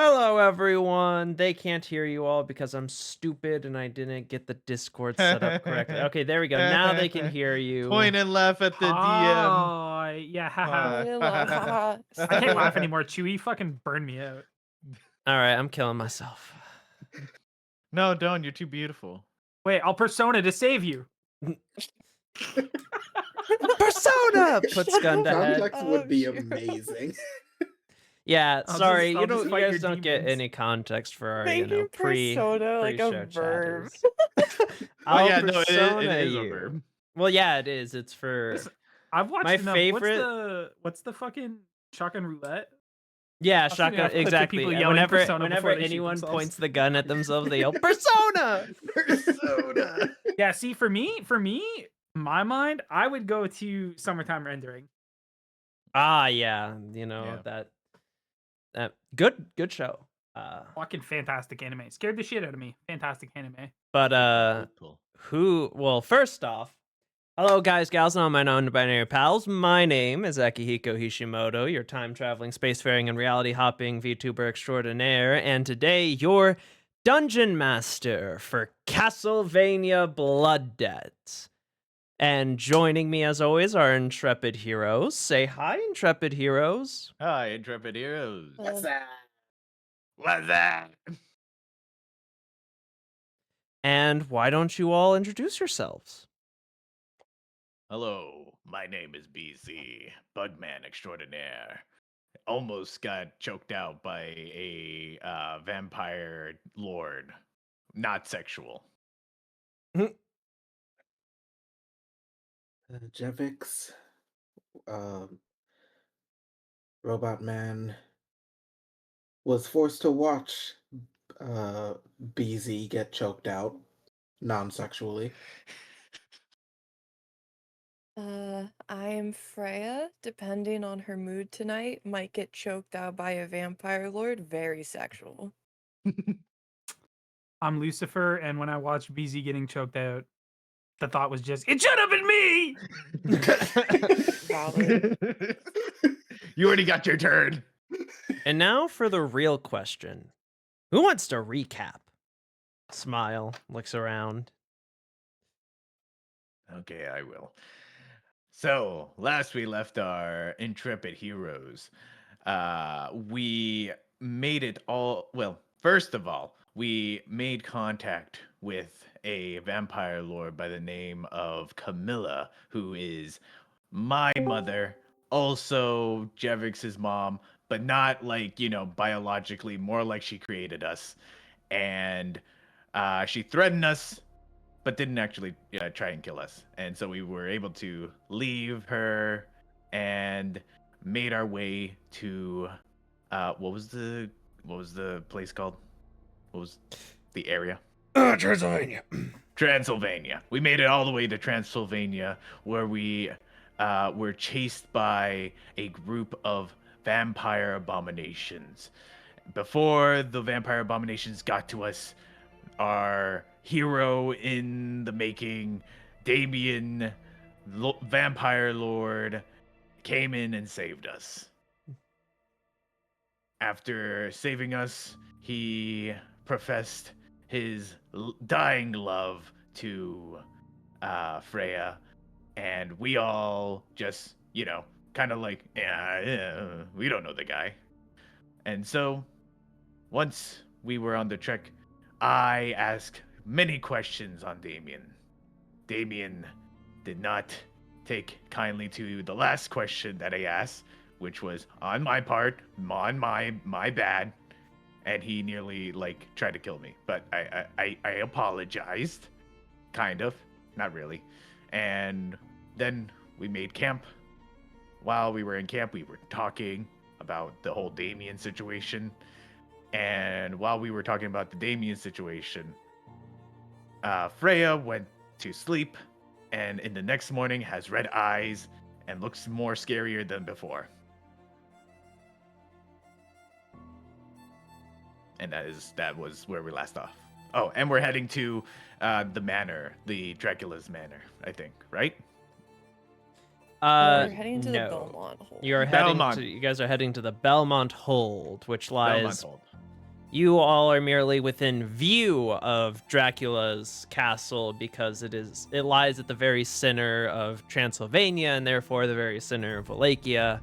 Hello, everyone. They can't hear you all because I'm stupid and I didn't get the Discord set up correctly. Okay, there we go. Now they can hear you. Point and laugh at the DM. Hi. Yeah, haha. I love I can't laugh anymore. Chewy fucking burned me out. All right, I'm killing myself. No, don't. You're too beautiful. Wait, I'll persona to save you. Persona puts gun to head. Context would be amazing. Yeah, I'll sorry, just- I'll just you fight guys your don't get demons. any context for our, Make your persona like a pre-show verb. chatters. Oh yeah, I'll no, it persona is a you. verb. Well, yeah, it is. It's for Listen, I've watched my enough. favorite. What's the fucking shotgun roulette? Yeah, I've seen shotgun. enough clips of Exactly. people yelling Whenever persona before they shoot anyone themselves. points the gun at themselves, they yell persona. Persona. Yeah, see, for me, my mind, I would go to Summertime Rendering. Ah, yeah, that good show. Fucking fantastic anime. Scared the shit out of me. Fantastic anime. But Cool. well, first off, hello guys, gals, and all my non-binary pals. My name is Akihiko Hishimoto, your time-traveling, spacefaring, and reality-hopping VTuber extraordinaire, and today your Dungeon Master for Castlevania Blood Debt. And joining me, as always, are Intrepid Heroes. Say hi, Intrepid Heroes. Hi, Intrepid Heroes. What's that? What's that? And why don't you all introduce yourselves? Hello, my name is BC, Bugman Extraordinaire. Almost got choked out by a vampire lord. Not sexual. Jevix, Robot Man, was forced to watch BZ get choked out non-sexually. I am Freya. Depending on her mood tonight, might get choked out by a vampire lord. Very sexual. I'm Lucifer, and when I watched BZ getting choked out, the thought was just, it should have been me! Valid. You already got your turn. And now for the real question. Who wants to recap? Smile, looks around. Okay, I will. So, last we left our intrepid heroes, we made it all. Well, first of all, we made contact with a vampire lord by the name of Camilla, who is my mother, also Jevix's mom, but not like, biologically, more like she created us. And she threatened us, but didn't actually try and kill us. And so we were able to leave her and made our way to what was the place called? What was the area? Transylvania. Transylvania. We made it all the way to Transylvania, where we were chased by a group of vampire abominations. Before the vampire abominations got to us, our hero in the making, Damien, Vampire Lord, came in and saved us. After saving us, he professed his dying love to Freya, and we all just, kind of like, we don't know the guy. And so, once we were on the trek, I asked many questions on Damien. Damien did not take kindly to the last question that I asked, which was on my part, on my bad, and he nearly tried to kill me. But I apologized, kind of, not really. And then we made camp. While we were in camp, we were talking about the whole Damien situation. And while we were talking about the Damien situation, Freya went to sleep, and in the next morning has red eyes and looks more scarier than before. And that was where we last off. Oh, and we're heading to the manor, the Dracula's manor, I think, right? We're heading to no. the Belmont Hold. You guys are heading to the Belmont Hold, which lies Belmont Hold. You all are merely within view of Dracula's castle because it lies at the very center of Transylvania and therefore the very center of Wallachia.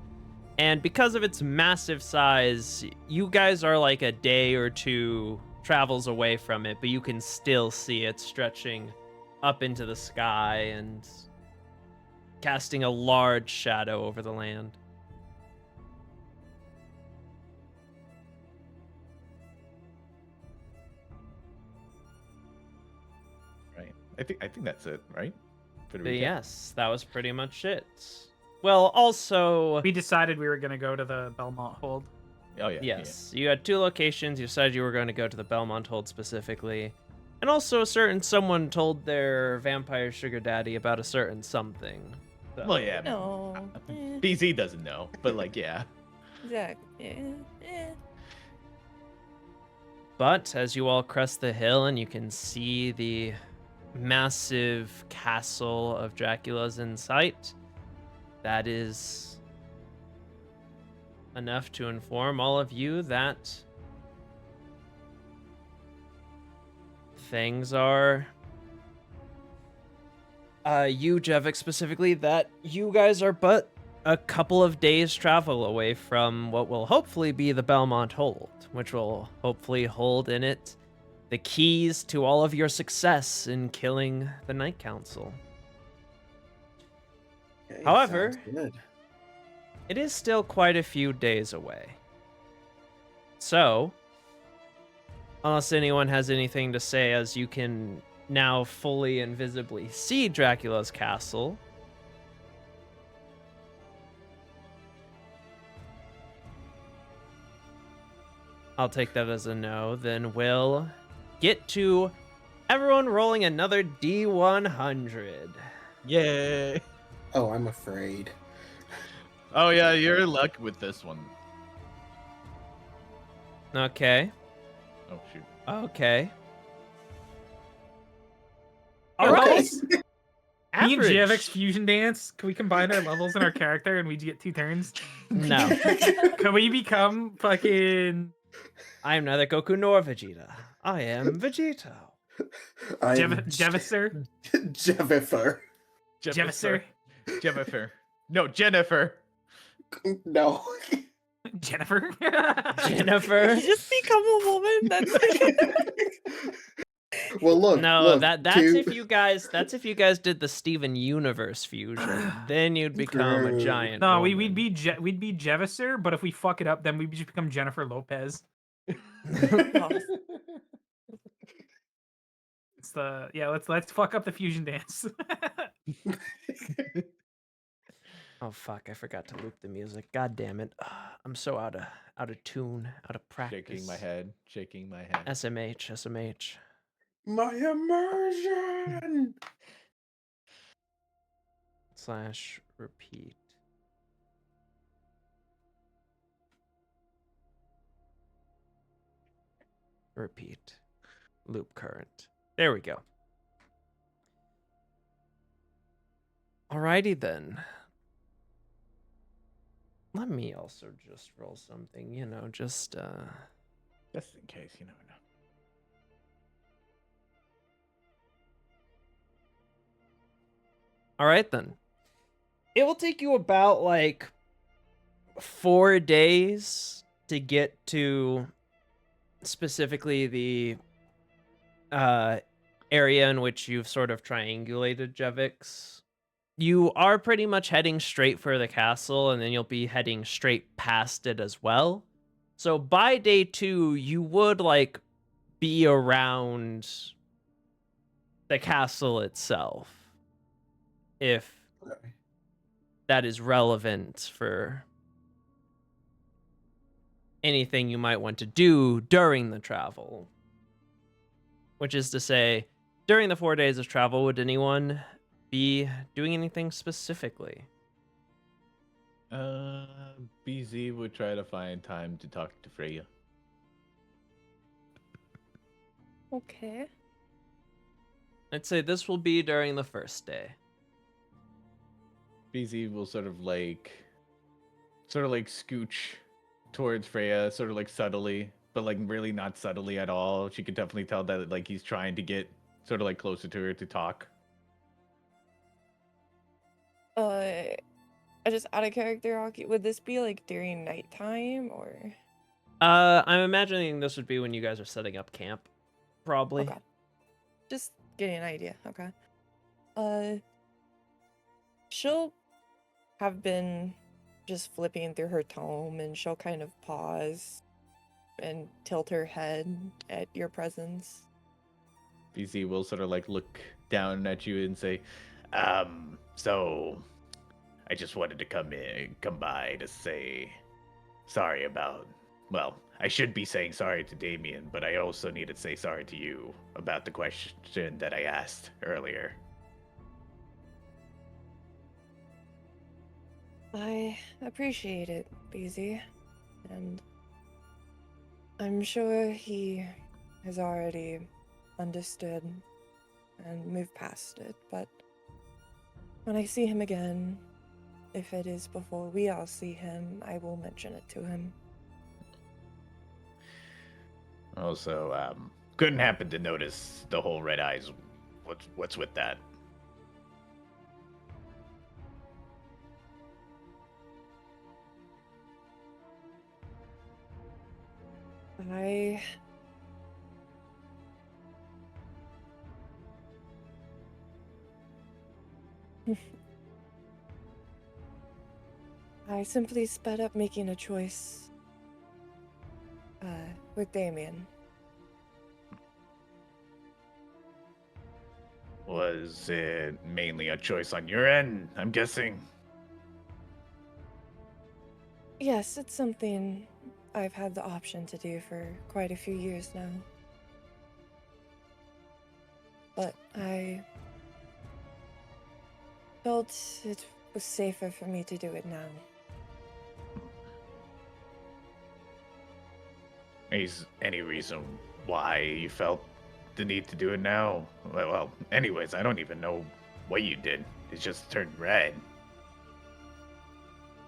And because of its massive size, you guys are like a day or two travels away from it, but you can still see it stretching up into the sky and casting a large shadow over the land. Right. I think that's it, right? For the But recap? yes, that was pretty much it. Well, also, We decided we were gonna go to the Belmont Hold. Oh yeah. yes, you had two locations. You said you were going to go to the Belmont Hold specifically. And also, a certain someone told their vampire sugar daddy about a certain something. Yeah. So- Well, yeah. No. BZ doesn't know, but like, yeah. Exactly. But as you all crest the hill and you can see the massive castle of Dracula's in sight, that is enough to inform all of you that things are you, Jevik, specifically, that you guys are but a couple of days travel away from what will hopefully be the Belmont Hold, which will hopefully hold in it the keys to all of your success in killing the Night Council. Okay, However- sounds good. It is still quite a few days away. So, unless anyone has anything to say, as you can now fully and visibly see Dracula's castle, I'll take that as a no. Then we'll get to everyone rolling another D100. Yay. Oh, I'm afraid. Oh yeah, you're in luck with this one. Okay. Oh shoot. Okay. Yo, All right. guys, Me and Average. Javik's fusion dance. Can we combine our levels in our character and we get 2 turns? No, Can we become fucking I am neither Goku nor Vegeta. I am Vegito. I'm Jevisser? Jevifer. Jevisser? Jennifer. No, Jennifer. No. Jennifer? Jennifer. You just become a woman. That's Well, look. No, look, that's two- if you guys did the Steven Universe fusion. Then you'd become a True. giant. No, woman. we'd be Jevisser, but if we fuck it up, then we just become Jennifer Lopez. It's the let's fuck up the fusion dance. Oh fuck! I forgot to loop the music. God damn it! I'm so out of tune, out of practice. Shaking my head. Shaking my head. SMH. My immersion. / repeat. Repeat. Loop current. There we go. Alrighty then. Let me also just roll something, just Just in case, you never know. All right then. It will take you about like 4 days to get to specifically the area in which you've sort of triangulated Jevix. You are pretty much heading straight for the castle, and then you'll be heading straight past it as well. So by day 2, you would like be around the castle itself, if Okay. that is relevant for anything you might want to do during the travel. Which is to say, during the 4 days of travel, would anyone be doing anything specifically? BZ would try to find time to talk to Freya. okay. I'd say this will be during the first day. BZ will sort of like scooch towards Freya, sort of like subtly, but like really not subtly at all. She could definitely tell that like he's trying to get sort of like closer to her to talk. Just out of character, Rocky, would this be like during nighttime or? I'm imagining this would be when you guys are setting up camp, probably. Okay. Just getting an idea. Okay. Uh, she'll have been just flipping through her tome, and she'll kind of pause and tilt her head at your presence. BZ will sort of like look down at you and say, so I just wanted to come by to say sorry about, well, I should be saying sorry to Damien, but I also need to say sorry to you about the question that I asked earlier. I appreciate it, BZ, and I'm sure he has already understood and moved past it, but when I see him again, if it is before we all see him, I will mention it to him. Also, couldn't happen to notice the whole red eyes. What's with that? I simply sped up making a choice with Damien. Was it mainly a choice on your end, I'm guessing? Yes, it's something I've had the option to do for quite a few years now. But I felt it was safer for me to do it now. Is any reason why you felt the need to do it now? Well, anyways, I don't even know what you did. It just turned red.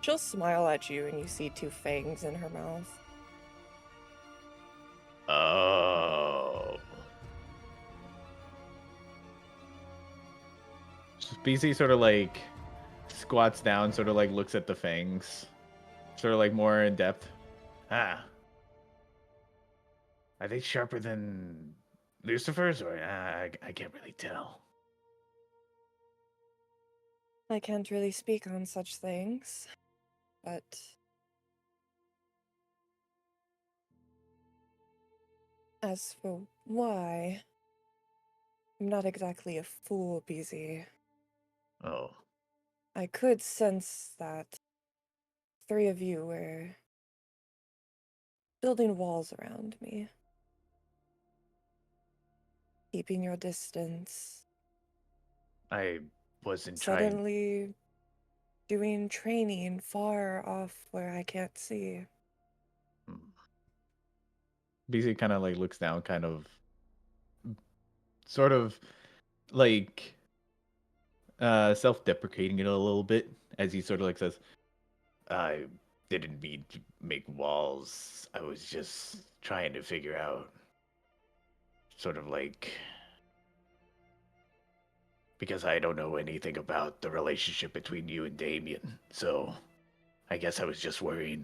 She'll smile at you and you see two fangs in her mouth. Oh. BC sort of like squats down, sort of like looks at the fangs, sort of like more in depth. Ah. Are they sharper than Lucifer's, or I can't really tell. I can't really speak on such things, but as for why, I'm not exactly a fool, BZ. Oh. I could sense that three of you were building walls around me, keeping your distance, I wasn't trying. suddenly doing training far off where I can't see. BC kind of like looks down, kind of, sort of like self-deprecating it a little bit as he sort of like says, I didn't mean to make walls. I was just trying to figure out sort of like, because I don't know anything about the relationship between you and Damien, so I guess I was just worried.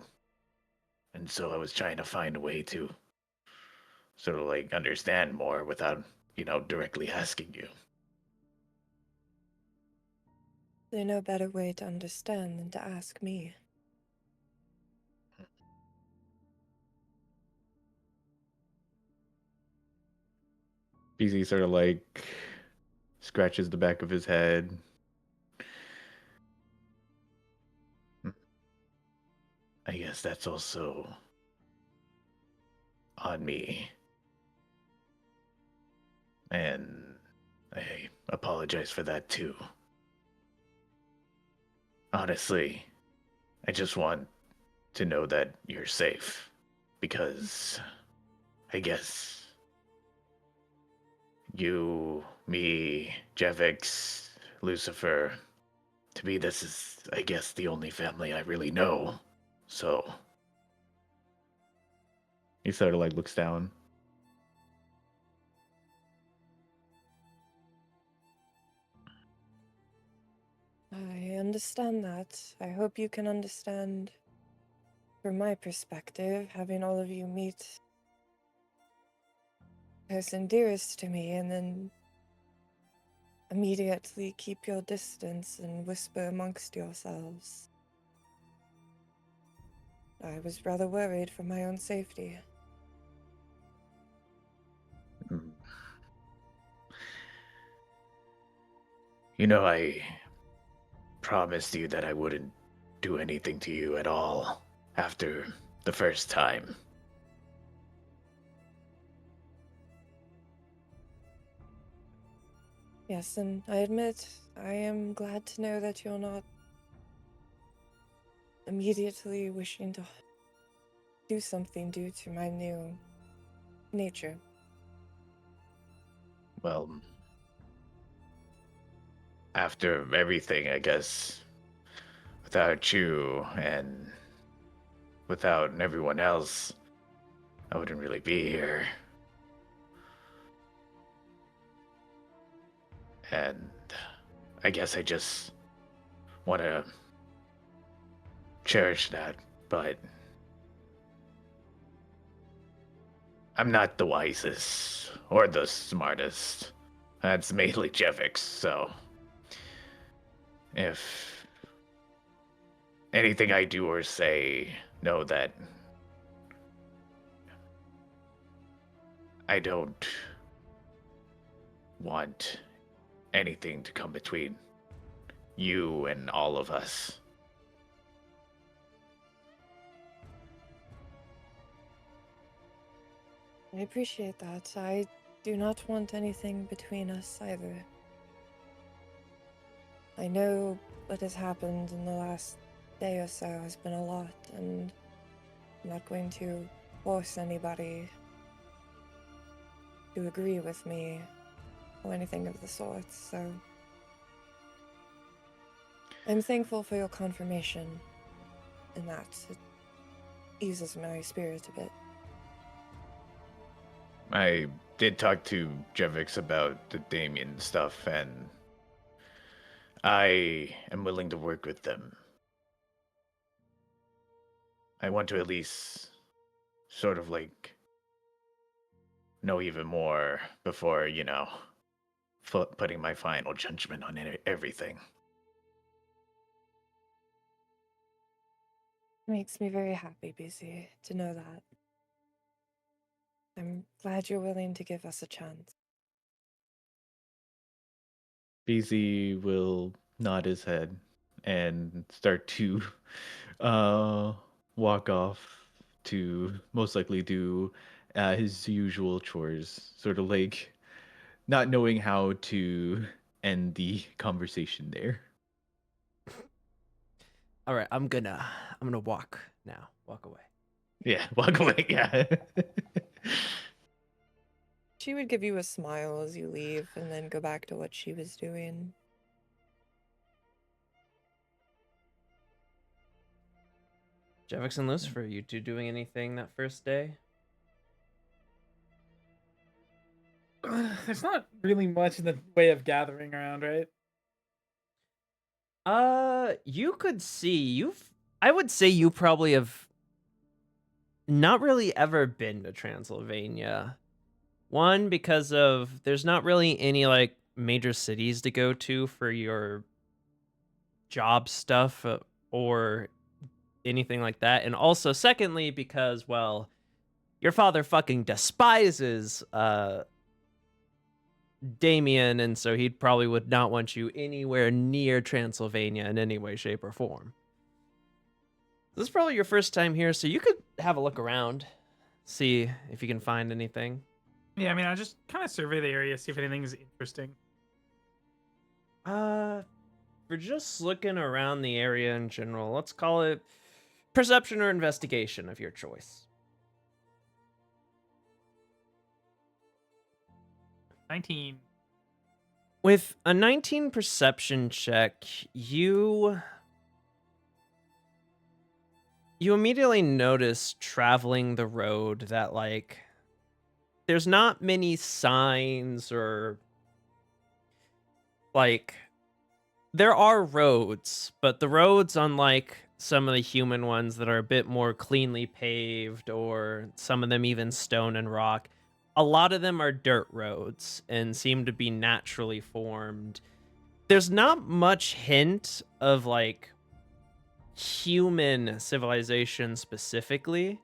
And so I was trying to find a way to sort of like understand more without, directly asking you. There's no better way to understand than to ask me. BZ sort of like scratches the back of his head. I guess that's also on me. And I apologize for that too. Honestly, I just want to know that you're safe. Because I guess you, me, Jevix, Lucifer, to me this is, I guess, the only family I really know. So He sort of like looks down. I understand that. I hope you can understand, from my perspective, having all of you meet the person dearest to me and then immediately keep your distance and whisper amongst yourselves. I was rather worried for my own safety. Mm. You know, I promised you that I wouldn't do anything to you at all after the first time. Yes, and I admit, I am glad to know that you're not immediately wishing to do something due to my new nature. Well, after everything, I guess, without you and without everyone else, I wouldn't really be here. And I guess I just want to cherish that, but I'm not the wisest or the smartest. That's mainly Jevix, so if anything I do or say, know that I don't want anything to come between you and all of us. I appreciate that. I do not want anything between us either. I know what has happened in the last day or so has been a lot, and I'm not going to force anybody to agree with me or anything of the sort, so I'm thankful for your confirmation in that. It eases my spirit a bit. I did talk to Jevix about the Damien stuff, and I am willing to work with them. I want to at least sort of like know even more before, putting my final judgment on everything. Makes me very happy, BC, to know that. I'm glad you're willing to give us a chance. BZ will nod his head and start to walk off to most likely do his usual chores, sort of like not knowing how to end the conversation there. All right, I'm gonna walk now. Walk away. Yeah, walk away. Yeah. She would give you a smile as you leave and then go back to what she was doing. Jevix and Lucifer, you two doing anything that first day? There's not really much in the way of gathering around, right? You could see I would say you probably have not really ever been to Transylvania. One, because of there's not really any like major cities to go to for your job stuff or anything like that. And also secondly, because well, your father fucking despises Damien, and so he probably would not want you anywhere near Transylvania in any way, shape, or form. This is probably your first time here, so you could have a look around, see if you can find anything. Yeah, I mean, I just kind of survey the area, see if anything's interesting. For just looking around the area in general, let's call it perception or investigation of your choice. 19. With a 19 perception check, you You immediately notice traveling the road that, like, there's not many signs or, like, there are roads, but the roads, unlike some of the human ones that are a bit more cleanly paved or some of them even stone and rock, a lot of them are dirt roads and seem to be naturally formed. There's not much hint of, like, human civilization specifically,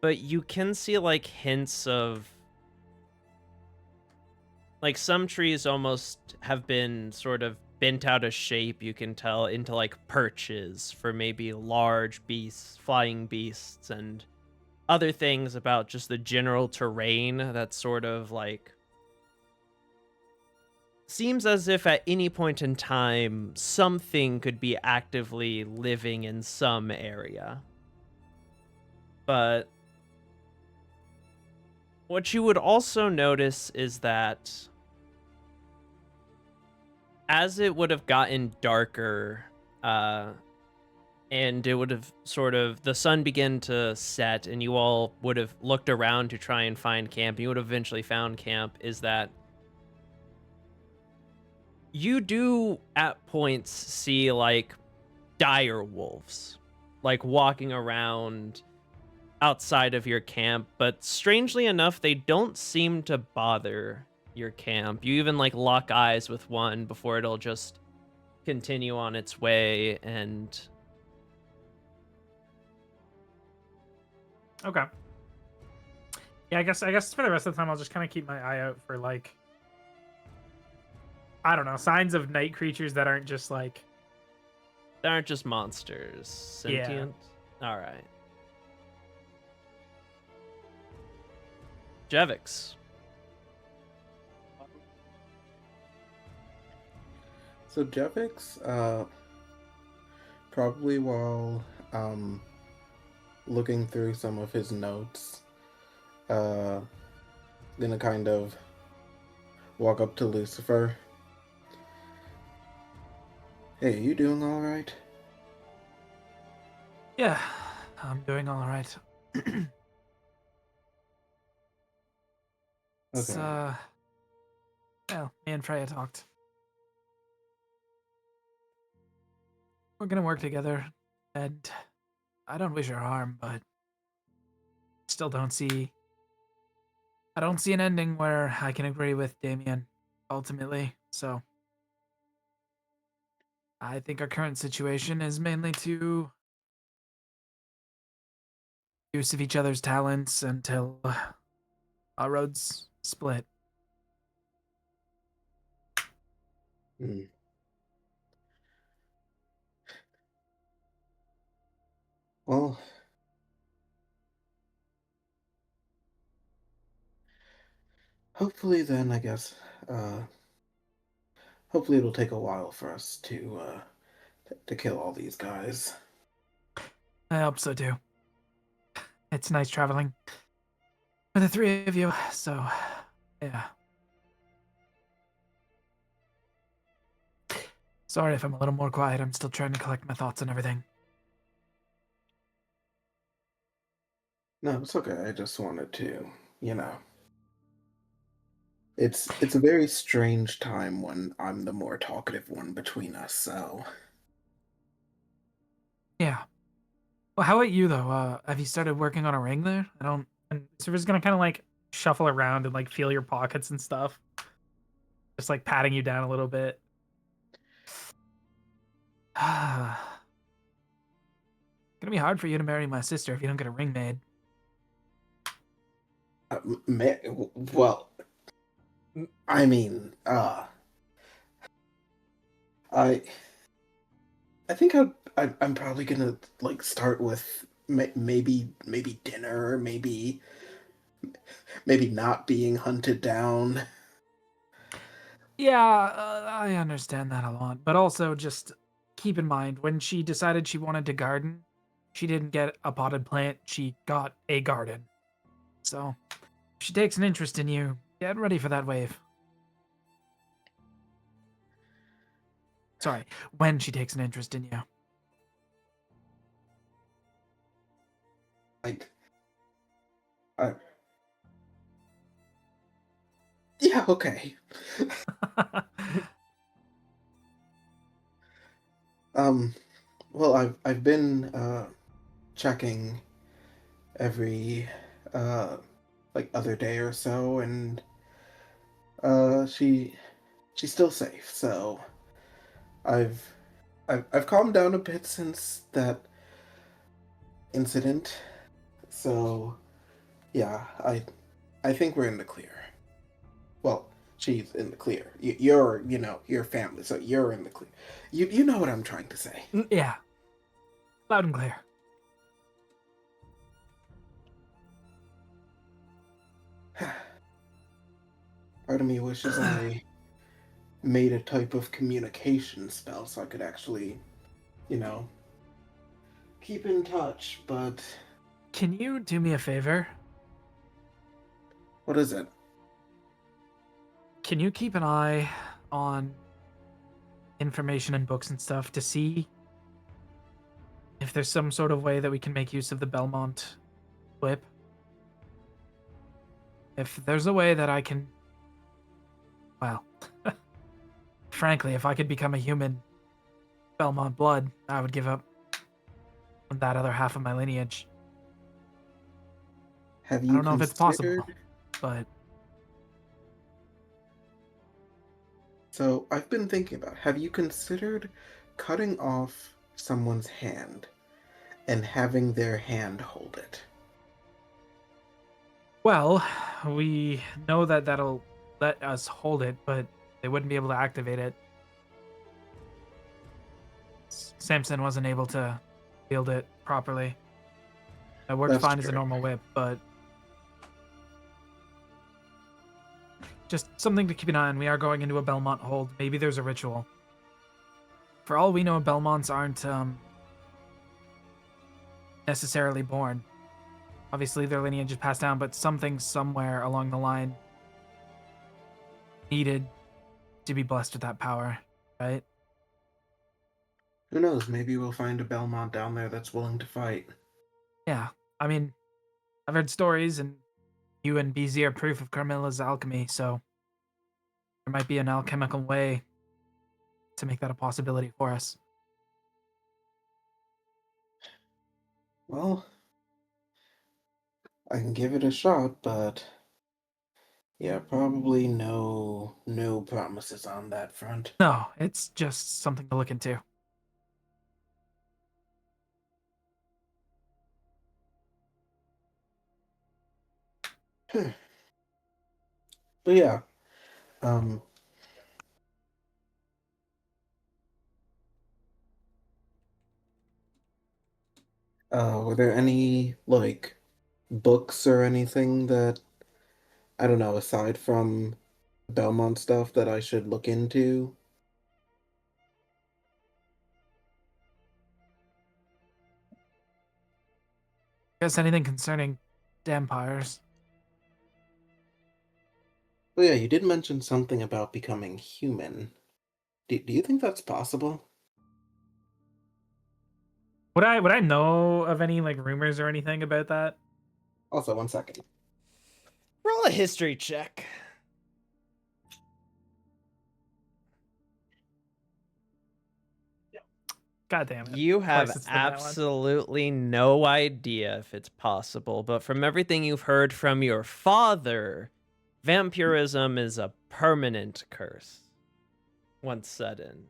but you can see, like, hints of, like, some trees almost have been sort of bent out of shape, you can tell, into, like, perches for maybe large beasts, flying beasts, and other things about just the general terrain that's sort of, like, seems as if at any point in time, something could be actively living in some area. But what you would also notice is that as it would have gotten darker, and it would have sort of, the sun began to set, and you all would have looked around to try and find camp, and you would have eventually found camp, is that you do at points see, like, dire wolves, like, walking around outside of your camp, but strangely enough, they don't seem to bother your camp. You even, like, lock eyes with one before it'll just continue on its way. And Okay. Yeah, I guess for the rest of the time I'll just kind of keep my eye out for, like, I don't know, signs of night creatures that aren't just like, they aren't just monsters. Yeah. Sentient. All right. Jevix. So Jevix, probably while looking through some of his notes, gonna kind of walk up to Lucifer. Hey, you doing all right? yeah, I'm doing all right. It's, Okay. well, me and Freya talked. We're gonna work together, and I don't wish her harm, but still I don't see an ending where I can agree with Damien, ultimately, so I think our current situation is mainly to use of each other's talents until our roads split. Hmm. Well, hopefully then, I guess, hopefully it'll take a while for us to kill all these guys. I hope so too. It's nice traveling with the three of you, so yeah. Sorry if I'm a little more quiet. I'm still trying to collect my thoughts and everything. No, it's okay. I just wanted to, you know. It's a very strange time when I'm the more talkative one between us, so Yeah. Well, how about you though? Have you started working on a ring there? I don't. And so we're just gonna kind of like shuffle around and like feel your pockets and stuff, just like patting you down a little bit. Gonna be hard for you to marry my sister if you don't get a ring made. well, I mean, I I think I'm probably gonna like start with maybe dinner, maybe not being hunted down. Yeah, I understand that a lot, but also just keep in mind when she decided she wanted to garden, she didn't get a potted plant; she got a garden. So, if she takes an interest in you, get ready for that wave. Sorry, when she takes an interest in you. Like, I yeah, okay. Um, well, I've been checking every uh like other day or so, and uh she she's still safe. So I've I've calmed down a bit since that incident. So yeah, I think we're in the clear. Well, she's in the clear. You're, your family, so you're in the clear. You know what I'm trying to say. Yeah, loud and clear. Part of me wishes I made a type of communication spell so I could actually, you know, keep in touch, but Can you do me a favor? what is it? Can you keep an eye on information and books and stuff to see if there's some sort of way that we can make use of the Belmont whip? If there's a way that I can, well, frankly, if I could become a human Belmont blood, I would give up that other half of my lineage. Have I you don't know if it's possible, considered? but So I've been thinking about, have you considered cutting off someone's hand and having their hand hold it? well, we know that that'll let us hold it, but they wouldn't be able to activate it. Samson wasn't able to wield it properly. It worked That's fine as a true. normal whip, but just something to keep an eye on. We are going into a Belmont hold. Maybe there's a ritual. For all we know, Belmonts aren't necessarily born. Obviously, their lineage is passed down, but something somewhere along the line needed to be blessed with that power, right? Who knows? Maybe we'll find a Belmont down there that's willing to fight. Yeah. I mean, I've heard stories, and you and BZ are proof of Carmilla's alchemy, so there might be an alchemical way to make that a possibility for us. Well, I can give it a shot, but yeah, probably no promises on that front. No, it's just something to look into. But yeah, um, were there any like books or anything that I don't know aside from Belmont stuff that I should look into? Guess anything concerning vampires? Oh yeah, you did mention something about becoming human. Do you think that's possible? Would I know of any like rumors or anything about that? Also, one second. Roll a history check. God damn it. You have Twice it's been that one. absolutely no idea if it's possible, but from everything you've heard from your father, vampirism is a permanent curse once set in,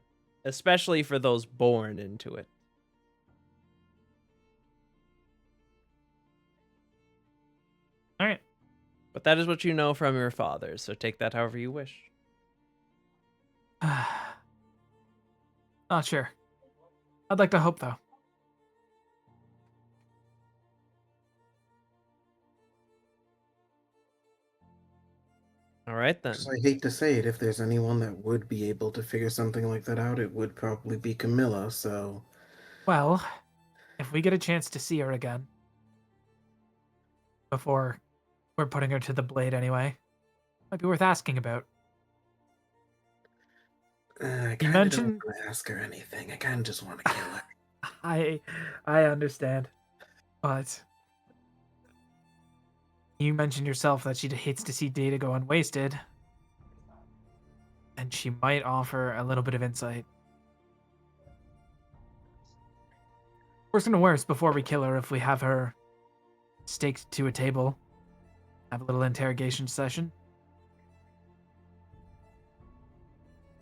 especially for those born into it. All right. But that is what you know from your father, so take that however you wish. Not sure. I'd like to hope though. All right then. So I hate to say it, if there's anyone that would be able to figure something like that out, it would probably be Camilla, so Well, if we get a chance to see her again before we're putting her to the blade anyway, might be worth asking about. I You kinda don't mentioned want to ask her anything. I kinda just want to kill her. I understand, but You mentioned yourself that she hates to see data go unwasted, and she might offer a little bit of insight. Worst and worst, before we kill her, if we have her staked to a table, have a little interrogation session.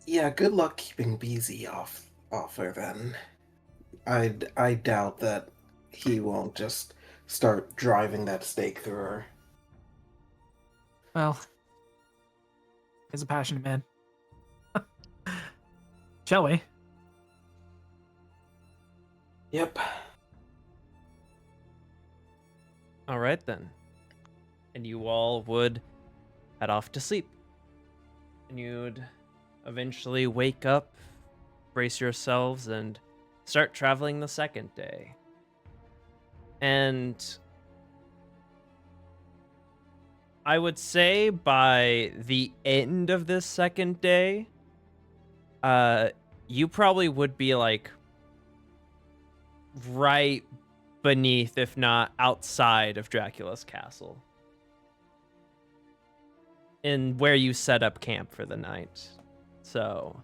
Yeah, good luck keeping BZ off her then. I doubt that he won't just start driving that stake through her. Well, he's a passionate man. Shall we? Yep. All right then. And you all would head off to sleep. And you'd eventually wake up, brace yourselves, and start traveling the second day. And I would say by the end of this second day, you probably would be like right beneath, if not outside of Dracula's castle. In where you set up camp for the night. So,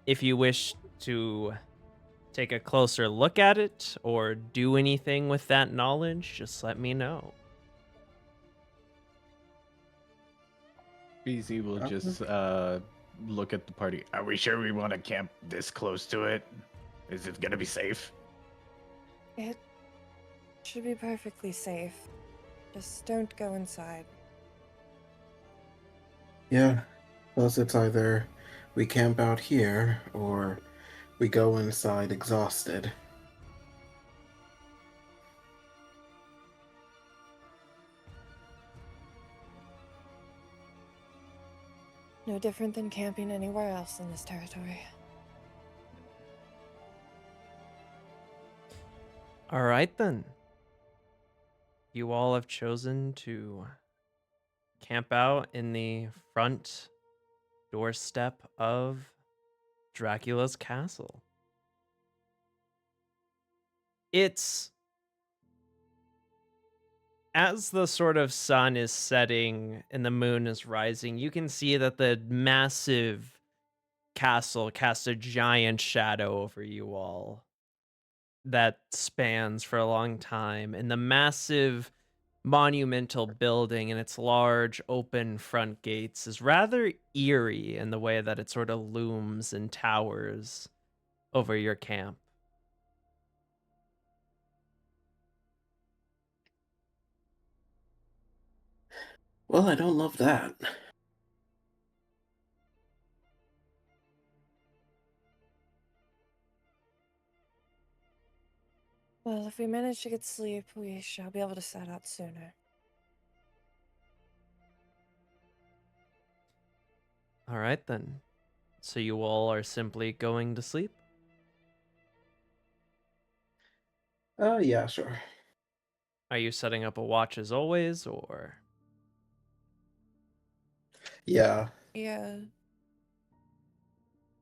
if you wish to take a closer look at it or do anything with that knowledge, just let me know. BZ will just look at the party. Are we sure we want to camp this close to it? Is it gonna be safe? It should be perfectly safe. Just don't go inside. Yeah. Plus, it's either we camp out here or we go inside exhausted. No different than camping anywhere else in this territory. All right, then. You all have chosen to camp out in the front doorstep of Dracula's castle. It's as the sort of sun is setting and the moon is rising, you can see that the massive castle casts a giant shadow over you all that spans for a long time. And the massive monumental building and its large open front gates is rather eerie in the way that it sort of looms and towers over your camp. Well, I don't love that. Well, if we manage to get sleep, we shall be able to set out sooner. All right, then. So you all are simply going to sleep? Yeah, sure. Are you setting up a watch as always, or? Yeah. Yeah.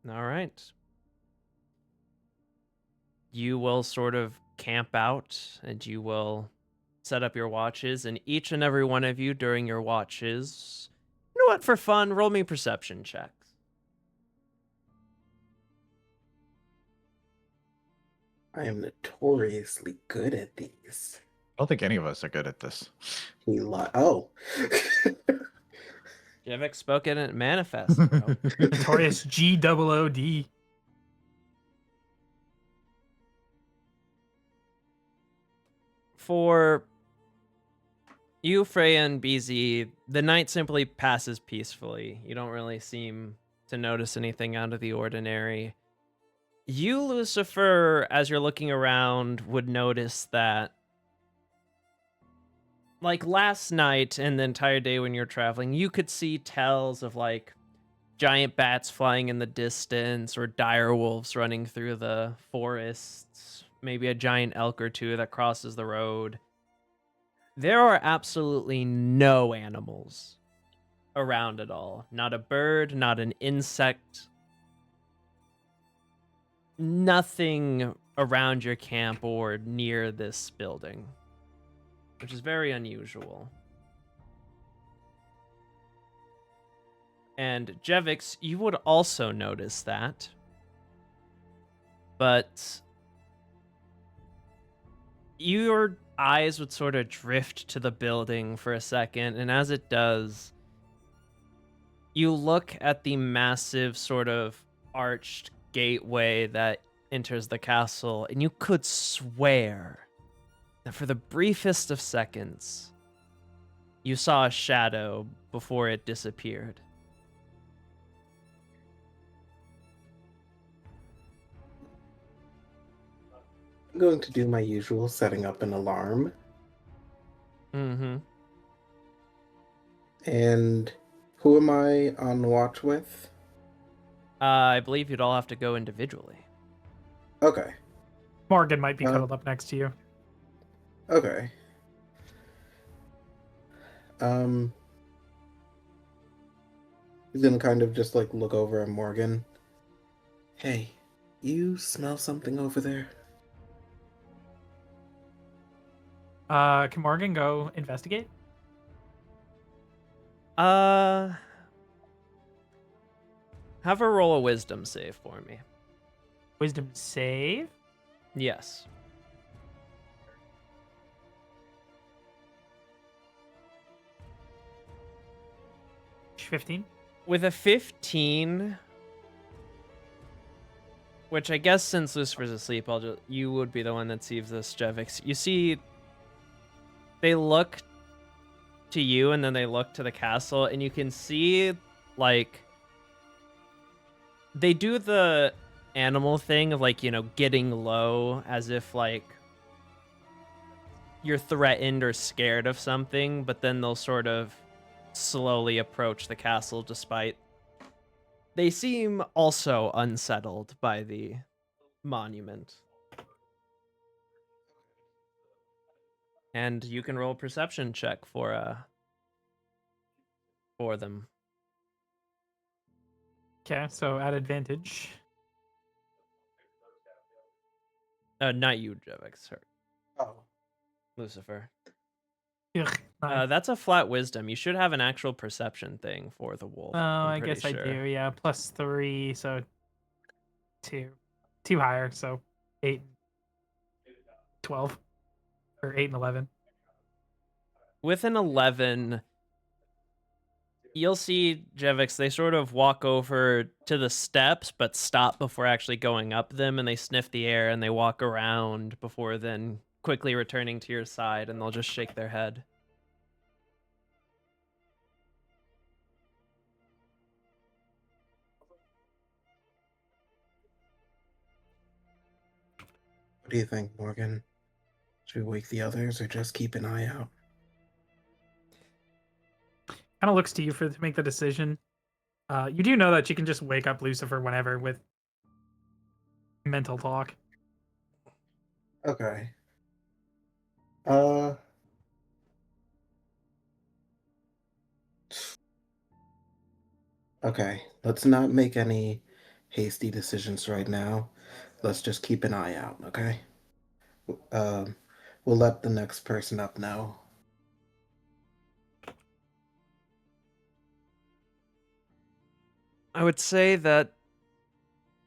All right. You will sort of camp out and you will set up your watches, and each and every one of you during your watches, you know what, for fun, roll me perception checks. I am notoriously good at these. I don't think any of us are good at this. Oh. Jevik spoken and manifest, bro. Notorious GOOD. For you, Freya and BZ, the night simply passes peacefully. You don't really seem to notice anything out of the ordinary. You, Lucifer, as you're looking around, would notice that, like last night and the entire day when you're traveling, you could see tells of like giant bats flying in the distance or dire wolves running through the forests, maybe a giant elk or two that crosses the road. There are absolutely no animals around at all. Not a bird, not an insect. Nothing around your camp or near this building. which is very unusual. And Jevix, you would also notice that. But your eyes would sort of drift to the building for a second, and as it does, you look at the massive sort of arched gateway that enters the castle, and you could swear that for the briefest of seconds, you saw a shadow before it disappeared. I'm going to do my usual setting up an alarm. Mm-hmm. And who am I on watch with? I believe you'd all have to go individually. Okay. Morgan might be Uh, cuddled up next to you. Okay. He's gonna kind of just like look over at Morgan. Hey, you smell something over there? Can Morgan go investigate? Have her roll a wisdom save for me. Wisdom save? Yes. She's 15. With a 15, which I guess since Lucifer's asleep, you would be the one that sees this, Jevix. You see, they look to you and then they look to the castle, and you can see, like, they do the animal thing of, like, you know, getting low as if, like, you're threatened or scared of something, but then they'll sort of slowly approach the castle despite they seem also unsettled by the monument. And you can roll a perception check for them. Okay, so at advantage. Not you, Jevix. Oh. Lucifer. Ugh, nine. That's a flat wisdom. You should have an actual perception thing for the wolf. Oh, I'm I pretty guess I sure. do. Yeah, +3, so 2. 2 higher, so 8, 12, or 8 and 11. With an 11, you'll see Jevix, they sort of walk over to the steps, but stop before actually going up them, and they sniff the air, and they walk around before then quickly returning to your side, and they'll just shake their head. What do you think, Morgan? Should we wake the others or just keep an eye out? Kind of looks to you to make the decision. You do know that you can just wake up Lucifer whenever with mental talk. Okay. Okay, let's not make any hasty decisions right now. Let's just keep an eye out, okay? Um, we'll let the next person up know. I would say that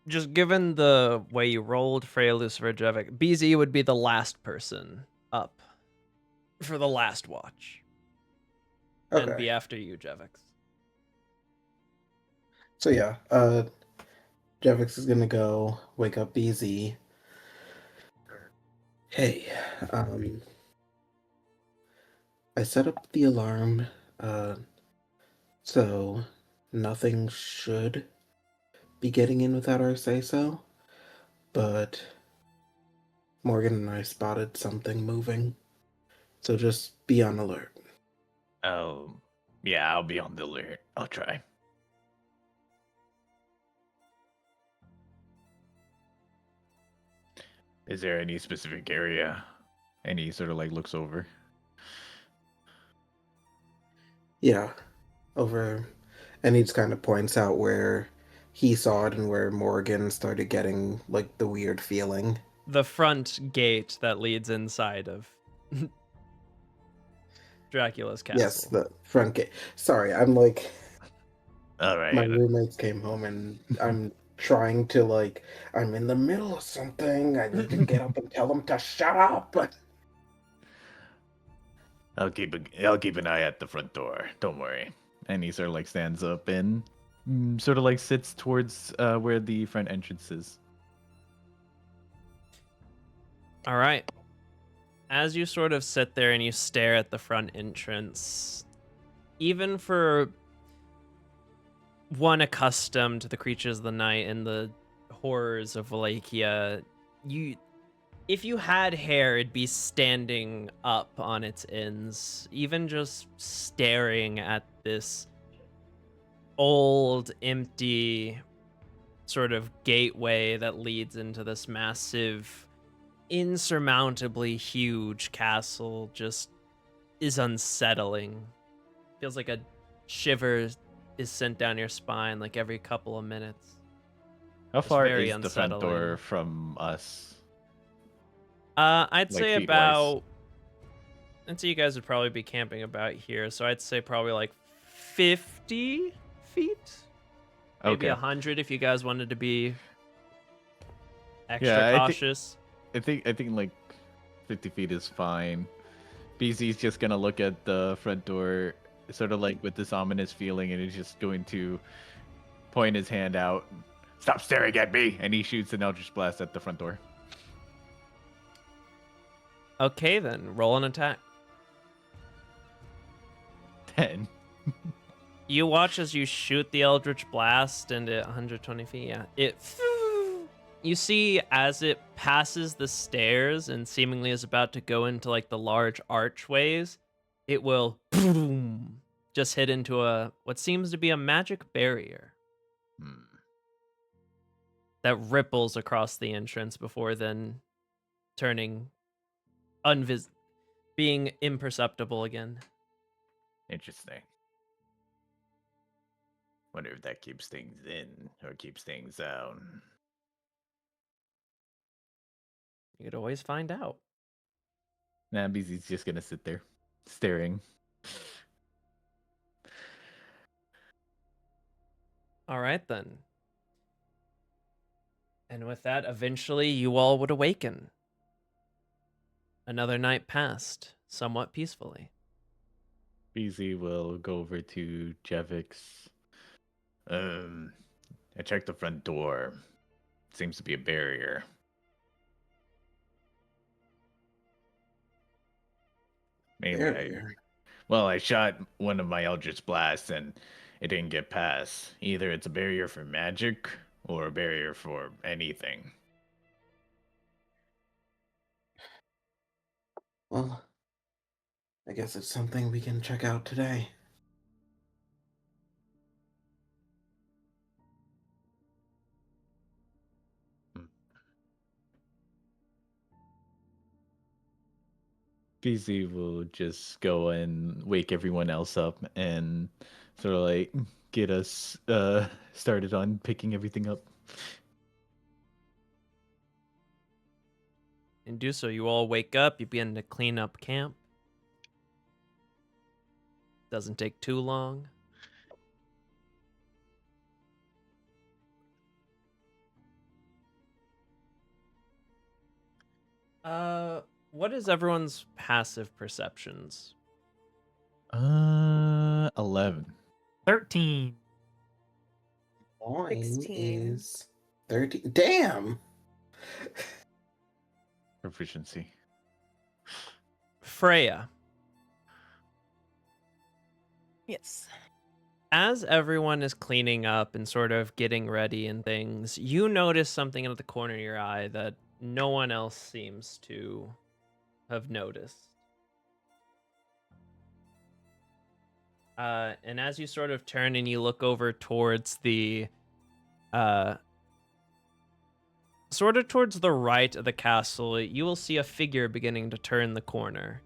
just given the way you rolled, Freya, Lucifer, Jevix, BZ would be the last person up for the last watch. And Okay. be after you, Jevix. So yeah, Jevix is gonna go wake up BZ. Hey, I set up the alarm, so nothing should be getting in without our say-so, but Morgan and I spotted something moving, so just be on alert. Oh, yeah, I'll be on the alert. I'll try. Is there any specific area? Any sort of like looks over? Yeah, over, and he just kind of points out where he saw it and where Morgan started getting like the weird feeling. The front gate that leads inside of Dracula's castle. Yes, the front gate. Sorry, I'm like, All my right. roommates came home and I'm trying to like, I'm in the middle of something. I need to get up and tell them to shut up. I'll keep an eye at the front door. Don't worry. And he sort of like stands up and sort of like sits towards where the front entrance is. All right. As you sort of sit there and you stare at the front entrance, even for one accustomed to the creatures of the night and the horrors of Wallachia, if you had hair, it'd be standing up on its ends, even just staring at this old, empty sort of gateway that leads into this massive, insurmountably huge castle just is unsettling. Feels like a shiver is sent down your spine like every couple of minutes. How It's far very is the front unsettling. door from us? I'd Like say feet-wise? I'd say you guys would probably be camping about here, so I'd say probably like 50 feet, maybe Okay. 100 if you guys wanted to be extra Yeah, cautious. I think like 50 feet is fine. BZ's just gonna look at the front door, sort of like with this ominous feeling, and he's just going to point his hand out. Stop staring at me! And he shoots an Eldritch Blast at the front door. Okay, then roll an attack. 10. You watch as you shoot the Eldritch Blast and at 120 feet. Yeah, you see as it passes the stairs and seemingly is about to go into like the large archways, it will boom, just hit into what seems to be a magic barrier that ripples across the entrance before then turning being imperceptible again. Interesting. Wonder if that keeps things in or keeps things out. You could always find out. Nah, BZ's just gonna sit there, staring. All right, then. And with that, eventually you all would awaken. Another night passed, somewhat peacefully. BZ will go over to Jevix. I checked the front door. Seems to be a barrier. Maybe Barrier. I shot one of my Eldritch Blasts and it didn't get past. Either it's a barrier for magic or a barrier for anything. Well, I guess it's something we can check out today. BZ will just go and wake everyone else up and sort of like get us started on picking everything up. And do so, you all wake up, you begin to clean up camp. Doesn't take too long. What is everyone's passive perceptions? 11. 13. Mine 16. is 13. Damn! Proficiency. Freya, Yes. as everyone is cleaning up and sort of getting ready and things, you notice something in the corner of your eye that no one else seems to have noticed. And as you sort of turn and you look over towards the sort of towards the right of the castle, you will see a figure beginning to turn the corner.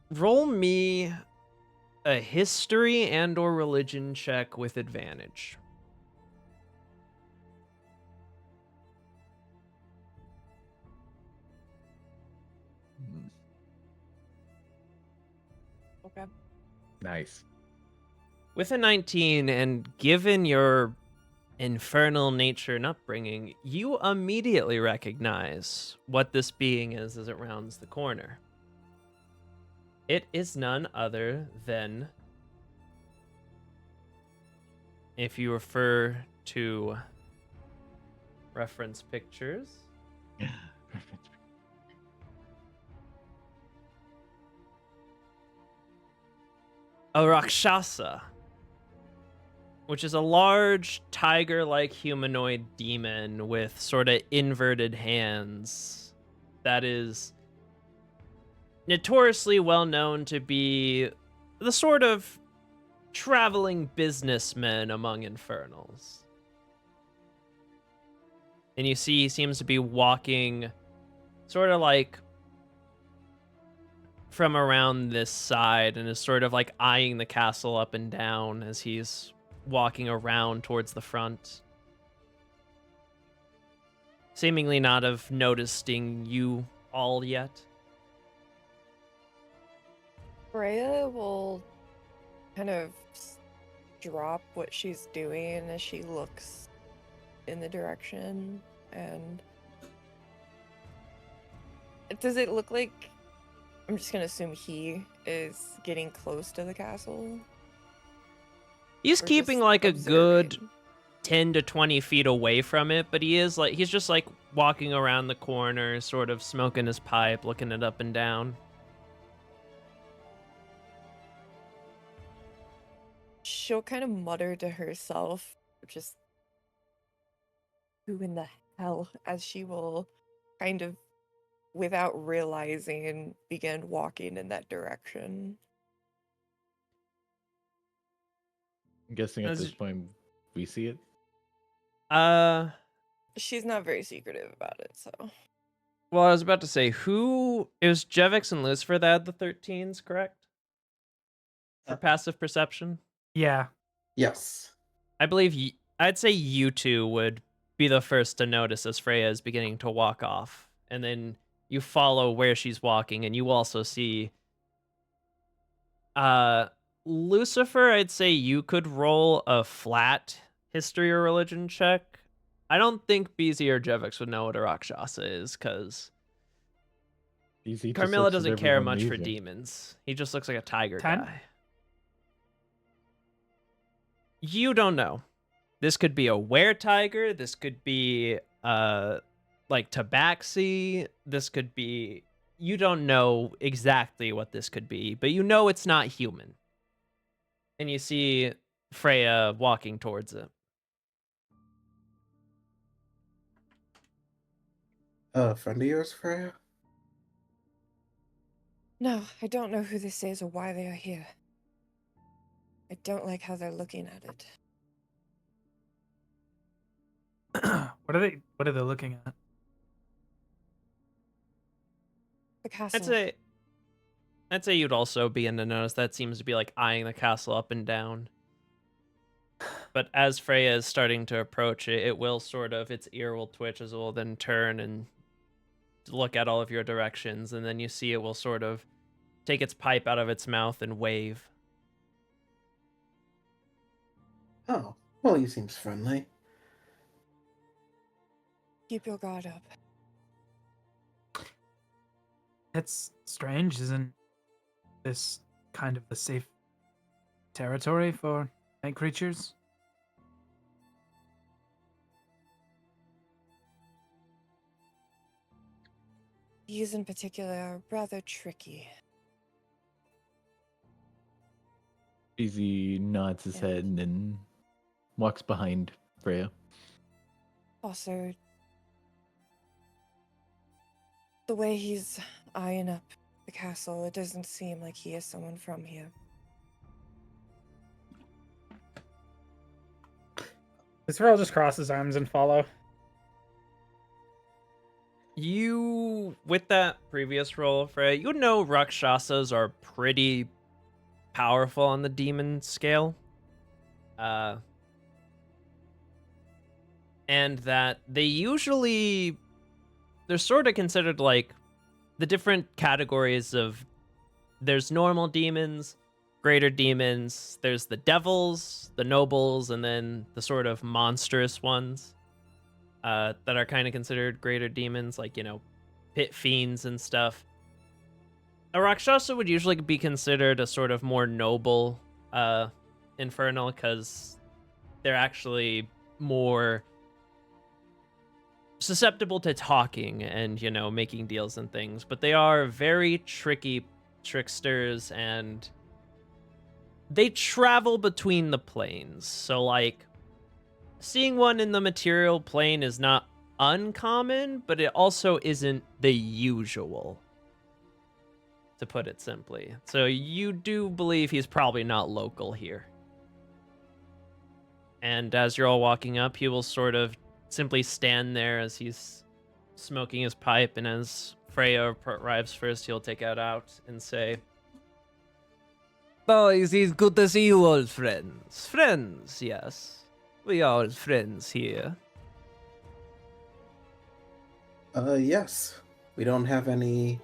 Roll me a history and or religion check with advantage. Nice. With a 19, and given your infernal nature and upbringing, you immediately recognize what this being is as it rounds the corner. It is none other than, if you refer to reference pictures, a Rakshasa, which is a large tiger-like humanoid demon with sort of inverted hands that is notoriously well known to be the sort of traveling businessman among infernals. And you see he seems to be walking sort of like from around this side and is sort of like eyeing the castle up and down as he's walking around towards the front. Seemingly not have noticing you all yet. Freya will kind of drop what she's doing as she looks in the direction. And does it look like, I'm just gonna assume he is getting close to the castle? He's Or keeping just like a good observing? 10 to 20 feet away from it, but he's just like walking around the corner, sort of smoking his pipe, looking it up and down. She'll kind of mutter to herself, just who in the hell, as she will kind of, without realizing, begin walking in that direction. I'm guessing at As- this point we see it. She's not very secretive about it, so. Well, I was about to say, it was Jevix and Lucifer that had the 13s, correct? For Uh, passive perception? Yeah. Yes. I believe I'd say you two would be the first to notice as Freya is beginning to walk off. And then you follow where she's walking, and you also see Lucifer, I'd say you could roll a flat history or religion check. I don't think BZ or Jevix would know what a Rakshasa is, because Easy. Carmilla doesn't care much for demons. He just looks like a tiger 10? guy. You don't know. This could be a were-tiger. This could be like tabaxi. This could be... You don't know exactly what this could be, but you know it's not human. And you see Freya walking towards it. A friend of yours, Freya? No, I don't know who this is or why they are here. I don't like how they're looking at it. What are they looking at? The castle. I'd say you'd also begin to notice that seems to be like eyeing the castle up and down. But as Freya is starting to approach it, its ear will twitch as it will then turn and look at all of your directions, and then you see it will sort of take its pipe out of its mouth and wave. Oh, well, he seems friendly. Keep your guard up. It's strange, isn't this kind of the safe territory for night creatures? These in particular are rather tricky. Easy nods his Yeah. head and then walks behind Freya. Also, the way he's eyeing up the castle, it doesn't seem like he is someone from here. Israel just cross his arms and follow. You, with that previous roll, Freya, you know Rakshasas are pretty powerful on the demon scale. And that they're sort of considered like the different categories of, there's normal demons, greater demons. There's the devils, the nobles, and then the sort of monstrous ones that are kind of considered greater demons, like, pit fiends and stuff. A Rakshasa would usually be considered a sort of more noble infernal because they're actually more susceptible to talking and, making deals and things. But they are very tricky tricksters, and they travel between the planes. So, like, seeing one in the material plane is not uncommon, but it also isn't the usual, to put it simply. So you do believe he's probably not local here. And as you're all walking up, he will sort of simply stand there as he's smoking his pipe, and as Freya arrives first, he'll take it out and say, "Boys, it's good to see you all, friends. Friends, yes. We are all friends here." Yes. We don't have any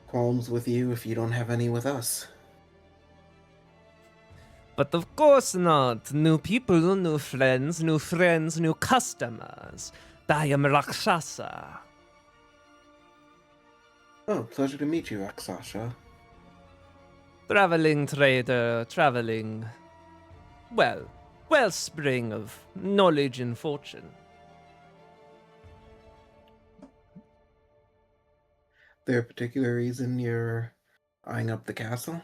qualms with you if you don't have any with us. But of course not. New people, new friends, new customers. I am Rakshasa. Oh, pleasure to meet you, Rakshasa. Traveling trader, traveling, wellspring of knowledge and fortune. There a particular reason you're eyeing up the castle?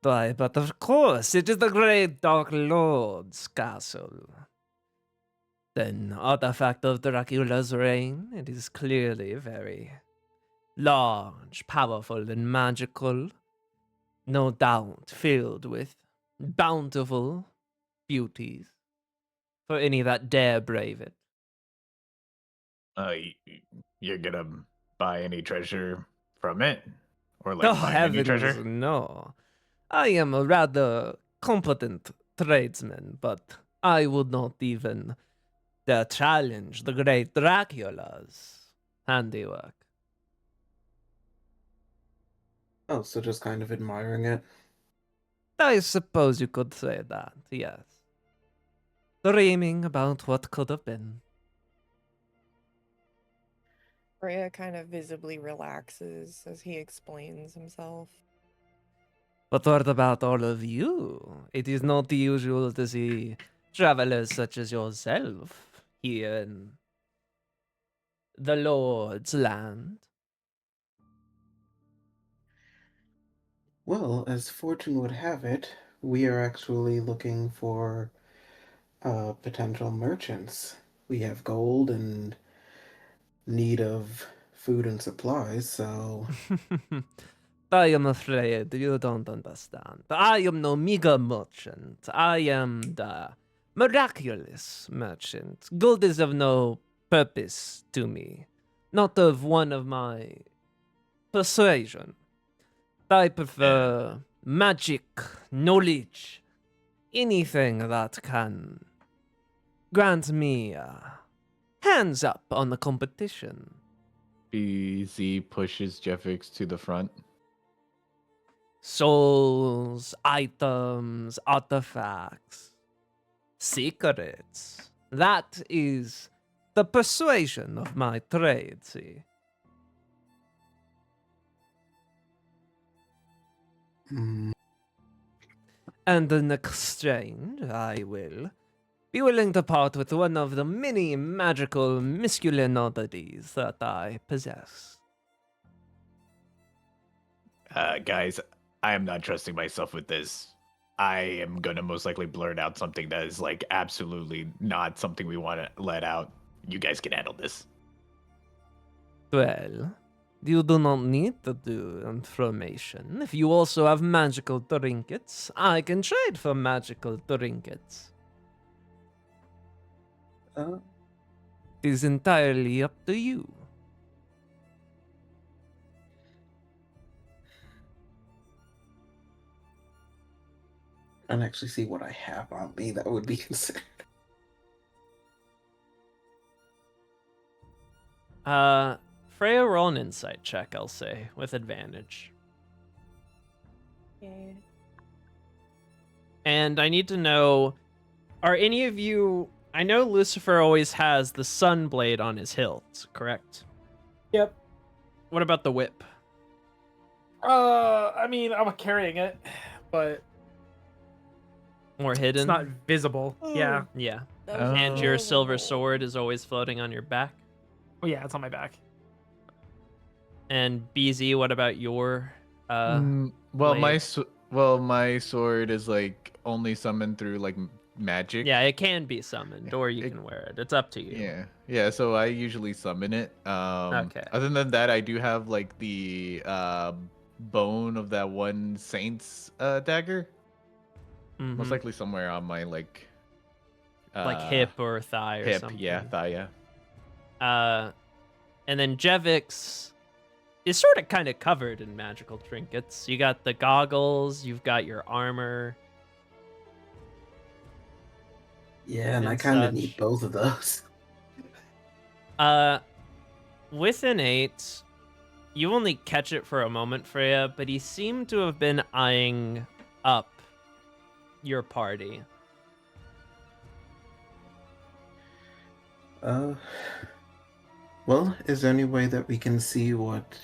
Why, but of course, it is the great Dark Lord's castle. An artifact of Dracula's reign. It is clearly very large, powerful, and magical. No doubt filled with bountiful beauties for any that dare brave it. You're gonna buy any treasure from it? Or, Oh, find any treasure? heavens, no. I am a rather competent tradesman, but I would not even dare challenge the great Dracula's handiwork. Oh, so just kind of admiring it. I suppose you could say that, yes. Dreaming about what could have been. Freya kind of visibly relaxes as he explains himself. But what about all of you? It is not usual to see travelers such as yourself here in the Lord's land. Well, as fortune would have it, we are actually looking for potential merchants. We have gold and need of food and supplies, so I am afraid you don't understand. I am no meager merchant. I am the miraculous merchant. Gold is of no purpose to me, not of one of my persuasion. I prefer magic, knowledge, anything that can grant me hands up on the competition. BZ pushes Jeffix to the front. Souls, items, artifacts, secrets. That is the persuasion of my trade, see. And in exchange, I will be willing to part with one of the many magical masculine oddities that I possess. Guys, I am not trusting myself with this. I am gonna most likely blurt out something that is absolutely not something we want to let out. You guys can handle this. Well, you do not need to do information. If you also have magical trinkets, I can trade for magical trinkets. It is entirely up to you. I don't actually see what I have on me that would be considered. Freya, roll an insight check, I'll say, with advantage. Yeah. And I need to know, are any of you... I know Lucifer always has the sun blade on his hilt, correct? Yep. What about the whip? I mean, I'm carrying it, but More hidden? it's not visible. Yeah. Yeah. That was And your silver adorable. sword is always floating on your back? Oh yeah, it's on my back. And BZ, what about your Well, blade? my sword is like only summoned through like magic. Yeah, it can be summoned, or you It- can wear it. It's up to you. Yeah. So I usually summon it. Okay. Other than that, I do have like the bone of that one saint's dagger. Mhm. Most likely somewhere on my like hip or thigh or hip. something. Yeah, thigh. Yeah. And then Jevix is sort of kind of covered in magical trinkets. You got the goggles, you've got your armor. Yeah, and I And kind of such. need both of those. With an 8, you only catch it for a moment, Freya, but he seemed to have been eyeing up your party. Well, is there any way that we can see what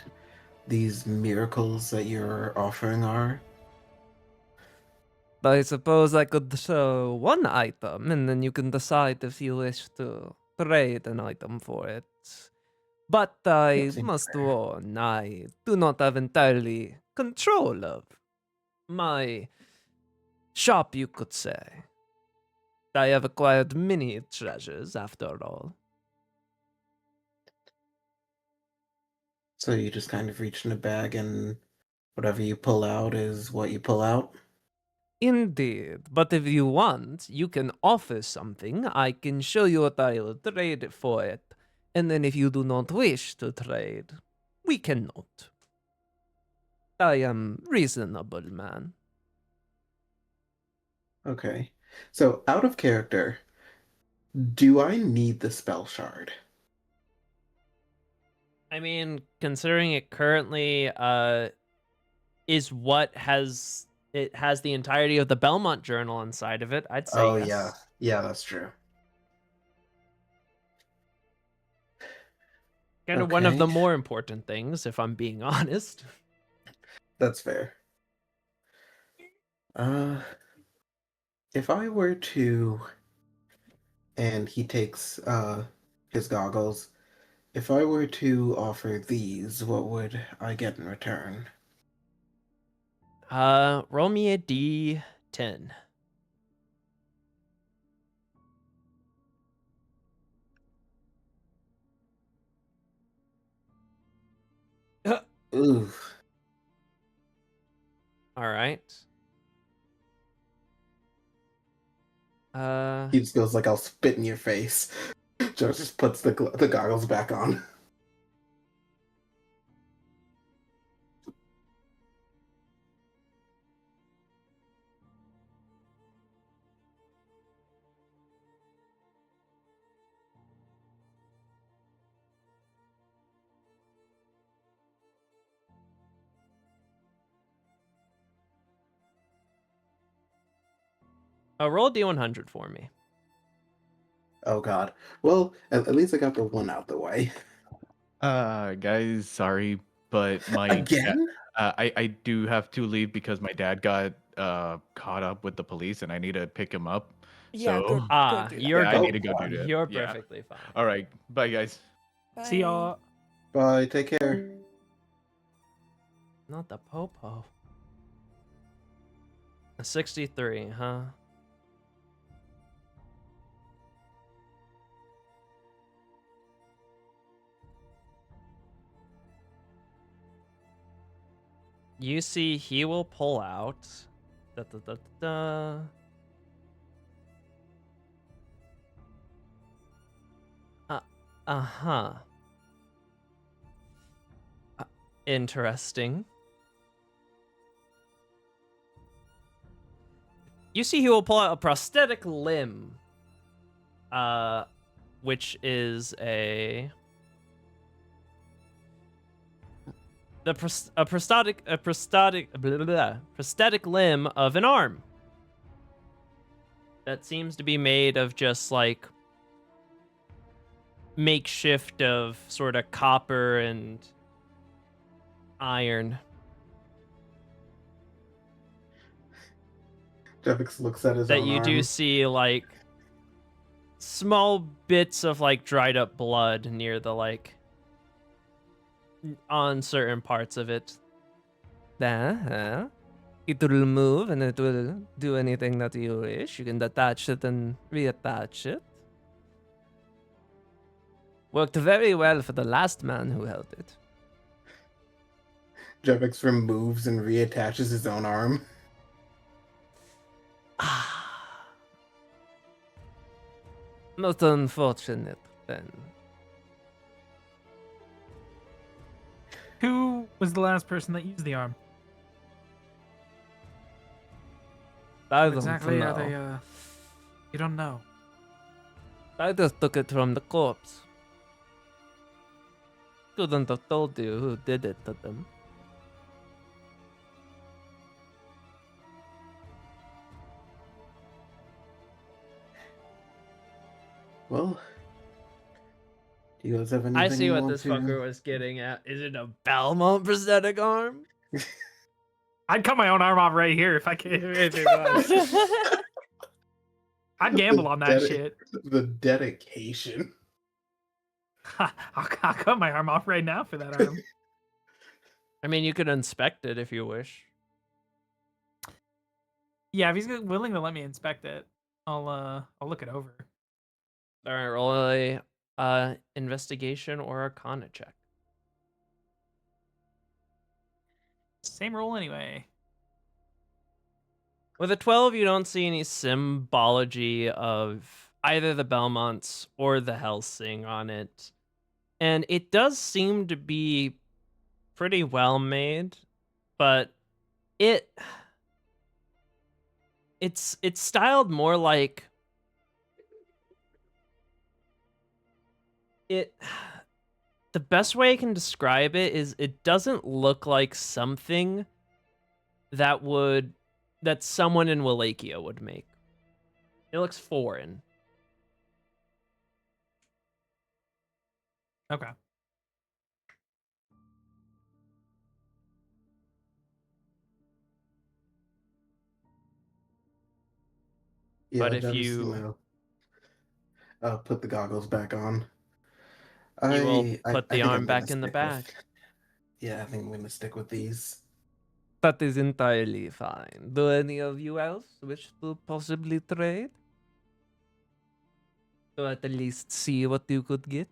these miracles that you're offering are? I suppose I could show one item, and then you can decide if you wish to trade an item for it. But I That seems must fair. warn, I do not have entirely control of my shop, you could say. I have acquired many treasures, after all. So you just kind of reach in a bag and whatever you pull out is what you pull out? Indeed, but if you want, you can offer something. I can show you what I'll trade for it. And then if you do not wish to trade, we cannot. I am reasonable, man. Okay. So out of character, do I need the spell shard? I mean, considering it currently is what has the entirety of the Belmont Journal inside of it, I'd say Oh yes. yeah. Yeah, that's true. Kind of one of the Okay. more important things, if I'm being honest. That's fair. If I were to, and he takes his goggles, if I were to offer these, what would I get in return? Roll me a D10. Ooh. All right. He just goes like, I'll spit in your face. Joe just puts the goggles back on. Roll a D100 for me. Oh god. Well, at least I got the one out the way. Guys, sorry, but my Again? I do have to leave because my dad got caught up with the police and I need to pick him up. Yeah, So go do that. You're yeah, I good. need to go do that. You're Yeah. perfectly fine. All right, bye guys. See Bye. y'all. Bye, take care. Not the popo. A 63, huh? You see, he will pull out. Da, da, da, da, da. Uh-huh. Interesting. You see he will pull out a prosthetic limb. Which is a... prosthetic limb of an arm that seems to be made of just like makeshift of sort of copper and iron. Jevix looks at his That own you do arm. see like small bits of like dried up blood near the like on certain parts of it. It will move and it will do anything that you wish. You can detach it and reattach it. Worked very well for the last man who held it. Jevix removes and reattaches his own arm. Not unfortunate, then. Who was the last person that used the arm? I What don't exactly know. are they? You don't know. I just took it from the corpse. Couldn't have told you who did it to them. Well, do you guys have anything I see you what want this to... fucker was getting at. Is it a Belmont prosthetic arm? I'd cut my own arm off right here if I could. If it was. I'd gamble on that shit. The dedication. I'll cut my arm off right now for that arm. I mean, you could inspect it if you wish. Yeah, if he's willing to let me inspect it, I'll look it over. All right, roll a investigation or arcana check. Same roll anyway. With a 12, you don't see any symbology of either the Belmonts or the Hellsing on it. And it does seem to be pretty well made, but it's styled more like it. The best way I can describe it is it doesn't look like something that someone in Wallachia would make. It looks foreign. Okay. Yeah, But if that's, you put the goggles back on. You will I put the think I'm arm gonna back in the stick bag. Yeah, I think I'm gonna stick with these. That is entirely fine. Do any of you else wish to possibly trade? To at least see what you could get?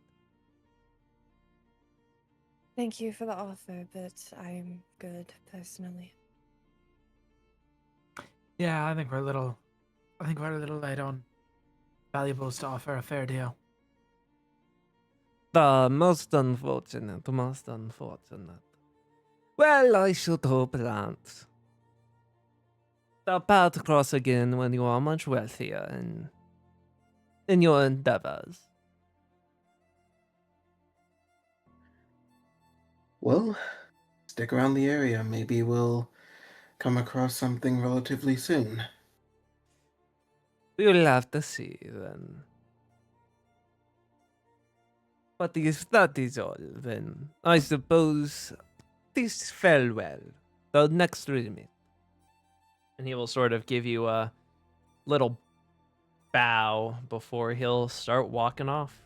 Thank you for the offer, but I'm good personally. Yeah, I think we're a little light on valuables to offer a fair deal. Most unfortunate, most unfortunate. Well, I should hope that the path cross again when you are much wealthier in your endeavors. Well, stick around the area. Maybe we'll come across something relatively soon. We'll have to see then. But if that is all, then I suppose this fell well. The next remit. And he will sort of give you a little bow before he'll start walking off.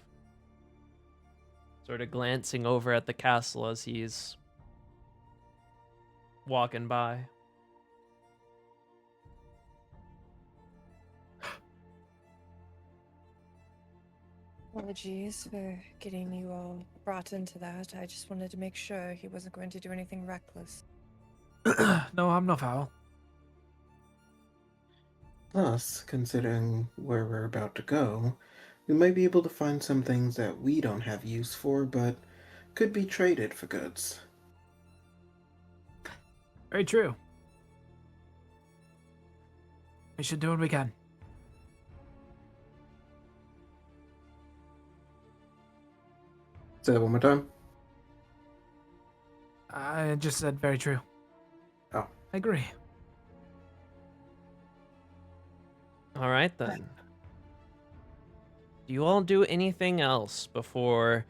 Sort of glancing over at the castle as he's walking by. Apologies for getting you all brought into that. I just wanted to make sure he wasn't going to do anything reckless. No, I'm no foul. Plus, considering where we're about to go, we might be able to find some things that we don't have use for, but could be traded for goods. Very true. We should do what we can. Say that one more time. I just said very true. Oh. I agree. All right then. Do you all do anything else before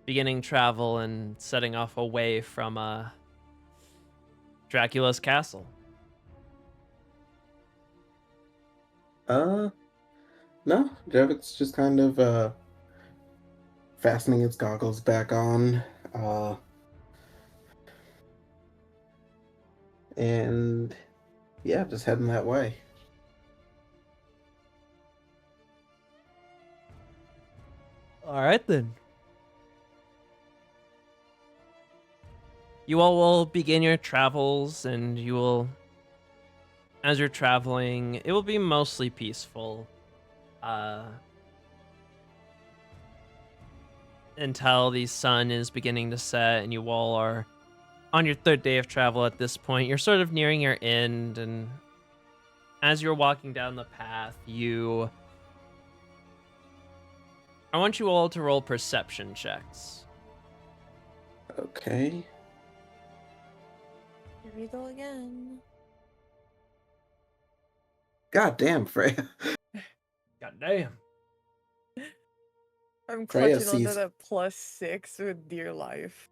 beginning travel and setting off away from Dracula's castle? No, Jevik's just kind of fastening its goggles back on, and yeah, just heading that way. All right then. You all will begin your travels, and you will, as you're traveling, it will be mostly peaceful. Until the sun is beginning to set, and you all are on your third day of travel at this point. You're sort of nearing your end, and as you're walking down the path, I want you all to roll perception checks. Okay. Here we go again. God damn, Freya. God damn. I'm Freya clutching onto sees- that +6 with dear life.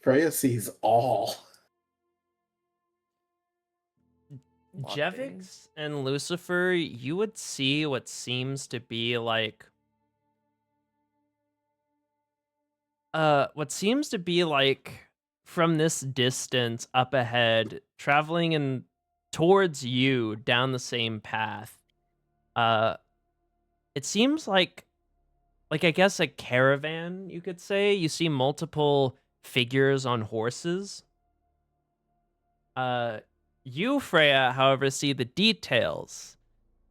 Freya sees all. Lot Jevix things. and Lucifer, you would see what seems to be like from this distance up ahead, traveling and towards you down the same path. It seems like I guess a caravan, you could say. You see multiple figures on horses. You, Freya, however, see the details.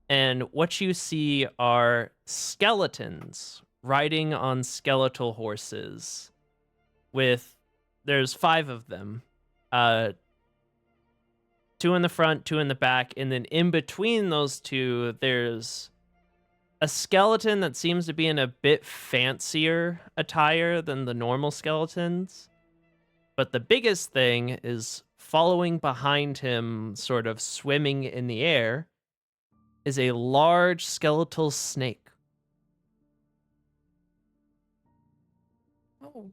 And what you see are skeletons riding on skeletal horses. There's 5 of them. 2 in the front, 2 in the back, and then in between those 2, there's a skeleton that seems to be in a bit fancier attire than the normal skeletons. But the biggest thing is following behind him, sort of swimming in the air, is a large skeletal snake. Oh.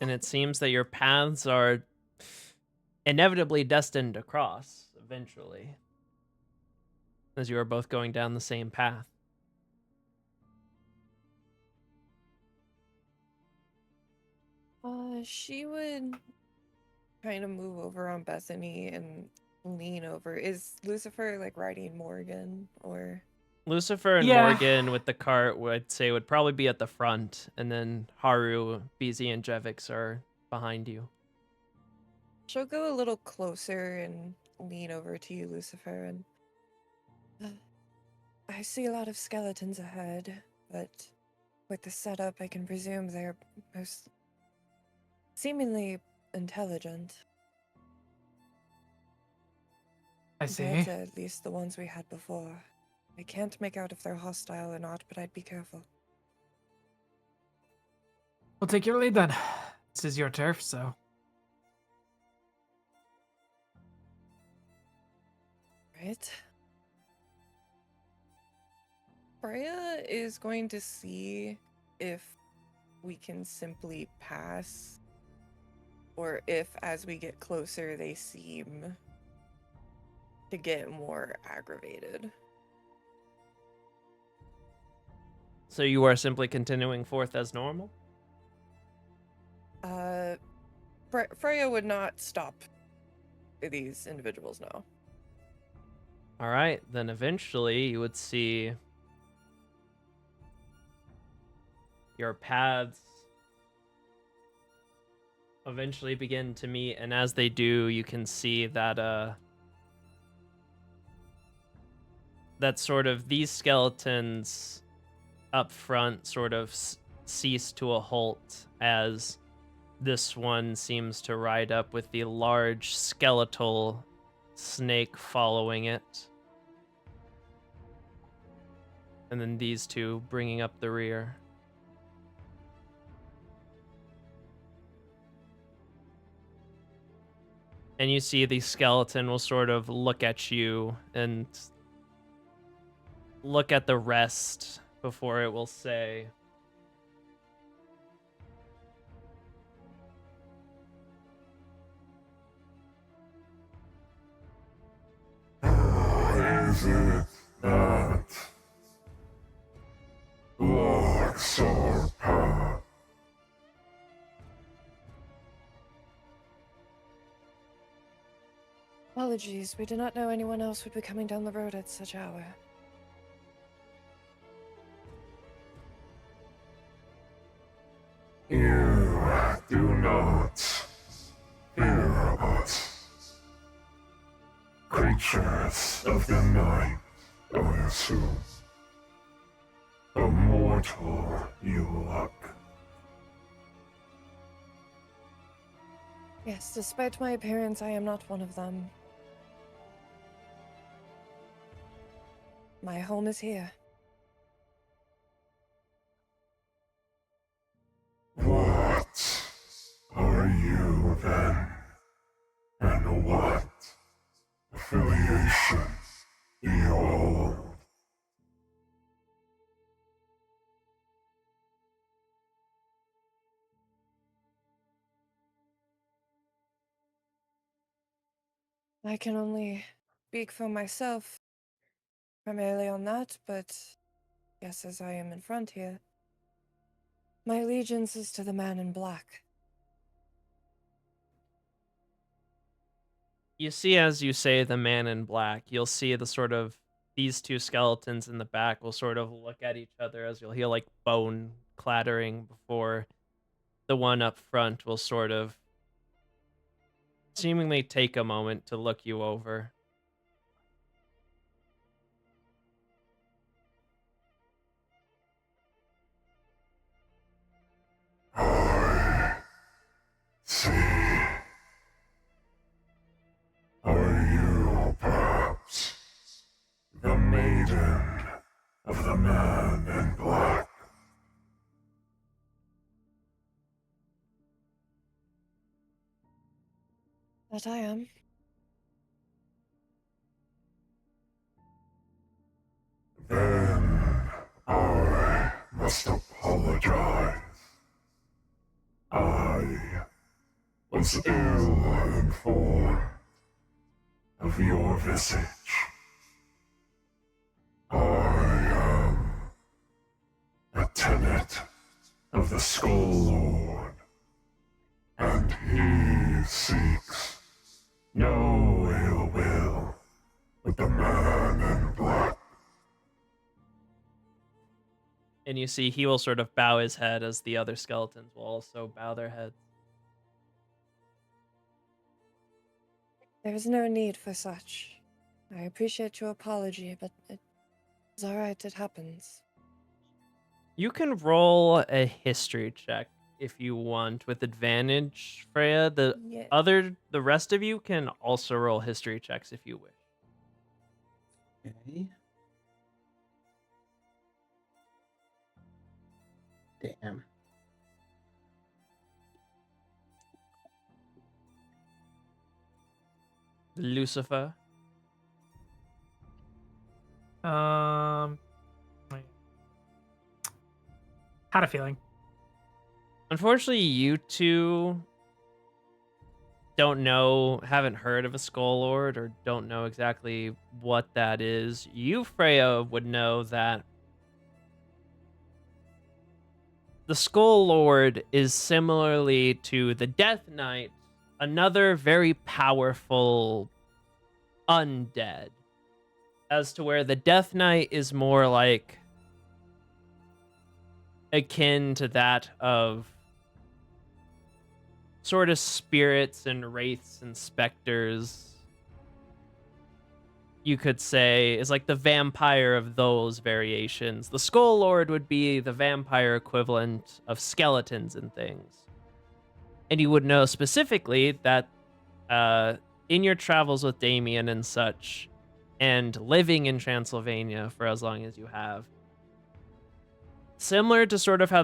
And it seems that your paths are inevitably destined to cross eventually, as you are both going down the same path. She would kind of move over on Bethany and lean over. Is Lucifer like riding Morgan or? Lucifer and Yeah. Morgan with the cart would say would probably be at the front, and then Haru, BZ, and Jevix are behind you. She'll go a little closer and lean over to you, Lucifer, and I see a lot of skeletons ahead, but with the setup, I can presume they're most seemingly intelligent. I see. Compared to at least the ones we had before. I can't make out if they're hostile or not, but I'd be careful. We'll take your lead then. This is your turf, so. Right. Freya is going to see if we can simply pass, or if as we get closer they seem to get more aggravated. So you are simply continuing forth as normal? Freya would not stop these individuals, no. All right, then eventually you would see your paths eventually begin to meet, and as they do, you can see that that sort of these skeletons up front sort of cease to a halt as this one seems to ride up with the large skeletal snake following it. And then these 2 bringing up the rear. And you see the skeleton will sort of look at you and look at the rest before it will say, Is it that locks our path? Apologies, we did not know anyone else would be coming down the road at such hour. You do not fear us. Creatures of the night, I assume. A mortal you look. Yes, despite my appearance, I am not one of them. My home is here. What are you then? And what affiliation do you hold? I can only speak for myself, primarily on that, but yes, as I am in front here, my allegiance is to the man in black. you see as you say the man in black, you'll see the sort of these two skeletons in the back will sort of look at each other as you'll hear like bone clattering before the one up front will sort of seemingly take a moment to look you over. I see. Are you perhaps the maiden of the man in black? That I am. Then I must apologize. I was ill informed of your visage. I am a tenet of the Skull Lord, and he seeks no ill will with the man in black. And you see he will sort of bow his head as the other skeletons will also bow their heads. There is no need for such. I appreciate your apology, but it's alright, it happens. You can roll a history check if you want with advantage, Freya. Yeah. The rest of you can also roll history checks if you wish. Okay. Damn. Lucifer. Wait. Had a feeling. Unfortunately, you two haven't heard of a Skull Lord or don't know exactly what that is. You, Freya, would know that the Skull Lord is similarly to the Death Knight, another very powerful undead. As to where the Death Knight is more like akin to that of sort of spirits and wraiths and specters, you could say, is like the vampire of those variations. The Skull Lord would be the vampire equivalent of skeletons and things. And you would know specifically that in your travels with Damien and such, and living in Transylvania for as long as you have, similar to sort of how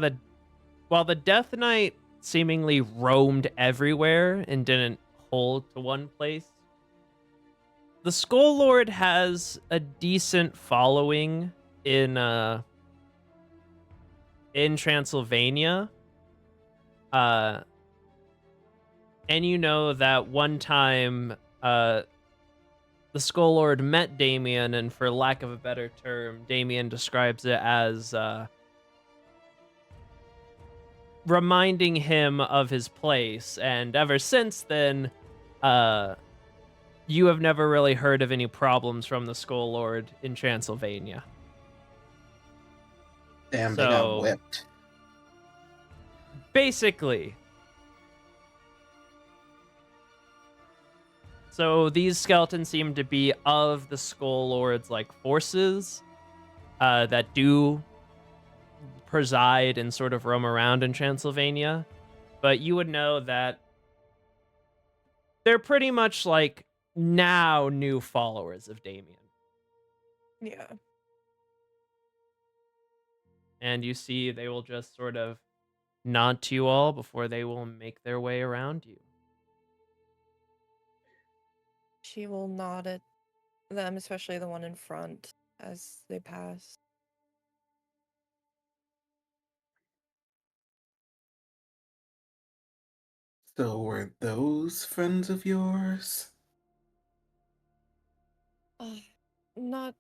while the Death Knight seemingly roamed everywhere and didn't whole to one place. The Skull Lord has a decent following in Transylvania. And you know that one time the Skull Lord met Damien, and for lack of a better term, Damien describes it as reminding him of his place, and ever since then, you have never really heard of any problems from the Skull Lord in Transylvania. Damn, they got So- whipped. Basically. So these skeletons seem to be of the Skull Lord's like forces that do preside and sort of roam around in Transylvania. But you would know that they're pretty much like now new followers of Damien. Yeah. And you see they will just sort of nod to you all before they will make their way around you. She will nod at them, especially the one in front, as they pass. So were those friends of yours? Not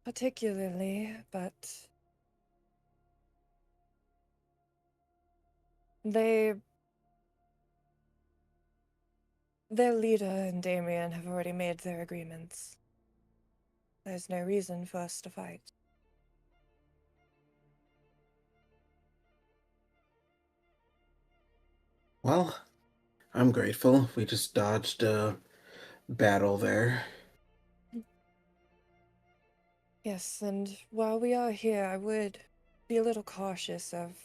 particularly, but their leader and Damien have already made their agreements. There's no reason for us to fight. Well, I'm grateful. We just dodged a battle there. Yes, and while we are here, I would be a little cautious of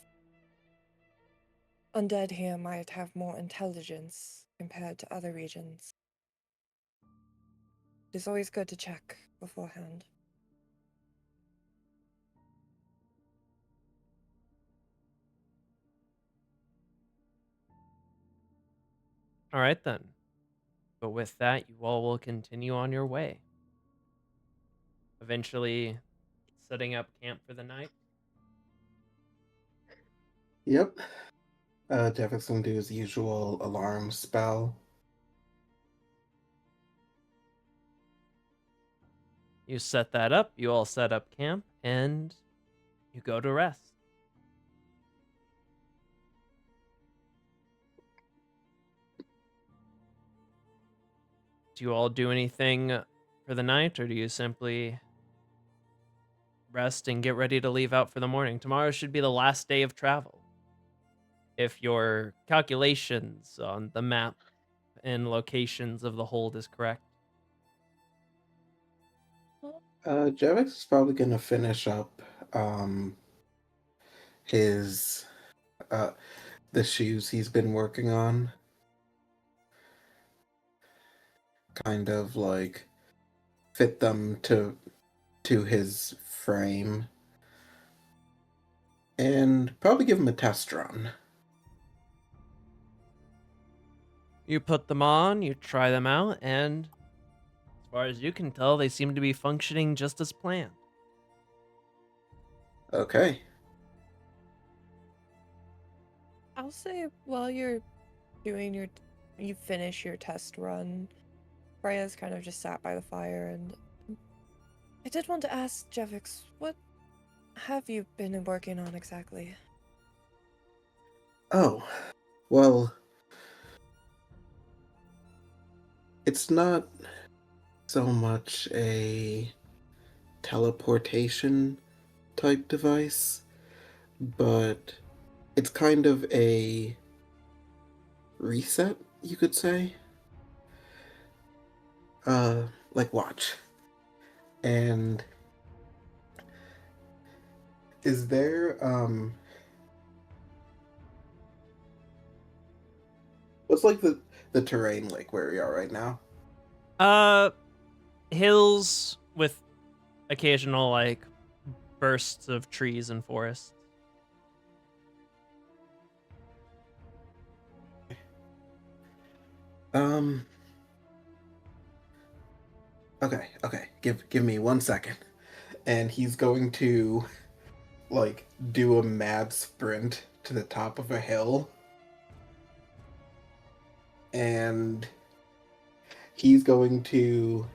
undead here might have more intelligence compared to other regions. It's always good to check beforehand. All right, then. But with that, you all will continue on your way. Eventually, setting up camp for the night. Yep. Devik's gonna do his usual alarm spell. You set that up, you all set up camp, and you go to rest. Do you all do anything for the night, or do you simply rest and get ready to leave out for the morning? Tomorrow should be the last day of travel, if your calculations on the map and locations of the hold is correct. Javix is probably gonna finish up his the shoes he's been working on. Kind of like fit them to his frame. And probably give him a test run. You put them on, you try them out, and as far as you can tell, they seem to be functioning just as planned. Okay. I'll say while you're doing you finish your test run, Freya's kind of just sat by the fire, and I did want to ask Jevix, what have you been working on exactly? Oh, well, it's not so much a teleportation type device, but it's kind of a reset, you could say. Like watch. And is there what's like the terrain like where we are right now? Hills with occasional like bursts of trees and forests. Um. Okay. Okay. Give me 1 second, and he's going to like do a mad sprint to the top of a hill, and he's going to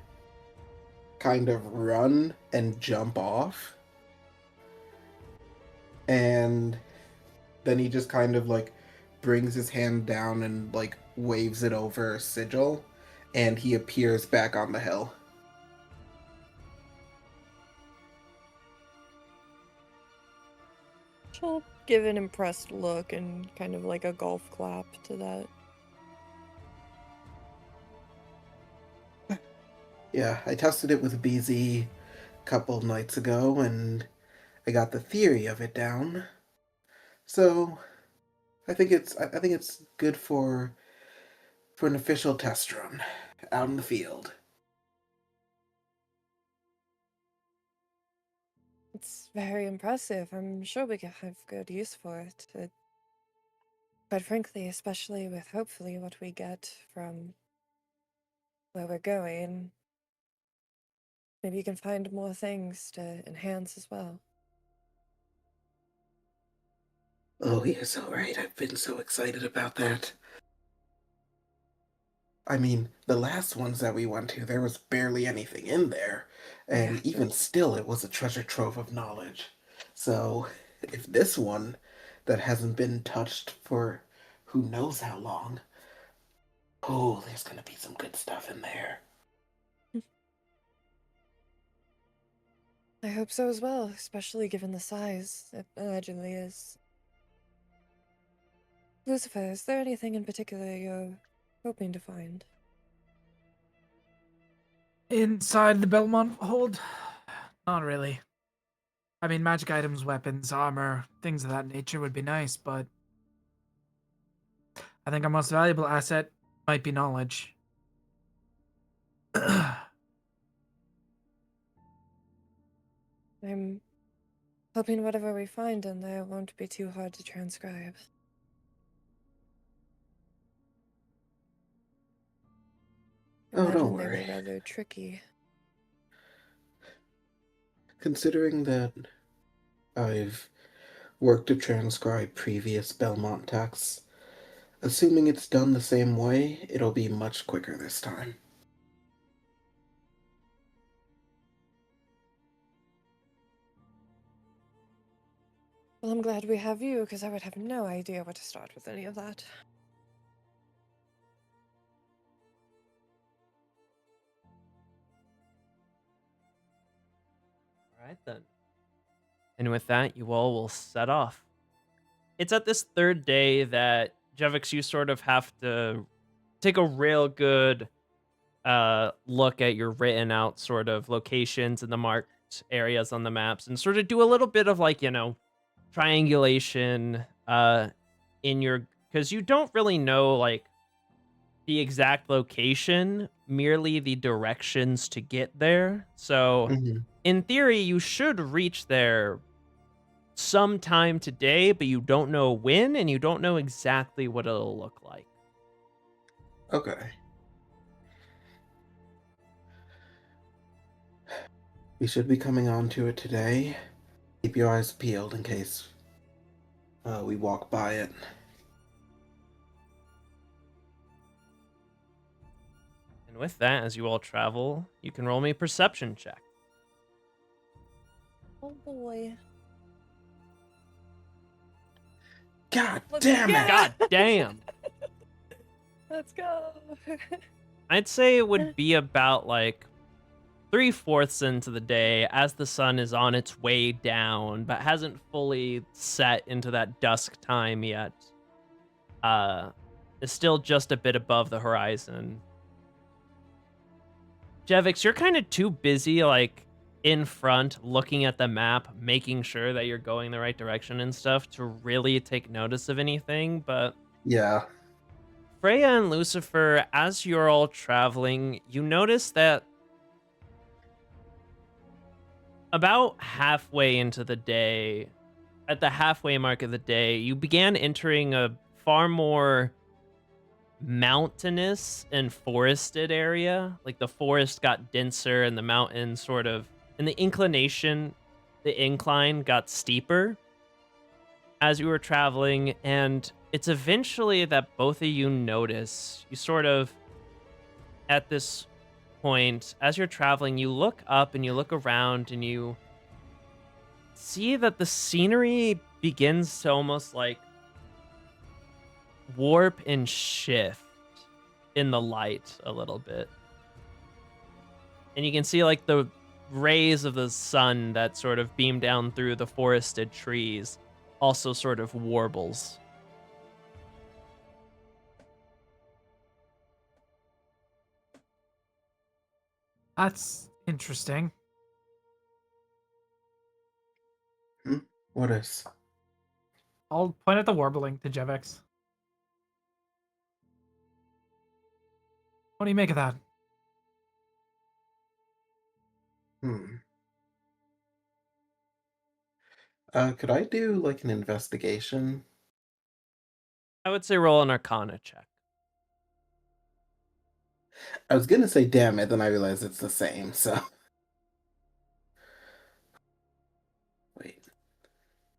kind of run and jump off, and then he just kind of like brings his hand down and like waves it over a sigil, and he appears back on the hill. She'll give an impressed look and kind of like a golf clap to that. Yeah, I tested it with BZ a couple of nights ago, and I got the theory of it down. So I think it's good for an official test run out in the field. It's very impressive. I'm sure we could have good use for it. Quite frankly, especially with hopefully what we get from where we're going. Maybe you can find more things to enhance as well. Oh, you're so right. I've been so excited about that. I mean, the last ones that we went to, there was barely anything in there. And Yeah. even still, it was a treasure trove of knowledge. So, if this one that hasn't been touched for who knows how long, oh, there's gonna be some good stuff in there. I hope so as well, especially given the size it allegedly is. Lucifer, is there anything in particular you're hoping to find? Inside the Belmont hold? Not really. I mean, magic items, weapons, armor, things of that nature would be nice, but I think our most valuable asset might be knowledge. I'm hoping whatever we find in there won't be too hard to transcribe. Oh, don't Imagine they worry. were rather tricky. Considering that I've worked to transcribe previous Belmont texts, assuming it's done the same way, it'll be much quicker this time. Well, I'm glad we have you, because I would have no idea where to start with any of that. All right, then. And with that, you all will set off. It's at this third day that, Jevix, you sort of have to take a real good look at your written out sort of locations and the marked areas on the maps and sort of do a little bit of like, triangulation in your, because you don't really know like the exact location, merely the directions to get there. So Mhm. in theory, you should reach there sometime today, but you don't know when and you don't know exactly what it'll look like. Okay. We should be coming on to it today. Keep your eyes peeled in case we walk by it. And with that, as you all travel, you can roll me a perception check. Oh boy. God Let's damn get it! God damn. Let's go. I'd say it would be about like 3/4 into the day as the sun is on its way down, but hasn't fully set into that dusk time yet. Is still just a bit above the horizon. Jevix, you're kind of too busy, like in front, looking at the map, making sure that you're going the right direction and stuff to really take notice of anything. But Yeah. Freya and Lucifer, as you're all traveling, you notice that about halfway into the day, at the halfway mark of the day, you began entering a far more mountainous and forested area. Like the forest got denser and the mountain sort of, and the incline got steeper as you were traveling. And it's eventually that both of you notice, you sort of, at this point, as you're traveling, you look up and you look around and you see that the scenery begins to almost like warp and shift in the light a little bit. And you can see like the rays of the sun that sort of beam down through the forested trees also sort of warbles. That's interesting. What is? I'll point at the warbling to Jevex. What do you make of that? Could I do like an investigation? I would say roll an Arcana check. I was gonna say damn it, then I realized it's the same, so. Wait.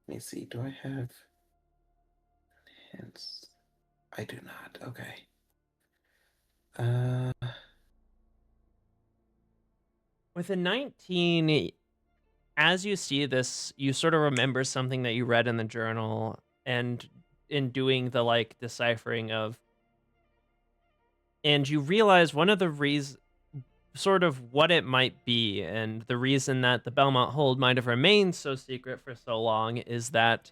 Let me see. Do I have hints? I do not. Okay. With a 19, as you see this, you sort of remember something that you read in the journal, and in doing the like deciphering of, and you realize one of the reasons, sort of what it might be, and the reason that the Belmont Hold might have remained so secret for so long is that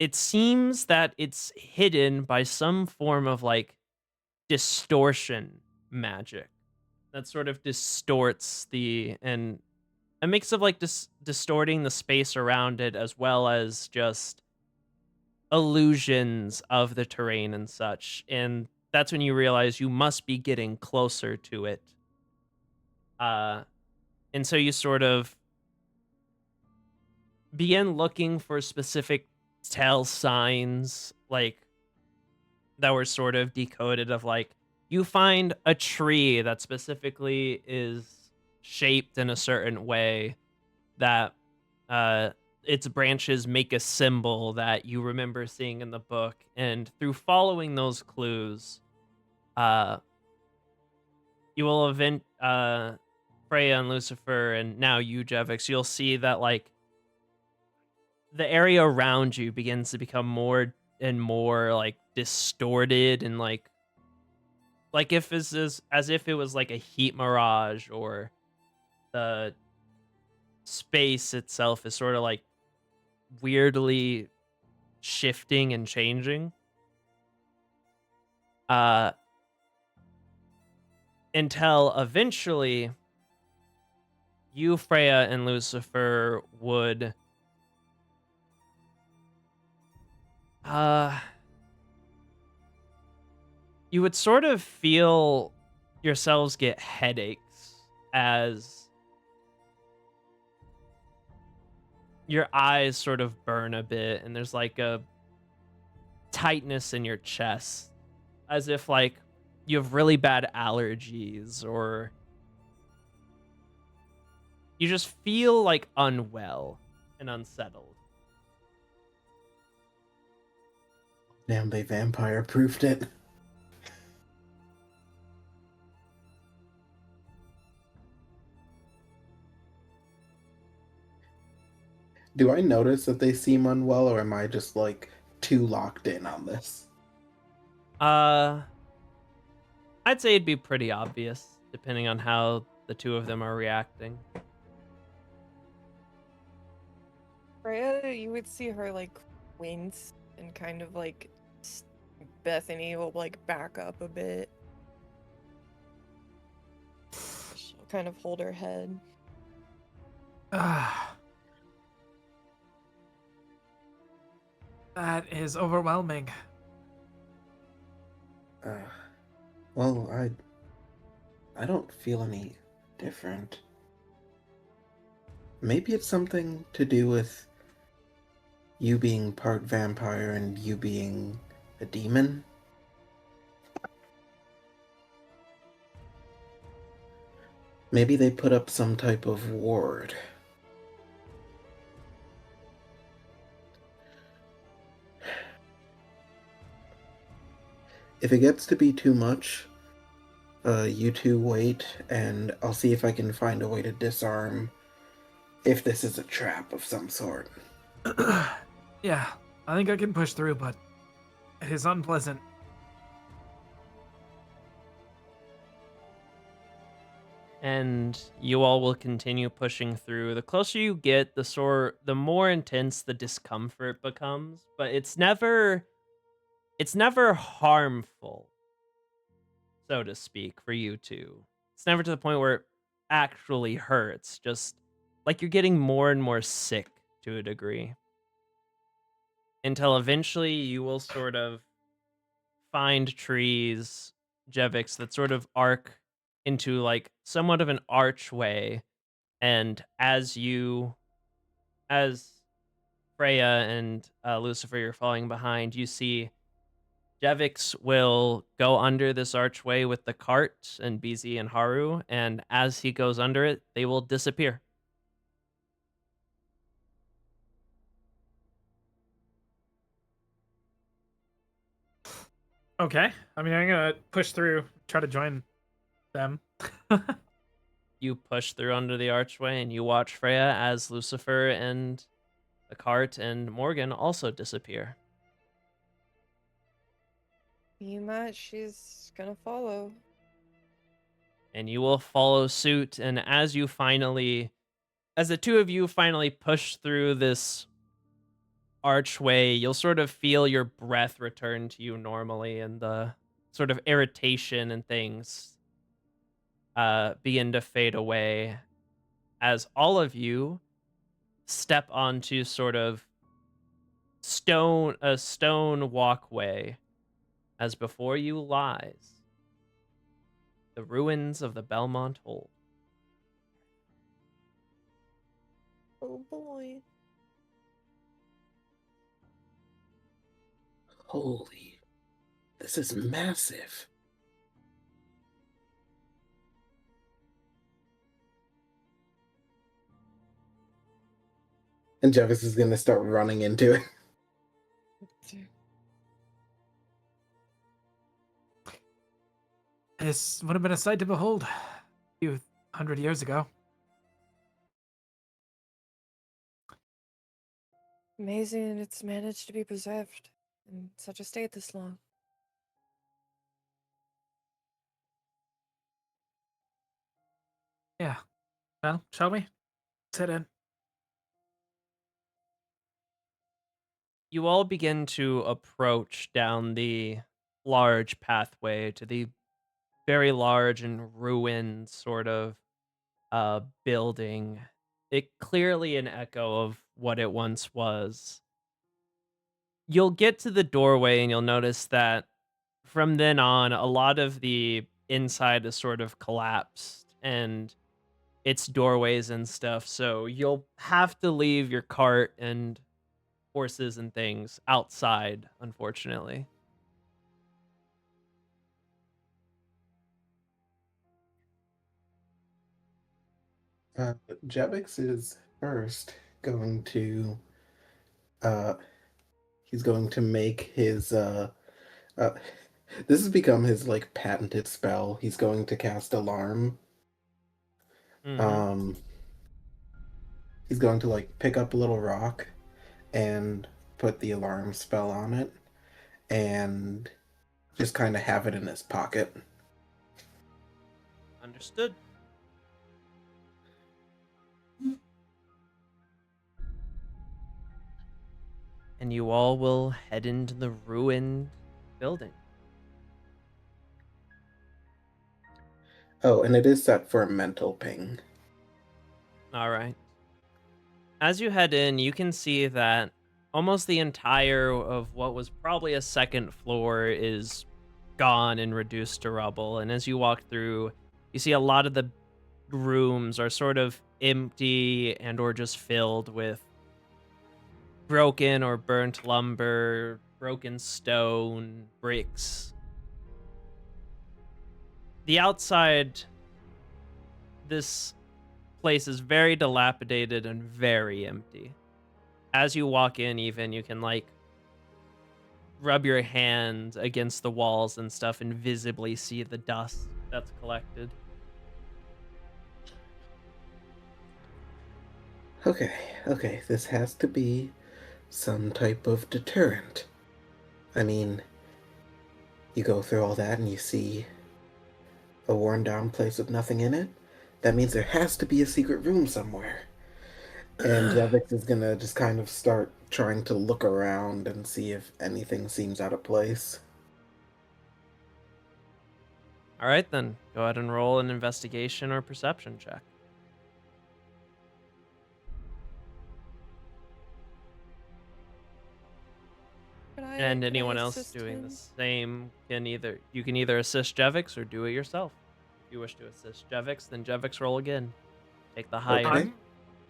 it seems that it's hidden by some form of like distortion magic that sort of distorts and a mix of like distorting the space around it, as well as just illusions of the terrain and such. And that's when you realize you must be getting closer to it. And so you sort of begin looking for specific tell signs, like that were sort of decoded of like, you find a tree that specifically is shaped in a certain way that its branches make a symbol that you remember seeing in the book. And through following those clues, you will event Freya and Lucifer, and now you, Jevix, you'll see that like the area around you begins to become more and more like distorted, and like if this is as if it was like a heat mirage, or the space itself is sort of like weirdly shifting and changing. Until eventually you, Freya, and Lucifer would you would sort of feel yourselves get headaches as your eyes sort of burn a bit, and there's like a tightness in your chest, as if like you have really bad allergies, or you just feel like unwell and unsettled. Damn, they vampire proofed it. Do I notice that they seem unwell, or am I just like too locked in on this? I'd say it'd be pretty obvious, depending on how the two of them are reacting. Freya, you would see her like wince and kind of like Bethany will like back up a bit. She'll kind of hold her head. That is overwhelming. Well, I don't feel any different. Maybe it's something to do with you being part vampire and you being a demon? Maybe they put up some type of ward. If it gets to be too much, you two wait, and I'll see if I can find a way to disarm if this is a trap of some sort. Yeah, I think I can push through, but it is unpleasant. And you all will continue pushing through. The closer you get, the more intense the discomfort becomes, but it's never harmful, so to speak, for you two. It's never to the point where it actually hurts, just like you're getting more and more sick to a degree. Until eventually you will sort of find trees, Jevix, that sort of arc into like somewhat of an archway. And as Freya and Lucifer, you're falling behind, you see Jevix will go under this archway with the cart and BZ and Haru, and as he goes under it, they will disappear. Okay. I mean, I'm gonna push through, try to join them. You push through under the archway, and you watch Freya as Lucifer and the cart and Morgan also disappear. Yuma, she's gonna follow. And you will follow suit, and as the two of you finally push through this archway, you'll sort of feel your breath return to you normally, and the sort of irritation and things begin to fade away as all of you step onto sort of a stone walkway, as before you lies the ruins of the Belmont Hold. Oh boy. Holy, this is massive. And Jevis is gonna start running into it. This would have been a sight to behold a few 100 years ago. Amazing it's managed to be preserved in such a state this long. Yeah. Well, shall we? Let's head in. You all begin to approach down the large pathway to the very large and ruined sort of building. It clearly an echo of what it once was. You'll get to the doorway and you'll notice that from then on, a lot of the inside is sort of collapsed and its doorways and stuff. So you'll have to leave your cart and horses and things outside, unfortunately. Jevix is first going to he's going to make his this has become his like patented spell. He's going to cast alarm. Mhm. He's going to like pick up a little rock and put the alarm spell on it and just kind of have it in his pocket. Understood. And you all will head into the ruined building. Oh, and it is set for a mental ping. All right. As you head in, you can see that almost the entire of what was probably a second floor is gone and reduced to rubble. And as you walk through, you see a lot of the rooms are sort of empty and or just filled with broken or burnt lumber, broken stone, bricks. The outside this place is very dilapidated and very empty. As you walk in, even, you can like rub your hand against the walls and stuff and visibly see the dust that's collected. Okay, this has to be some type of deterrent. I mean, you go through all that and you see a worn down place with nothing in it. That means there has to be a secret room somewhere. And Javix is gonna just kind of start trying to look around and see if anything seems out of place. All right, then go ahead and roll an investigation or perception check. And anyone else doing the same can either assist Jevix or do it yourself. If you wish to assist Jevix, then Jevix roll again. Take the higher. Okay.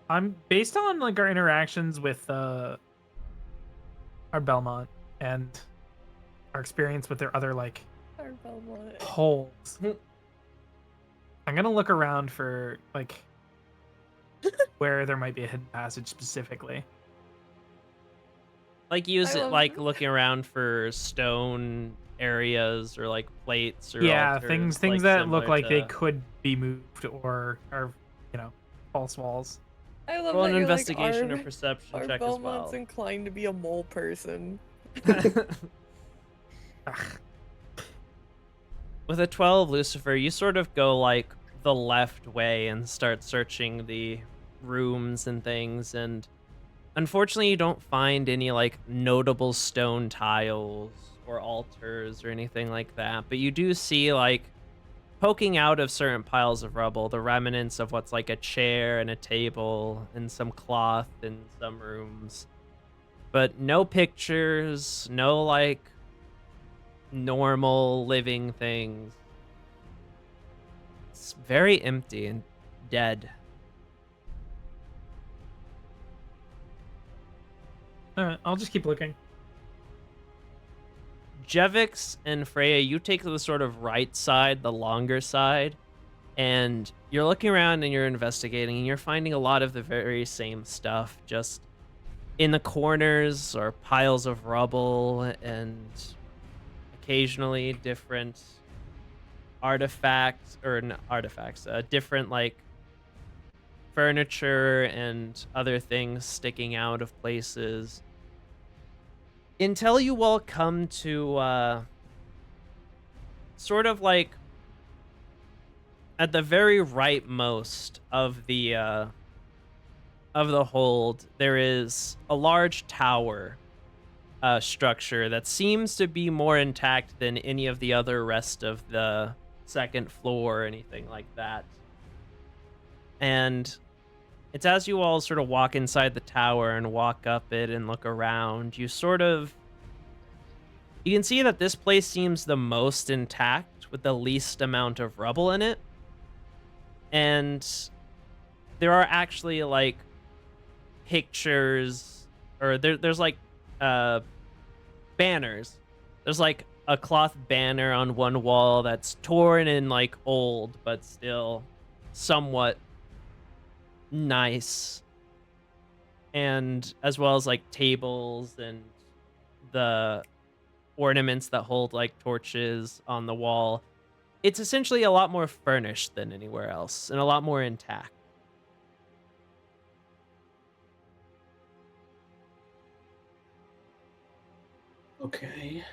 I'm based on like our interactions with our Belmont and our experience with their other like Our Belmont. holes. I'm gonna look around for like where there might be a hidden passage specifically. Like use I it love like it. looking around for stone areas or like plates or Yeah, altars, things like, that look similar like they to- could be moved or are, false walls. I love roll that an you're investigation like, or perception our check as Belmont's well. inclined to be a mole person. With a 12, Lucifer, you sort of go like the left way and start searching the rooms and things, and unfortunately you don't find any like notable stone tiles or altars or anything like that, but you do see like poking out of certain piles of rubble the remnants of what's like a chair and a table and some cloth in some rooms, but no pictures, no like normal living things. It's very empty and dead. I'll just keep looking. Jevix and Freya, you take the sort of right side, the longer side, and you're looking around and you're investigating and you're finding a lot of the very same stuff, just in the corners or piles of rubble, and occasionally different different like furniture and other things sticking out of places. Until you all come to sort of like at the very rightmost of the hold, there is a large tower structure that seems to be more intact than any of the other rest of the second floor or anything like that. And it's as you all sort of walk inside the tower and walk up it and look around, you can see that this place seems the most intact with the least amount of rubble in it. And there are actually like pictures, or there's like banners. There's like a cloth banner on one wall that's torn and like old, but still somewhat nice, and as well as like tables and the ornaments that hold like torches on the wall. It's essentially a lot more furnished than anywhere else and a lot more intact. Okay.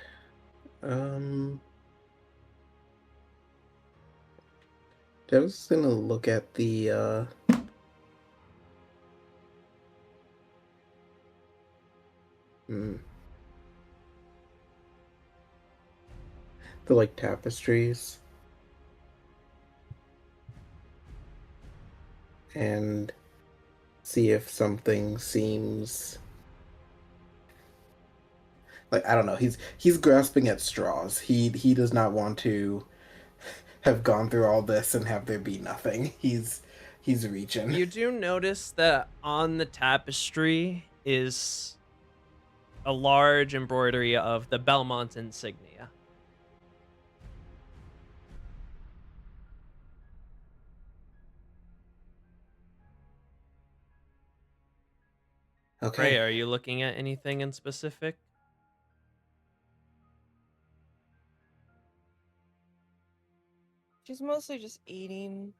Just gonna look at the the like tapestries and see if something seems like, I don't know, he's grasping at straws. He does not want to have gone through all this and have there be nothing. He's reaching. You do notice that on the tapestry is a large embroidery of the Belmont insignia. Okay. Freya, are you looking at anything in specific? She's mostly just eating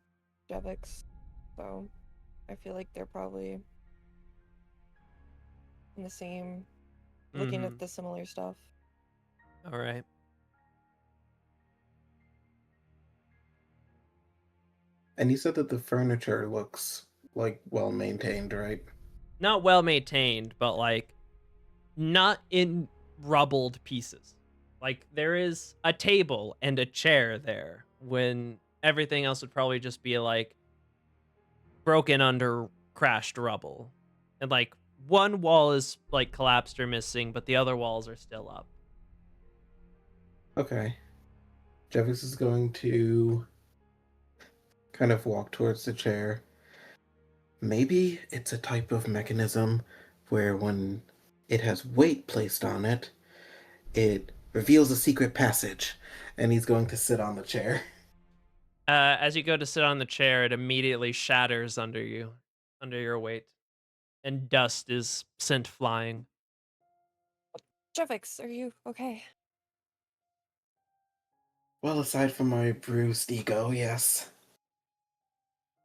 Jevix, so I feel like they're probably in the same, looking at Mhm. the similar stuff. All right. And you said that the furniture looks like well maintained, right? Not well maintained, but like not in rubbled pieces. Like there is a table and a chair there when everything else would probably just be like broken under crashed rubble. And like one wall is like collapsed or missing, but the other walls are still up. Okay. Jevis is going to kind of walk towards the chair. Maybe it's a type of mechanism where when it has weight placed on it, it reveals a secret passage, and he's going to sit on the chair. As you go to sit on the chair, it immediately shatters under you, under your weight, and dust is sent flying. Jevix, are you okay? Well, aside from my bruised ego, yes.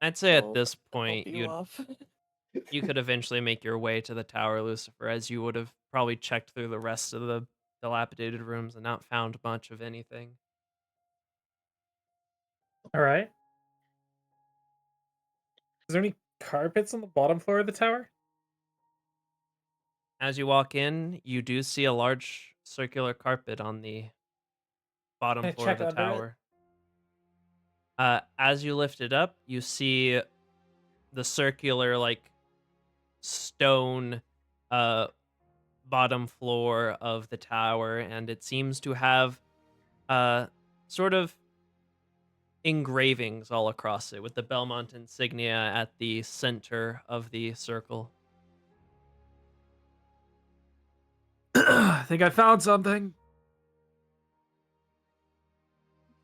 I'd say at I'll this help point, you off. you could eventually make your way to the tower, Lucifer, as you would have probably checked through the rest of the dilapidated rooms and not found much of anything. All right. Is there any carpets on the bottom floor of the tower? As you walk in, you do see a large circular carpet on the bottom Can I floor of check the under it? tower. As you lift it up, you see the circular, like, stone bottom floor of the tower, and it seems to have sort of engravings all across it, with the Belmont insignia at the center of the circle. I think I found something.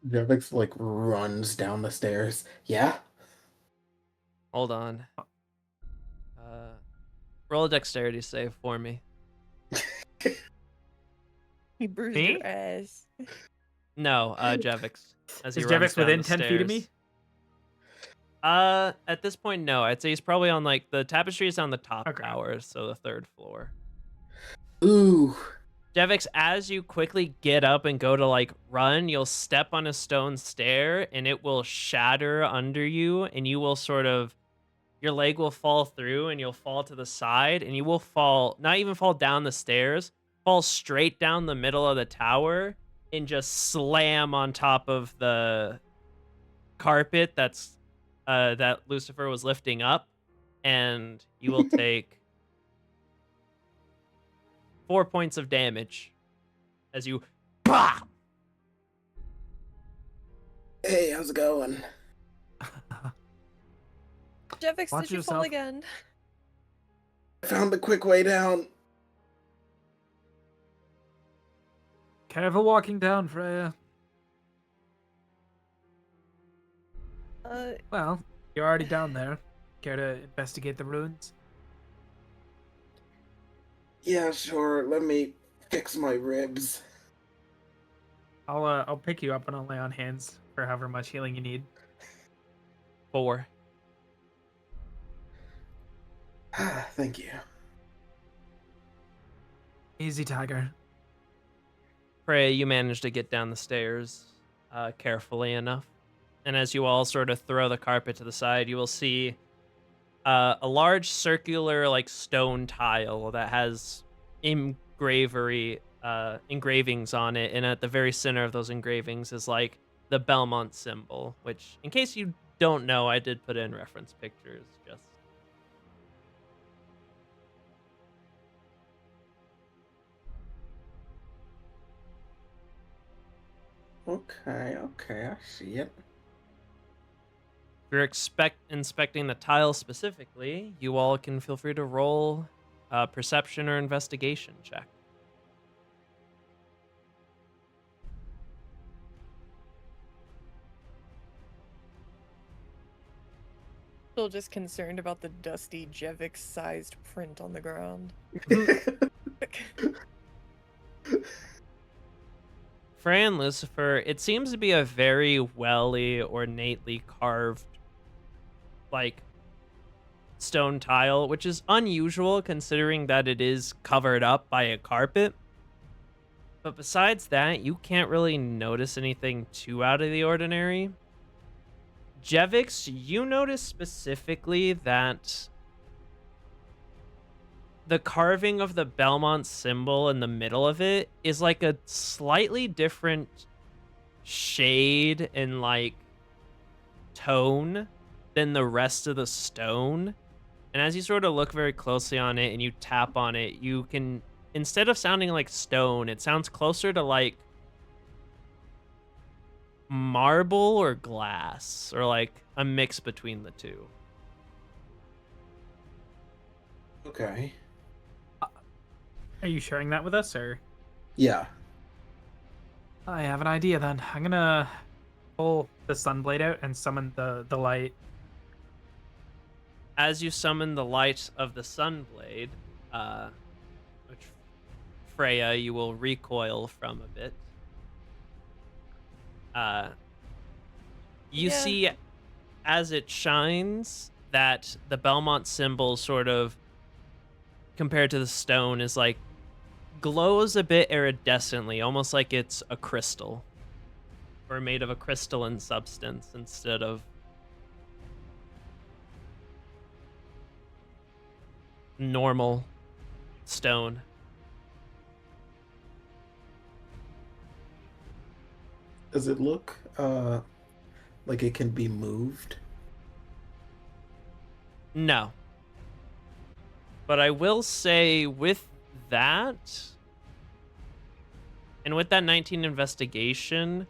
Jevis, like, runs down the stairs. Yeah? Hold on. Roll a dexterity save for me. He bruised Me? your ass. No, Jevix. As he Is runs Jevix down within the 10 feet of me? stairs. At this point, no. I'd say he's probably on like the tapestry is on the top Okay. tower, so the third floor. Ooh. Jevix, as you quickly get up and go to like run, you'll step on a stone stair and it will shatter under you, and you will sort of your leg will fall through and you'll fall to the side, and you will fall, not even fall down the stairs, fall straight down the middle of the tower and just slam on top of the carpet that Lucifer was lifting up, and you will take 4 points of damage as you bah! Hey, how's it going? Jevix, Watch did you fall yourself. again? I found the quick way down. Careful walking down, Freya. Well, you're already down there. Care to investigate the ruins? Yeah, sure. Let me fix my ribs. I'll pick you up and I'll lay on hands for however much healing you need. 4. Thank you. Easy, Tiger. Freya, you manage to get down the stairs carefully enough. And as you all sort of throw the carpet to the side, you will see a large circular like stone tile that has engravings on it, and at the very center of those engravings is like the Belmont symbol, which, in case you don't know, I did put in reference pictures. Just Okay, I see it. if you're inspecting the tile specifically, you all can feel free to roll a perception or investigation check. Still just concerned about the dusty Jevix-sized print on the ground. Fran Lucifer, it seems to be a very ornately carved, like, stone tile, which is unusual considering that it is covered up by a carpet. But besides that, you can't really notice anything too out of the ordinary. Jevix, you notice specifically that the carving of the Belmont symbol in the middle of it is like a slightly different shade and like tone than the rest of the stone. And as you sort of look very closely on it and you tap on it, you can, instead of sounding like stone, it sounds closer to like marble or glass, or like a mix between the two. Okay. Are you sharing that with us, or? Yeah. I have an idea then. I'm gonna pull the Sunblade out and summon the light. As you summon the light of the Sunblade, which Freya, you will recoil from a bit. You Yeah. see, as it shines, that the Belmont symbol sort of, compared to the stone, is like, glows a bit iridescently, almost like it's a crystal. Or made of a crystalline substance instead of normal stone. Does it look like it can be moved? No. But I will say with that, and with that 19 investigation,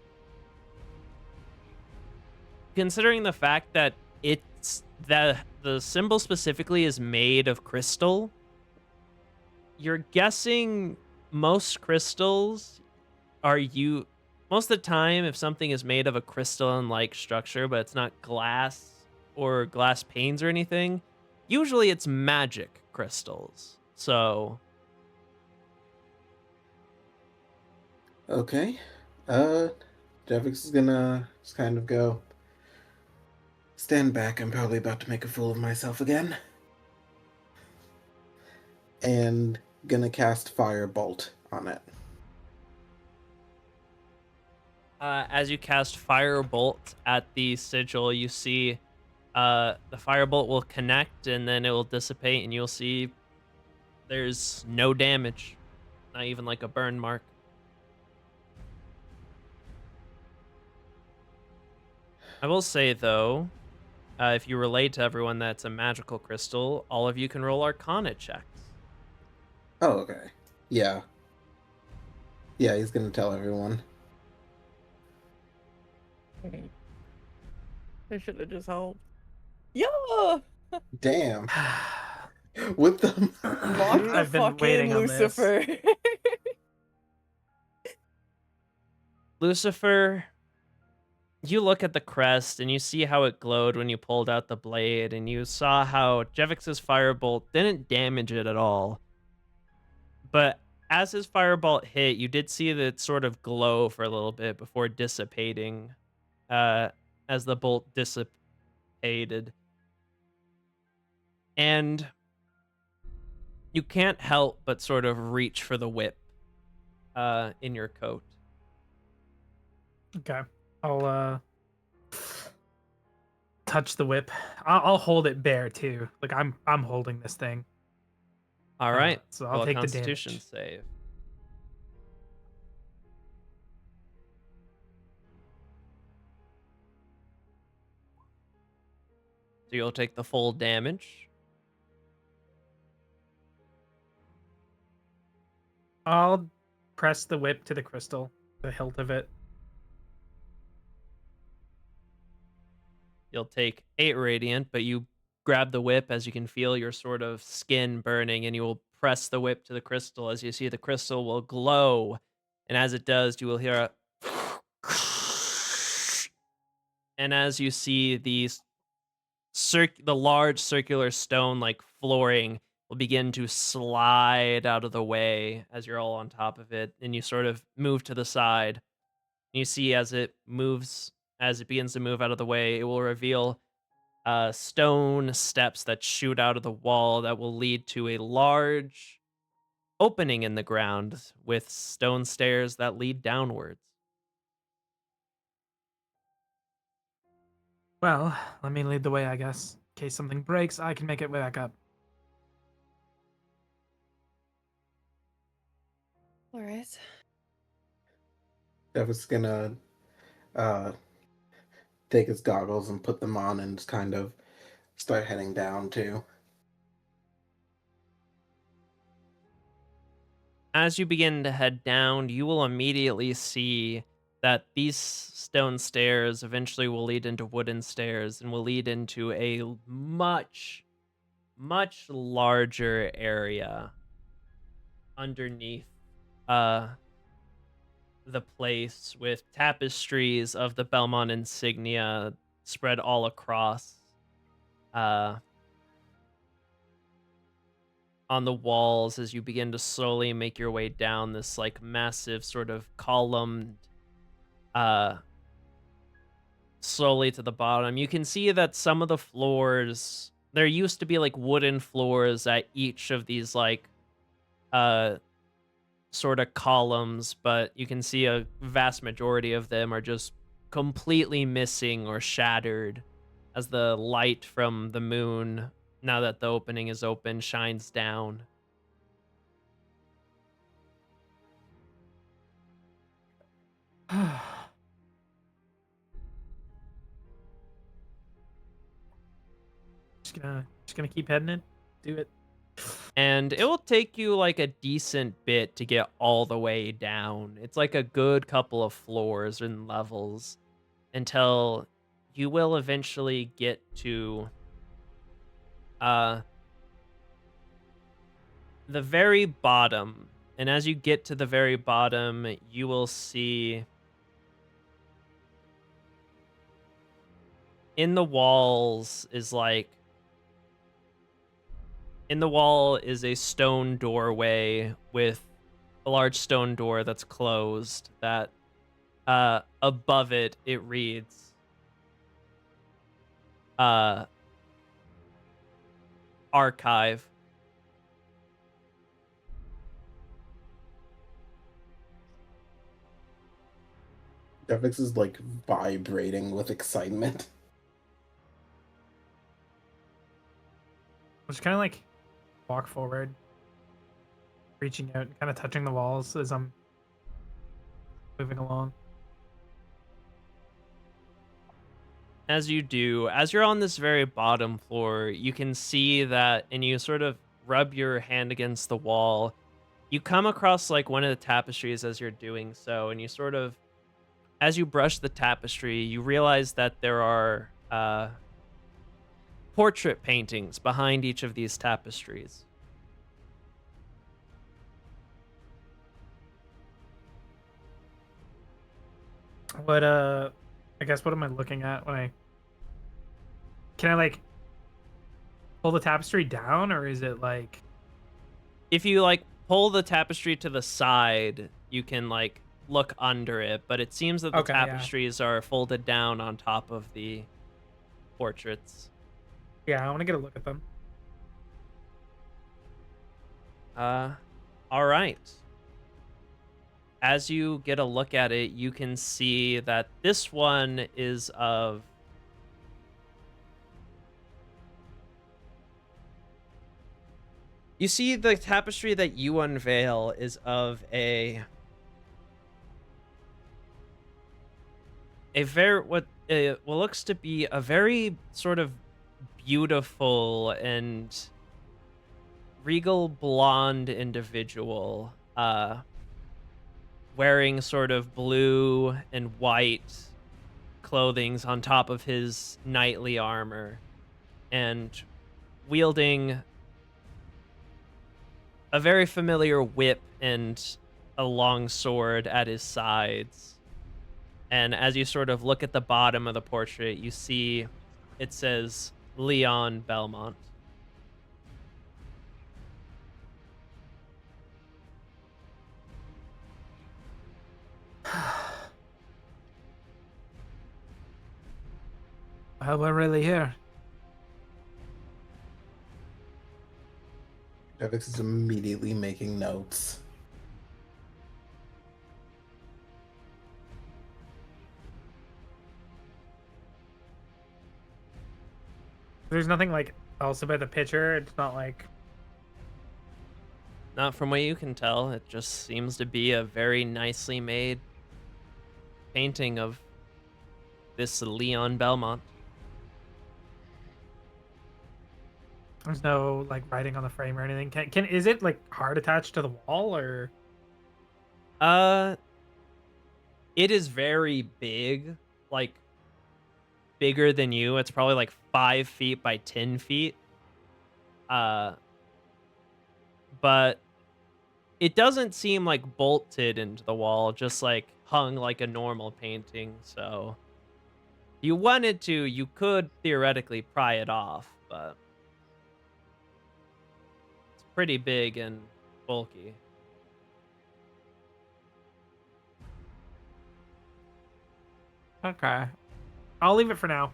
considering the fact that it's that the symbol specifically is made of crystal, you're guessing most crystals are most of the time, if something is made of a crystalline-like structure, but it's not glass or glass panes or anything, usually it's magic crystals. So, Okay. Javix is gonna just kind of go. Stand back, I'm probably about to make a fool of myself again. And gonna cast Firebolt on it. as you cast Firebolt at the sigil, you see the Firebolt will connect and then it will dissipate, and you'll see there's no damage, not even like a burn mark. I will say, though, if you relate to everyone that's a magical crystal, all of you can roll Arcana checks. Oh, okay. Yeah. Yeah, he's gonna tell everyone. I should have just helped. Yeah! Damn. With them. Lock the I've been fuck waiting in, on this. Lucifer. Lucifer, you look at the crest and you see how it glowed when you pulled out the blade, and you saw how Jevix's firebolt didn't damage it at all. But as his firebolt hit, you did see that it sort of glow for a little bit before dissipating as the bolt dissipated. And you can't help but sort of reach for the whip in your coat. Okay, I'll touch the whip. I'll hold it bare too. Like I'm holding this thing. All right. So I'll Roll a take the Constitution damage. save. So you'll take the full damage. I'll press the whip to the crystal, the hilt of it. You'll take 8 radiant, but you grab the whip as you can feel your sort of skin burning, and you will press the whip to the crystal. As you see, the crystal will glow, and as it does, you will hear a and as you see these the large circular stone like flooring will begin to slide out of the way as you're all on top of it, and you sort of move to the side. You see as it begins to move out of the way, it will reveal stone steps that shoot out of the wall that will lead to a large opening in the ground with stone stairs that lead downwards. Well, let me lead the way, I guess. In case something breaks, I can make it back up. All right. Devin's gonna take his goggles and put them on and just kind of start heading down too. As you begin to head down, you will immediately see that these stone stairs eventually will lead into wooden stairs and will lead into a much, much larger area underneath the place, with tapestries of the Belmont insignia spread all across on the walls as you begin to slowly make your way down this like massive sort of columned slowly to the bottom. You can see that some of the floors, there used to be like wooden floors at each of these like sort of columns, but you can see a vast majority of them are just completely missing or shattered as the light from the moon, now that the opening is open, shines down. Just gonna keep heading in. Do it. And it will take you like a decent bit to get all the way down. It's like a good couple of floors and levels until you will eventually get to the very bottom. And as you get to the very bottom, you will see in the walls is a stone doorway with a large stone door that's closed, that above it reads archive. Devix is like vibrating with excitement. Just kind of like walk forward, reaching out, kind of touching the walls as I'm moving along. As you do, as you're on this very bottom floor, you can see that, and you sort of rub your hand against the wall. You come across like one of the tapestries as you're doing so, and you sort of, as you brush the tapestry, you realize that there are portrait paintings behind each of these tapestries. What I guess what am I looking at when can I like pull the tapestry down, or is it like, If you like pull the tapestry to the side, you can like look under it, but it seems that the Okay, yeah. tapestries are folded down on top of the portraits. yeah, I want to get a look at them. All right. As you get a look at it, you can see that this one is of You see the tapestry that you unveil is of a very what looks to be a very sort of beautiful and regal blonde individual, wearing sort of blue and white clothings on top of his knightly armor, and wielding a very familiar whip and a long sword at his sides. And as you sort of look at the bottom of the portrait, you see it says Leon Belmont. Well, we're really here. Devix is immediately making notes. There's nothing like else about the picture. It's not like Not from what you can tell. It just seems to be a very nicely made painting of this Leon Belmont. There's no like writing on the frame or anything. Can is it like hard attached to the wall or? It is very big, like bigger than you. It's probably like 5 feet by 10 feet. But it doesn't seem like bolted into the wall, just like hung like a normal painting. So if you wanted to, you could theoretically pry it off, but it's pretty big and bulky. Okay, I'll leave it for now.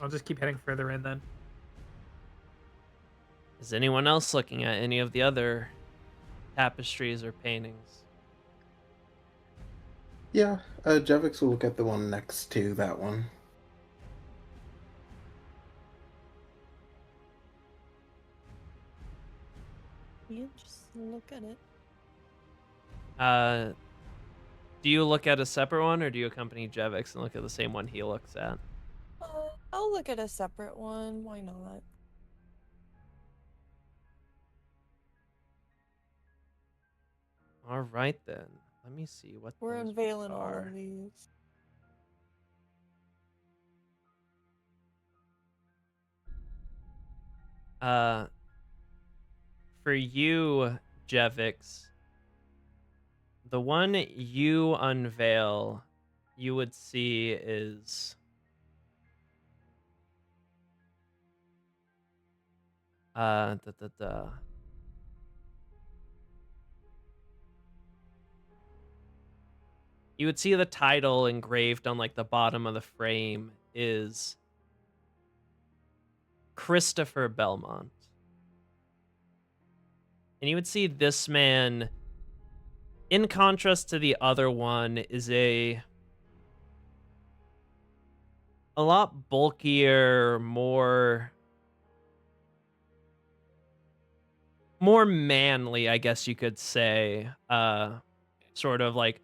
I'll just keep heading further in then. Is anyone else looking at any of the other tapestries or paintings? Yeah, Jevix will look at the one next to that one. You just look at it. Do you look at a separate one, or do you accompany Jevix and look at the same one he looks at? I'll look at a separate one. Why not? All right then. Let me see what We're those unveiling all are. of these. For you, Jevix, the one you unveil, you would see is you would see the title engraved on like the bottom of the frame is Christopher Belmont. And you would see this man, in contrast to the other one, is a lot bulkier, more manly, I guess you could say. Sort of like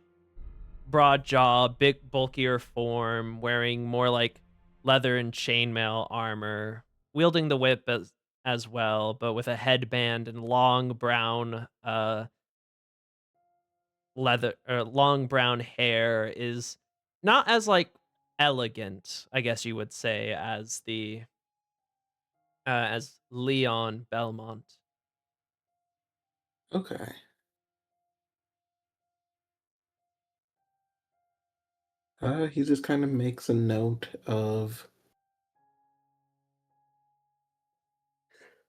broad jaw, big bulkier form, wearing more like leather and chainmail armor, wielding the whip as well, but with a headband and long brown long brown hair, is not as like elegant, I guess you would say, as the as Leon Belmont. Okay. He just kind of makes a note of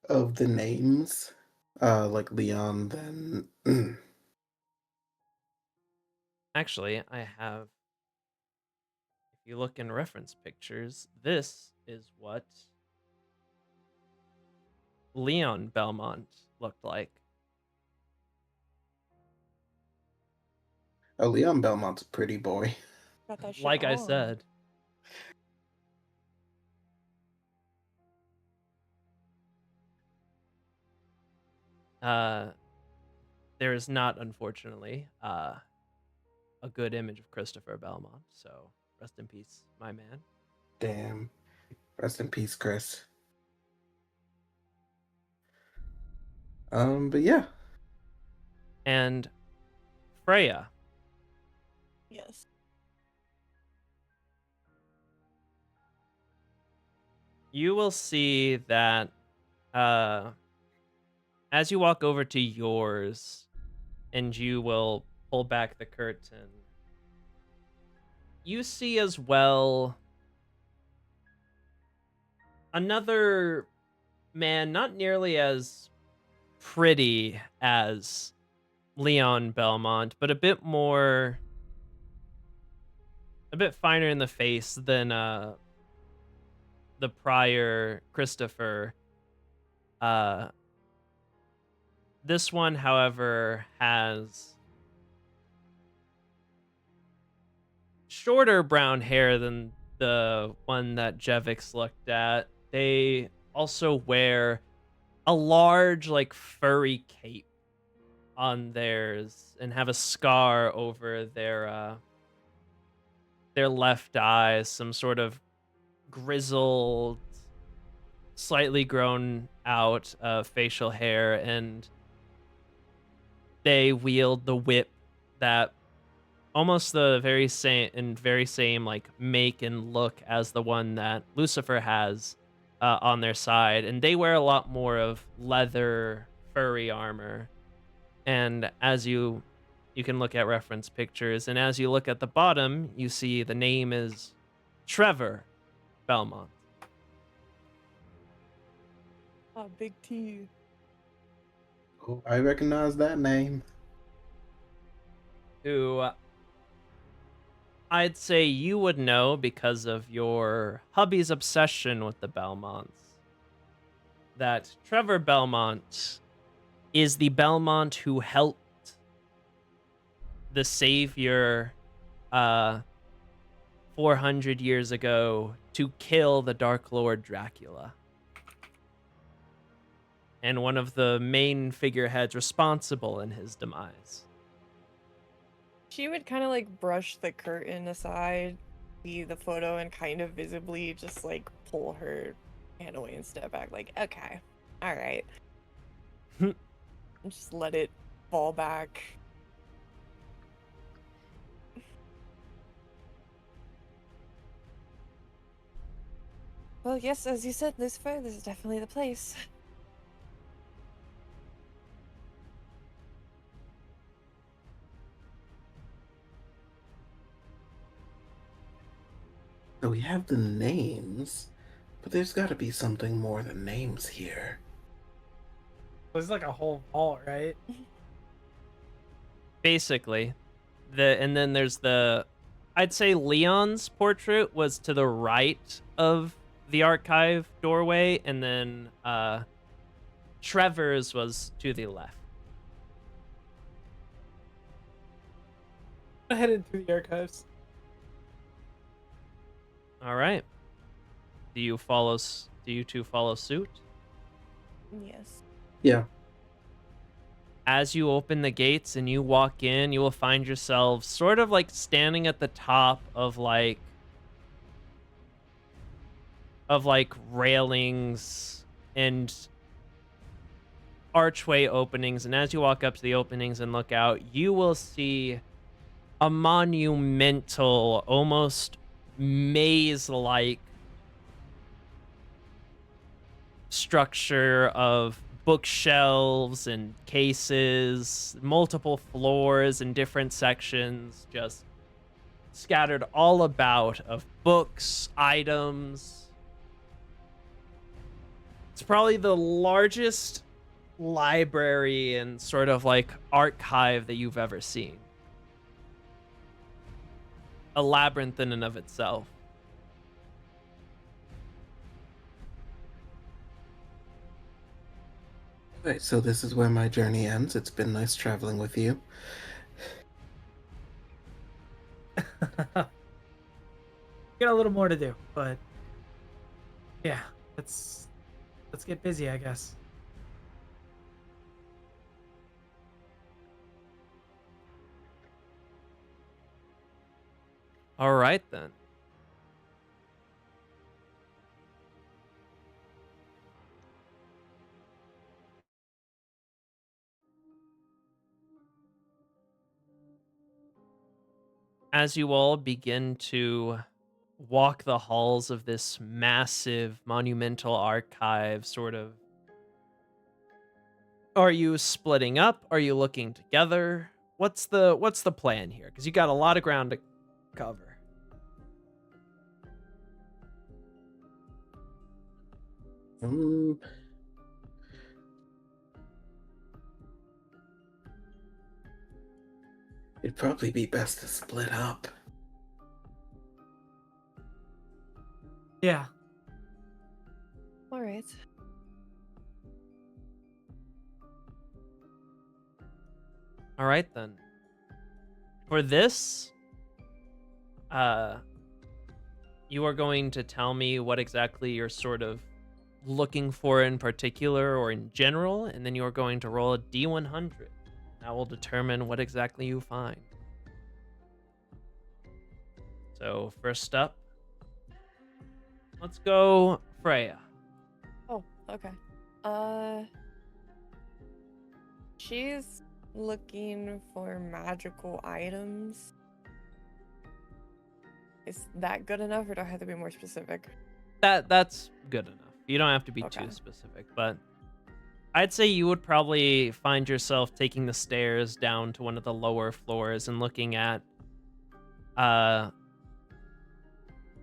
the names, like Leon. Then Actually, I have, if you look in reference pictures, this is what Leon Belmont looked like. Leon Belmont's a pretty boy. Got that shit Like I on. said. There is not, unfortunately, a good image of Christopher Belmont, so rest in peace, my man. Damn. Rest in peace, Chris. But yeah. And Freya, Yes. you will see that as you walk over to yours and you will pull back the curtain, you see as well another man, not nearly as pretty as Leon Belmont, but a bit finer in the face than the prior Christopher. This one, however, has shorter brown hair than the one that Jevix looked at. They also wear a large, like, furry cape on theirs and have a scar over their left eye, some sort of grizzled, slightly grown out facial hair, and they wield the whip that almost the very same like make and look as the one that Lucifer has on their side, and they wear a lot more of leather furry armor. And as you can look at reference pictures, and as you look at the bottom, you see the name is Trevor Belmont. Oh, big T. Oh, I recognize that name. Who I'd say you would know because of your hubby's obsession with the Belmonts. That Trevor Belmont is the Belmont who helped the savior 400 years ago to kill the Dark Lord Dracula. And one of the main figureheads responsible in his demise. She would kind of like brush the curtain aside, see the photo, and kind of visibly just like pull her hand away and step back. Like, okay, all right. And just let it fall back. Well, yes, as you said, Lucifer, this is definitely the place. So we have the names, but there's got to be something more than names here. There's like a whole vault, right? Basically. And then there's I'd say Leon's portrait was to the right of the archive doorway, and then Trevor's was to the left. Headed through the archives. All right. Do you two follow suit? Yes. Yeah. As you open the gates and you walk in, you will find yourselves sort of like standing at the top of like railings and archway openings. And as you walk up to the openings and look out, you will see a monumental, almost maze-like structure of bookshelves and cases, multiple floors and different sections, just scattered all about of books, items. It's probably the largest library and sort of like archive that you've ever seen. A labyrinth in and of itself. Right, so this is where my journey ends. It's been nice traveling with you. Got a little more to do, but yeah, let's get busy, I guess. All right, then. As you all begin to walk the halls of this massive monumental archive, sort of, are you splitting up? Are you looking together? What's the plan here? Because you got a lot of ground to cover. Um, it'd probably be best to split up. Yeah. All right. All right then. For this, you are going to tell me what exactly you're sort of looking for in particular or in general, and then you are going to roll a D100. That will determine what exactly you find. So first up, let's go Freya. Oh, okay. She's looking for magical items. Is that good enough, or do I have to be more specific? That's good enough. You don't have to be Okay. too specific, but I'd say you would probably find yourself taking the stairs down to one of the lower floors and looking at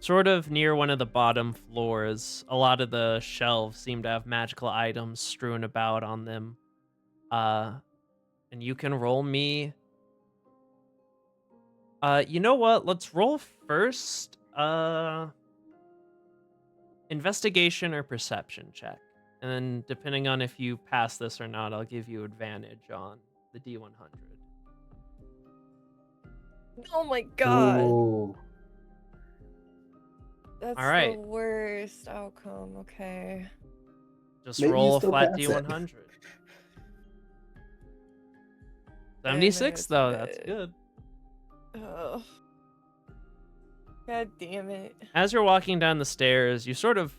sort of near one of the bottom floors. A lot of the shelves seem to have magical items strewn about on them. And you can roll me. You know what? Let's roll first. Investigation or perception check. And then depending on if you pass this or not, I'll give you advantage on the D100. Oh my god. Ooh. That's All right. the worst outcome. Okay. Just Maybe you roll a still flat pass it. D100. Damn 76 it, though, that's but- good. Oh. God damn it. As you're walking down the stairs, you sort of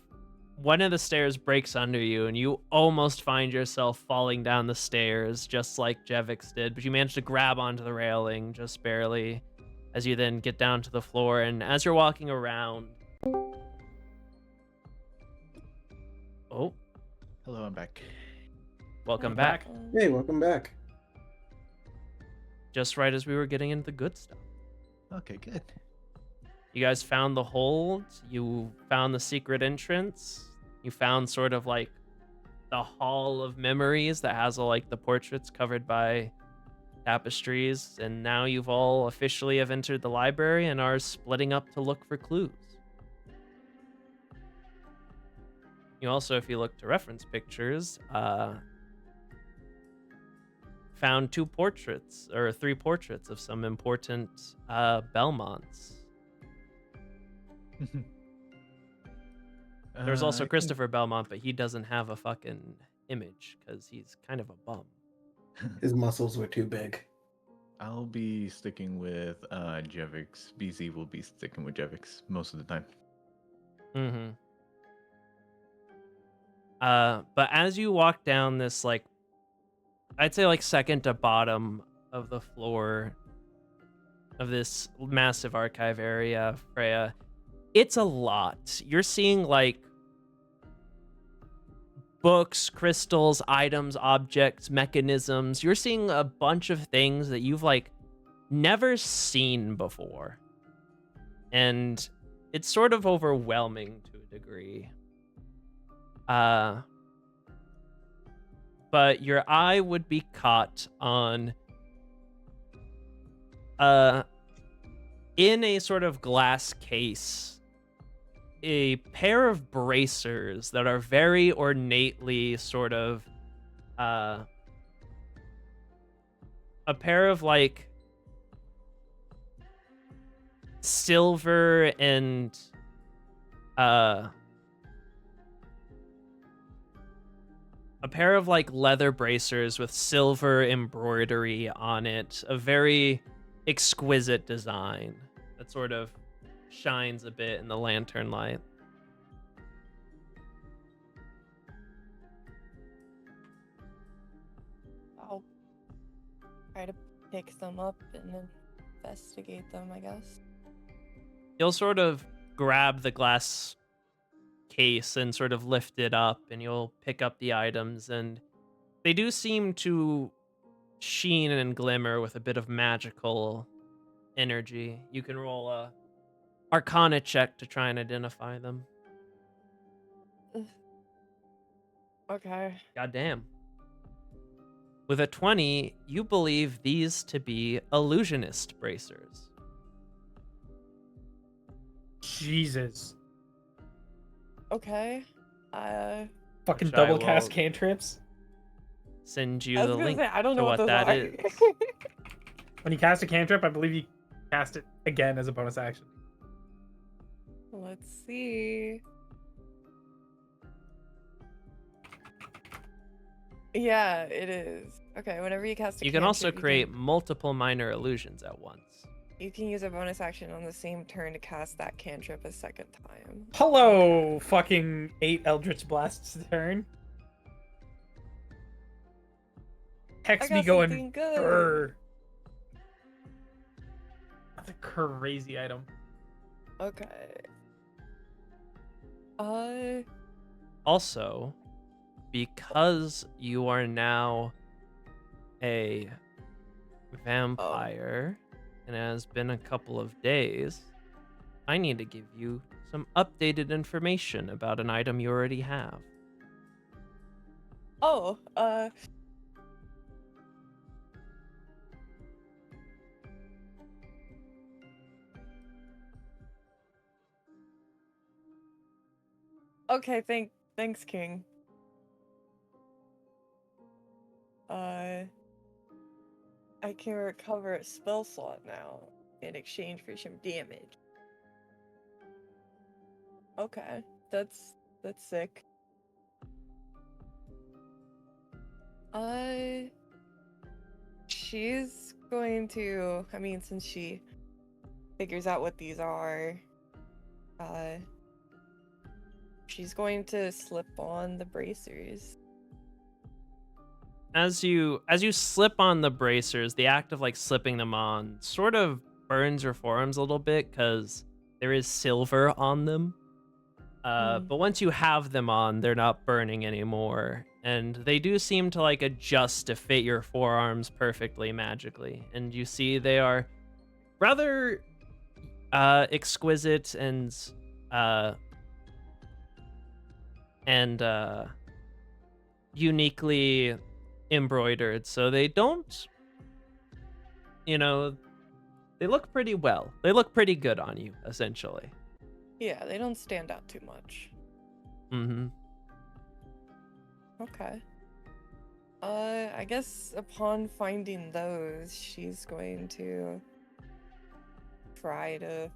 one of the stairs breaks under you and you almost find yourself falling down the stairs just like Jevix did, but you manage to grab onto the railing just barely as you then get down to the floor. And as you're walking around, oh, Hello, I'm back. welcome Welcome back. back. Hey, welcome back. Just right as we were getting into the good stuff. Okay, good. You guys found the hold, you found the secret entrance, you found sort of like the hall of memories that has all like the portraits covered by tapestries, and now you've all officially have entered the library and are splitting up to look for clues. You also, if you look to reference pictures, found two portraits or three portraits of some important Belmonts. There's also I think Christopher Belmont, but he doesn't have a fucking image because he's kind of a bum. His muscles were too big. I'll be sticking with Jevix. BZ will be sticking with Jevix most of the time. Mm-hmm. But as you walk down this, like, I'd say like second to bottom of the floor of this massive archive area, Freya, it's a lot. You're seeing like books, crystals, items, objects, mechanisms. You're seeing a bunch of things that you've like never seen before. And it's sort of overwhelming to a degree. But your eye would be caught on in a sort of glass case, a pair of bracers that are very ornately sort of a pair of like silver and a pair of like leather bracers with silver embroidery on it, a very exquisite design that sort of shines a bit in the lantern light. I'll try to pick them up and investigate them, I guess. You'll sort of grab the glass case and sort of lift it up, and you'll pick up the items, and they do seem to sheen and glimmer with a bit of magical energy. You can roll a Arcana check to try and identify them. Okay. Goddamn. With a 20, you believe these to be illusionist bracers. Jesus. Okay. Fucking Which I double cast will- cantrips. Send I you was the gonna link say I don't to know what what those that are. is. When you cast a cantrip, I believe you cast it again as a bonus action. Let's see. Yeah, it is. Okay, whenever you cast a You can also cantrip, create multiple minor illusions at once. you can use a bonus action on the same turn to cast that cantrip a second time. Hello, fucking 8 Eldritch Blasts turn. Hex I me got going something good. brr. That's a crazy item. Okay. Also, because you are now a vampire and it has been a couple of days, I need to give you some updated information about an item you already have. Oh, okay, thanks, King. I can recover a spell slot now in exchange for some damage. Okay, that's sick. She's going to, I mean, since she figures out what these are, she's going to slip on the bracers. As you slip on the bracers, the act of like slipping them on sort of burns your forearms a little bit because there is silver on them. But once you have them on, they're not burning anymore, and they do seem to like adjust to fit your forearms perfectly magically. And you see they are rather exquisite and uniquely embroidered, so they don't, they look pretty well. They look pretty good on you, essentially. Yeah, they don't stand out too much. Mm-hmm. Okay. I guess upon finding those, she's going to try to,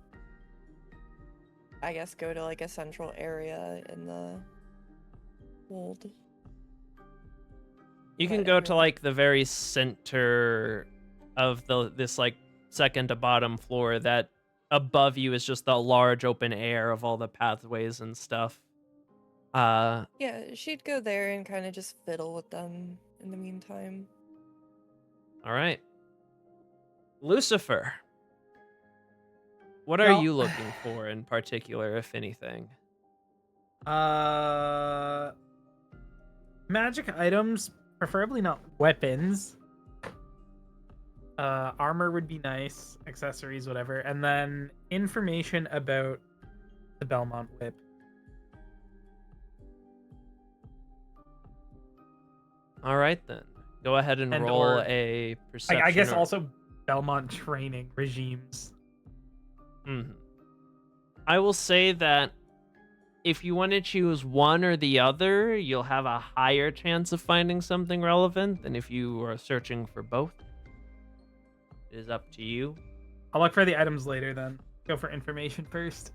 I guess, go to like a central area in the hold. You can Let go to everyone- like the very center of this like second to bottom floor that above you is just the large open air of all the pathways and stuff. Yeah, she'd go there and kind of just fiddle with them in the meantime. All right. Lucifer. What are Well- you looking for in particular, if anything? Magic items, preferably not weapons. Armor would be nice, accessories, whatever, and then information about the Belmont whip. All right, then. Go ahead and And roll or- a perception. I guess or- also Belmont training regimes. Mhm. I will say that if you want to choose one or the other, you'll have a higher chance of finding something relevant than if you are searching for both. It is up to you. I'll look for the items later then. Go for information first.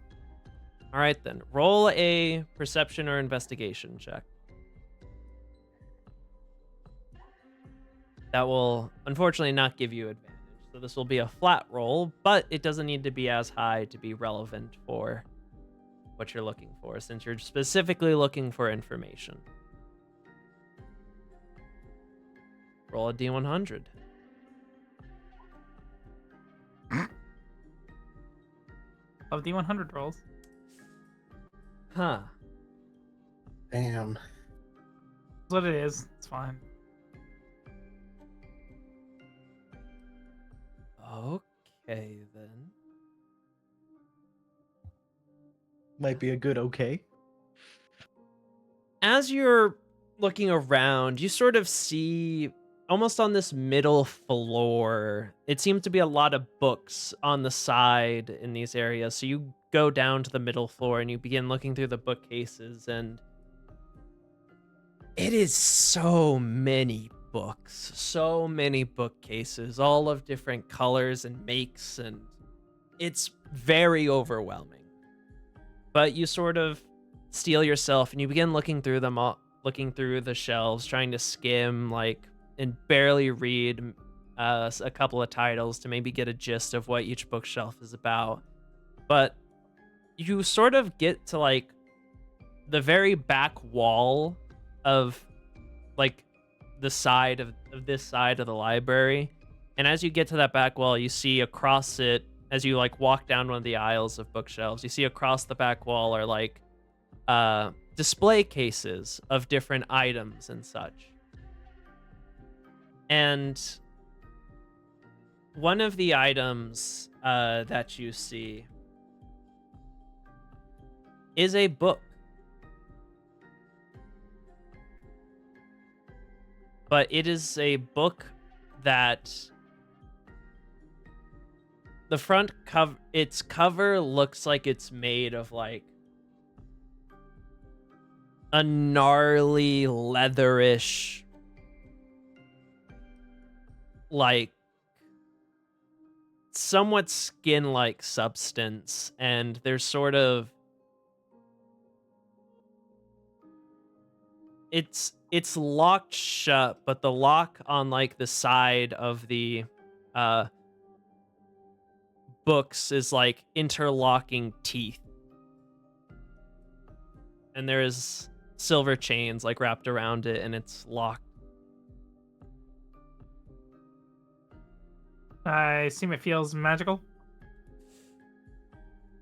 All right, then. Roll a perception or investigation check. That will unfortunately not give you advantage. So this will be a flat roll, but it doesn't need to be as high to be relevant for what you're looking for, since you're specifically looking for information. Roll a D100. Of the 100 rolls. Huh. Damn. That's what it is. It's fine. Okay, then. Might be a good okay. As you're looking around, you sort of see almost on this middle floor, it seems to be a lot of books on the side in these areas. So you go down to the middle floor and you begin looking through the bookcases, and it is so many books, so many bookcases, all of different colors and makes, and it's very overwhelming. But you sort of steel yourself and you begin looking through them all, looking through the shelves, trying to skim and barely read a couple of titles to maybe get a gist of what each bookshelf is about. But you sort of get to the very back wall of the side of this side of the library, and as you get to that back wall, you see across it, as you walk down one of the aisles of bookshelves, you see across the back wall are display cases of different items and such. And one of the items that you see is a book. But it is a book that the front cover, its cover looks like it's made of a gnarly, leatherish, somewhat skin-like substance, and there's sort of it's locked shut, but the lock on the side of the books is interlocking teeth, and there's silver chains wrapped around it, and it's locked. I assume it feels magical.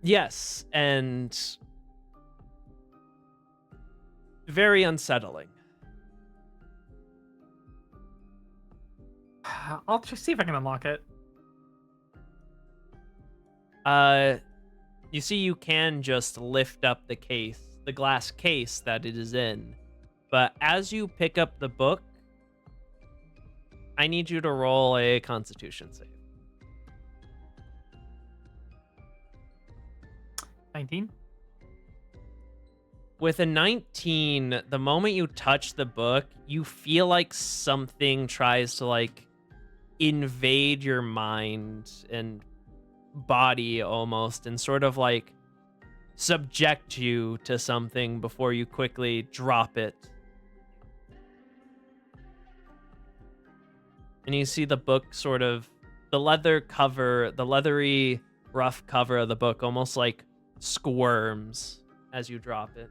Yes, and very unsettling. I'll just see if I can unlock it. You see, you can just lift up the case, the glass case that it is in. But as you pick up the book, I need you to roll a Constitution save. 19. With a 19, the moment you touch the book, you feel like something tries to invade your mind and body almost, and sort of subject you to something before you quickly drop it. And you see the book sort of, the leather cover, the leathery, rough cover of the book almost squirms as you drop it.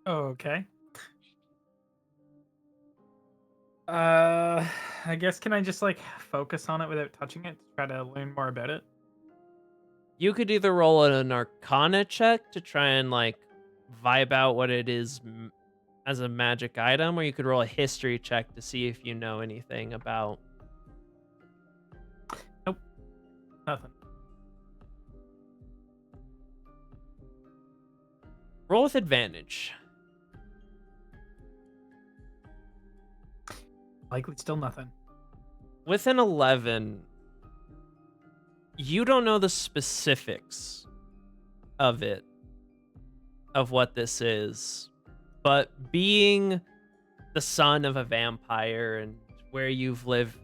Okay. I guess, can I just focus on it without touching it to try to learn more about it? You could either roll an Arcana check to try and vibe out what it is as a magic item, or you could roll a History check to see if you know anything about. Nope. Nothing. Roll with advantage. Likely still nothing. With an 11, you don't know the specifics of it, of what this is, but being the son of a vampire and where you've lived,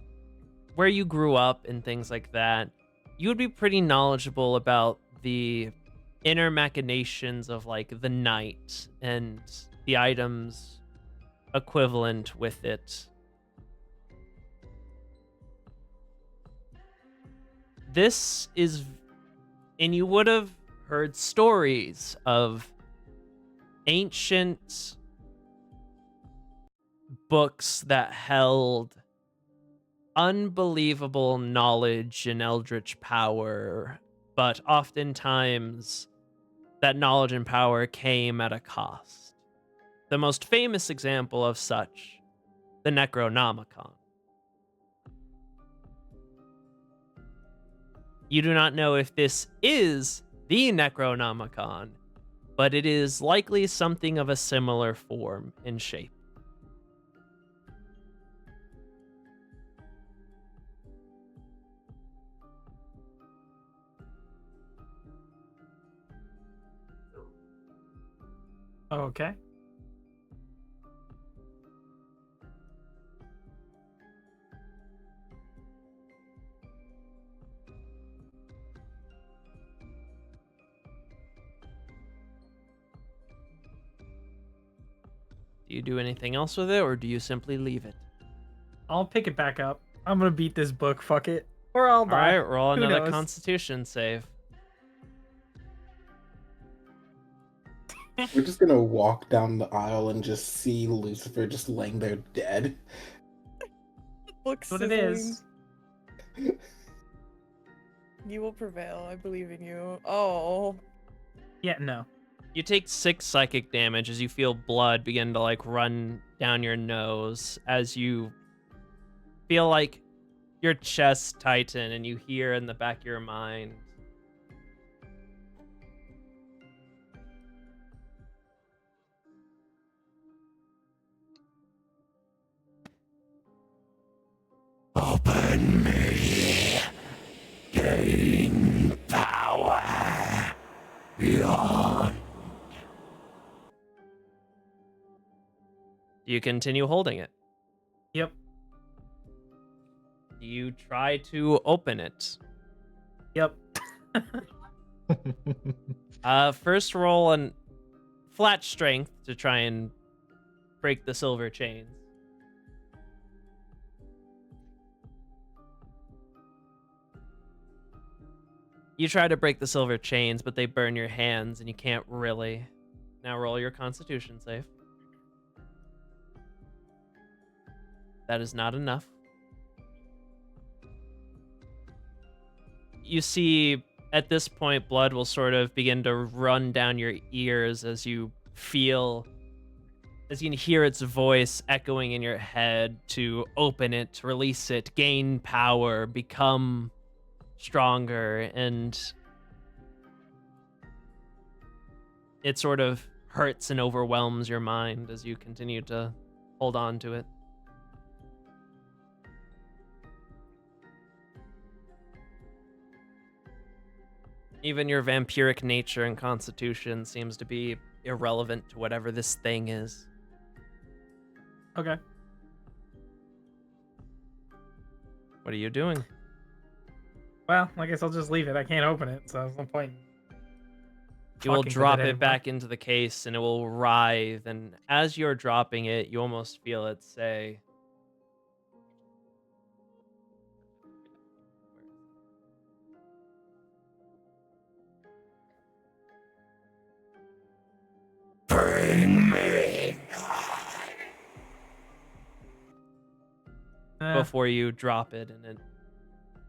where you grew up and things like that, you would be pretty knowledgeable about the inner machinations of the night and the items equivalent with it. This is, and you would have heard stories of ancient books that held unbelievable knowledge and eldritch power, but oftentimes that knowledge and power came at a cost. The most famous example of such, the Necronomicon. You do not know if this is the Necronomicon, but it is likely something of a similar form and shape. Okay. Do you do anything else with it, or do you simply leave it? I'll pick it back up. I'm gonna beat this book. Fuck it. Or I'll All die. right, roll Who another knows? Constitution save. We're just gonna walk down the aisle and just see Lucifer just laying there dead. Look, That's what it is. You will prevail. I believe in you. Oh. Yeah, no. You take 6 psychic damage as you feel blood begin to like run down your nose as you feel like your chest tighten and you hear in the back of your mind, Open me. Gain power. Beyond. do you continue holding it? Yep. Do you try to open it? Yep. First roll on flat strength to try and break the silver chains. You try to break the silver chains, but they burn your hands and you can't really. Now roll your Constitution save. That is not enough. You see, at this point, blood will sort of begin to run down your ears as you feel, as you can hear its voice echoing in your head to open it, release it, gain power, become stronger, and it sort of hurts and overwhelms your mind as you continue to hold on to it. Even your vampiric nature and constitution seems to be irrelevant to whatever this thing is. Okay. What are you doing? Well, I guess I'll just leave it. I can't open it, so there's no point. You will fucking with drop it anymore. back into the case and it will writhe, and as you're dropping it, you almost feel it say, Bring me. before you drop it, and it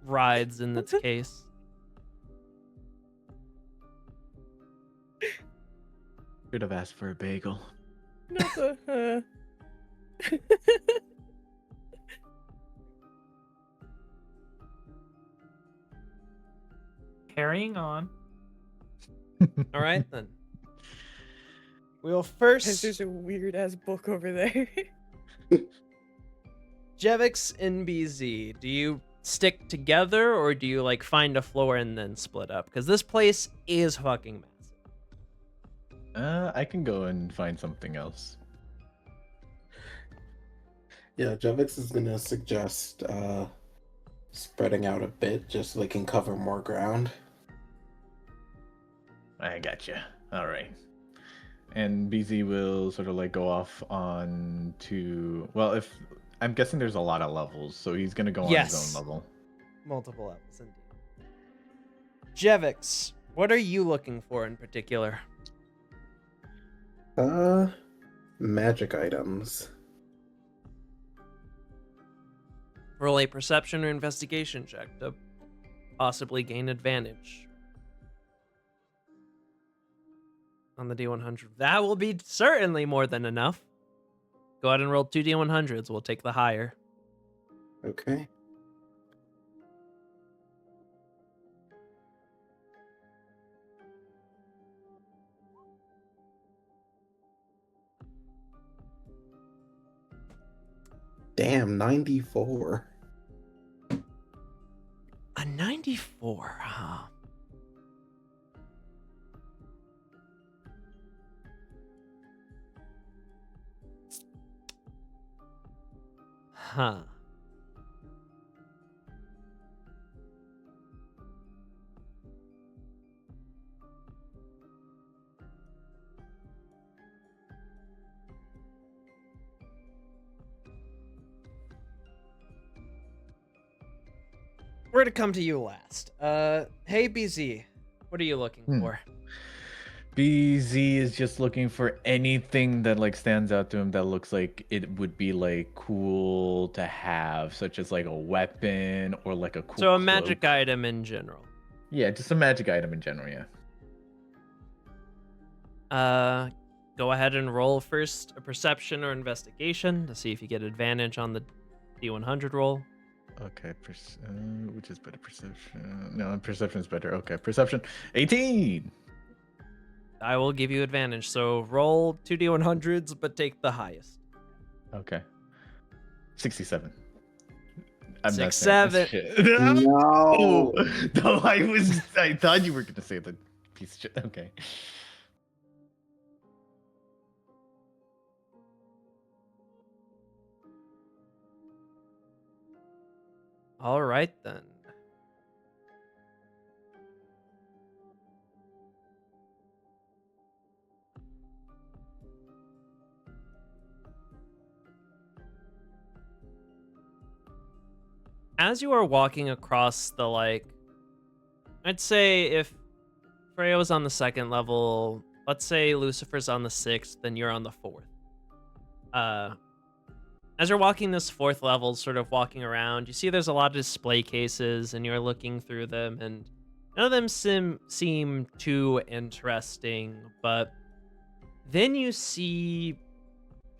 writhes in its case. Should have asked for a bagel. Not the. Carrying on. All right, then. We'll first... There's a weird ass book over there. Jevix and BZ, do you stick together or do you like find a floor and then split up? Because this place is fucking massive. I can go and find something else. Yeah, Jevix is gonna suggest spreading out a bit just so they can cover more ground. I gotcha. All right. And BZ will sort of like go off on to, well, if I'm guessing there's a lot of levels, so he's gonna go on his own level. Multiple levels, indeed. Jevix, what are you looking for in particular? Magic items. Roll a perception or investigation check to possibly gain advantage on the D100. That will be certainly more than enough. Go ahead and roll 2 D100s. We'll take the higher. Okay. Damn, 94. A 94, huh? Huh. We're to come to you last. Hey BZ, what are you looking for? BZ is just looking for anything that like stands out to him that looks like it would be like cool to have, such as like a weapon or like a cool So a cloak. magic item in general. Yeah, just a magic item in general, yeah. Go ahead and roll first a perception or investigation to see if you get advantage on the D100 roll. Okay, which is better, perception? No, perception's better. Okay, perception, 18. I will give you advantage. So roll 2D100s, but take the highest. Okay, 67. I'm not 67. saying this shit. No. No, I thought you were gonna say the piece of shit. Okay. All right then. As you are walking across the, like, I'd say if Freya was on the 2nd level, let's say Lucifer's on the 6th, then you're on the 4th. As you're walking this 4th level, sort of walking around, you see there's a lot of display cases, and you're looking through them, and none of them seem too interesting, but then you see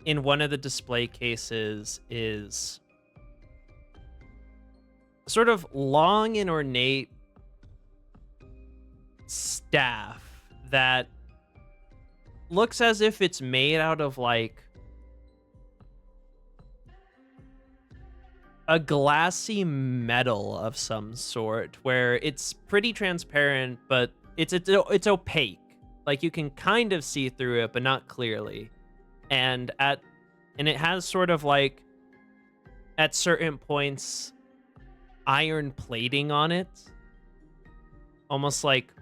in one of the display cases is sort of long and ornate staff that looks as if it's made out of like a glassy metal of some sort, where it's pretty transparent, but it's opaque. Like you can kind of see through it, but not clearly. And it has sort of like at certain points iron plating on it, almost like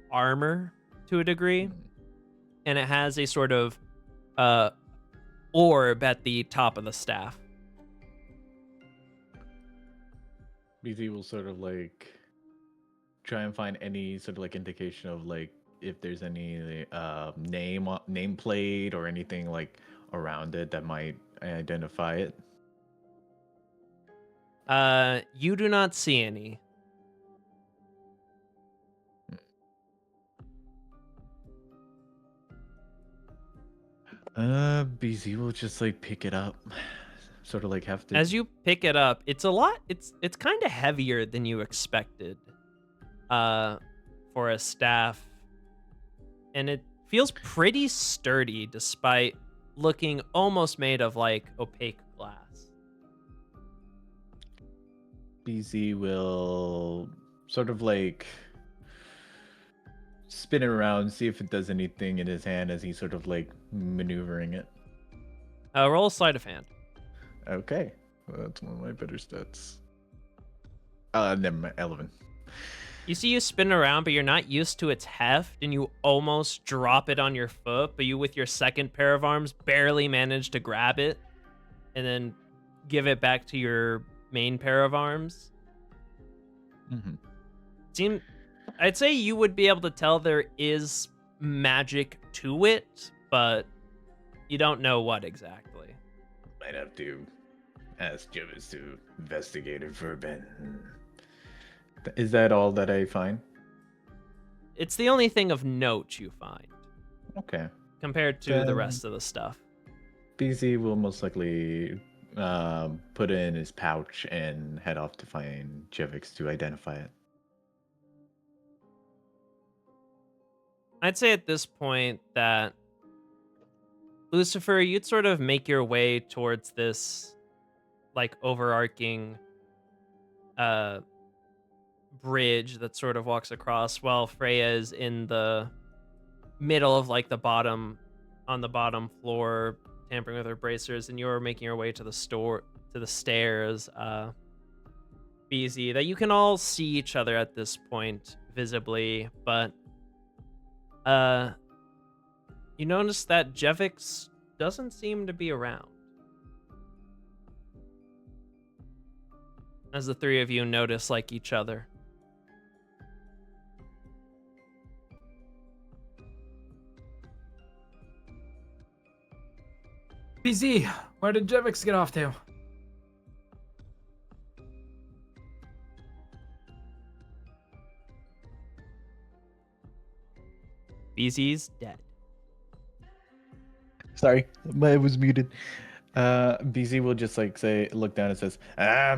armor to a degree, and it has a sort of orb at the top of the staff. BZ will sort of like try and find any sort of like indication of like if there's any nameplate or anything like around it that might identify it. You do not see any. BZ will just like pick it up, sort of like have to. As you pick it up, it's kind of heavier than you expected, for a staff, and it feels pretty sturdy despite looking almost made of like opaque glass. BZ will sort of like spin it around, see if it does anything in his hand as he's sort of like maneuvering it. Roll sleight of hand. Okay, well, that's one of my better stats. Never mind, 11. You see you spin around, but you're not used to its heft, and you almost drop it on your foot, but you, with your second pair of arms, barely manage to grab it, and then give it back to your main pair of arms. Mm-hmm. I'd say you would be able to tell there is magic to it, but you don't know what exactly. Might have to ask Jovis to investigate it for a bit. Is that all that I find? It's the only thing of note you find. Okay. Compared to the rest of the stuff. BZ will most likely put it in his pouch and head off to find Jevix to identify it. I'd say at this point that Lucifer, you'd sort of make your way towards this like overarching bridge that sort of walks across, while Freya is in the middle of like the bottom floor, tampering with her bracers, and you're making your way to the stairs, BZ, that you can all see each other at this point visibly, but you notice that Jevix doesn't seem to be around. As the three of you notice like each other. BZ, where did Jevix get off to? BZ's dead. Sorry, I was muted. BZ will just like look down and says, I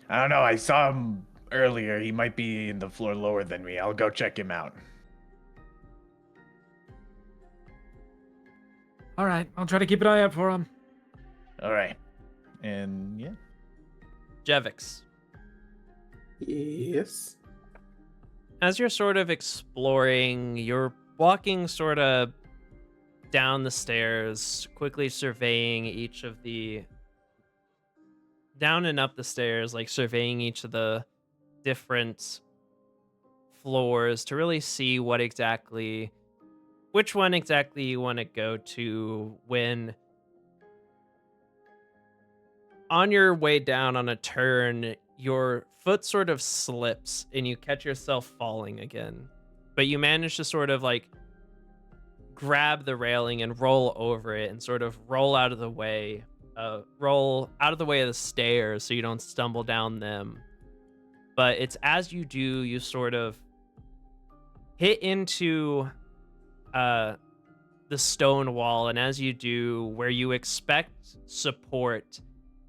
don't know. I saw him earlier. He might be in the floor lower than me. I'll go check him out. All right, I'll try to keep an eye out for him. All right. And yeah. Jevix. Yes. As you're sort of exploring, you're walking sort of down the stairs, quickly surveying each of the down and up the stairs, like surveying each of the different floors to really see which one exactly you want to go to, when on your way down on a turn, your foot sort of slips and you catch yourself falling again. But you manage to sort of like grab the railing and roll over it and sort of roll out of the way of the stairs so you don't stumble down them. But it's as you do, you sort of hit into the stone wall, and as you do, where you expect support,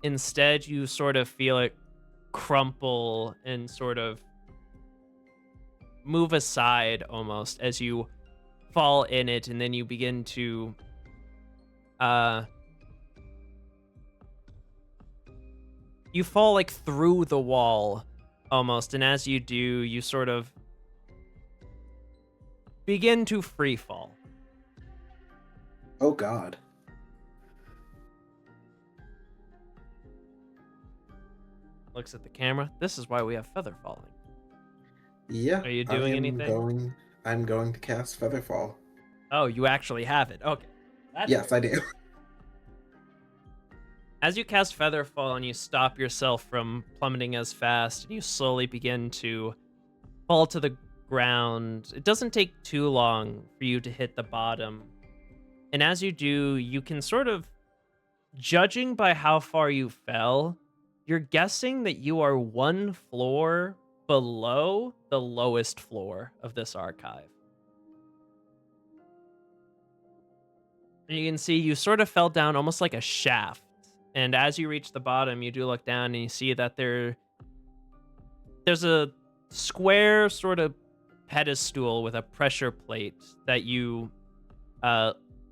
instead you sort of feel it crumple and sort of move aside almost as you fall in it, and then you begin to you fall like through the wall almost, and as you do, you sort of begin to free fall. Oh God. Looks at the camera. This is why we have feather falling. Yeah. Are you doing anything? I'm going to cast Featherfall. Oh, you actually have it. Okay. Yes, I do. As you cast Featherfall and you stop yourself from plummeting as fast, and you slowly begin to fall to the ground, it doesn't take too long for you to hit the bottom. And as you do, you can sort of, judging by how far you fell, you're guessing that you are one floor below the lowest floor of this archive. And you can see you sort of fell down almost like a shaft. And as you reach the bottom, you do look down and you see that there's a square sort of pedestal with a pressure plate that you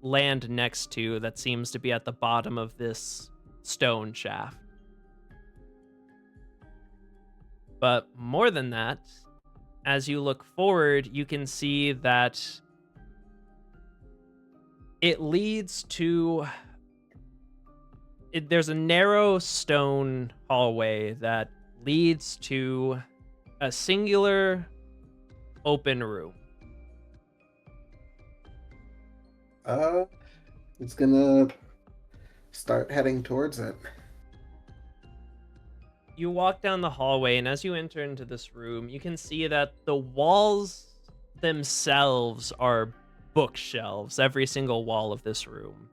land next to that seems to be at the bottom of this stone shaft. But more than that, as you look forward, you can see that it leads to... there's a narrow stone hallway that leads to a singular open room. It's gonna start heading towards it. You walk down the hallway, and as you enter into this room, you can see that the walls themselves are bookshelves. Every single wall of this room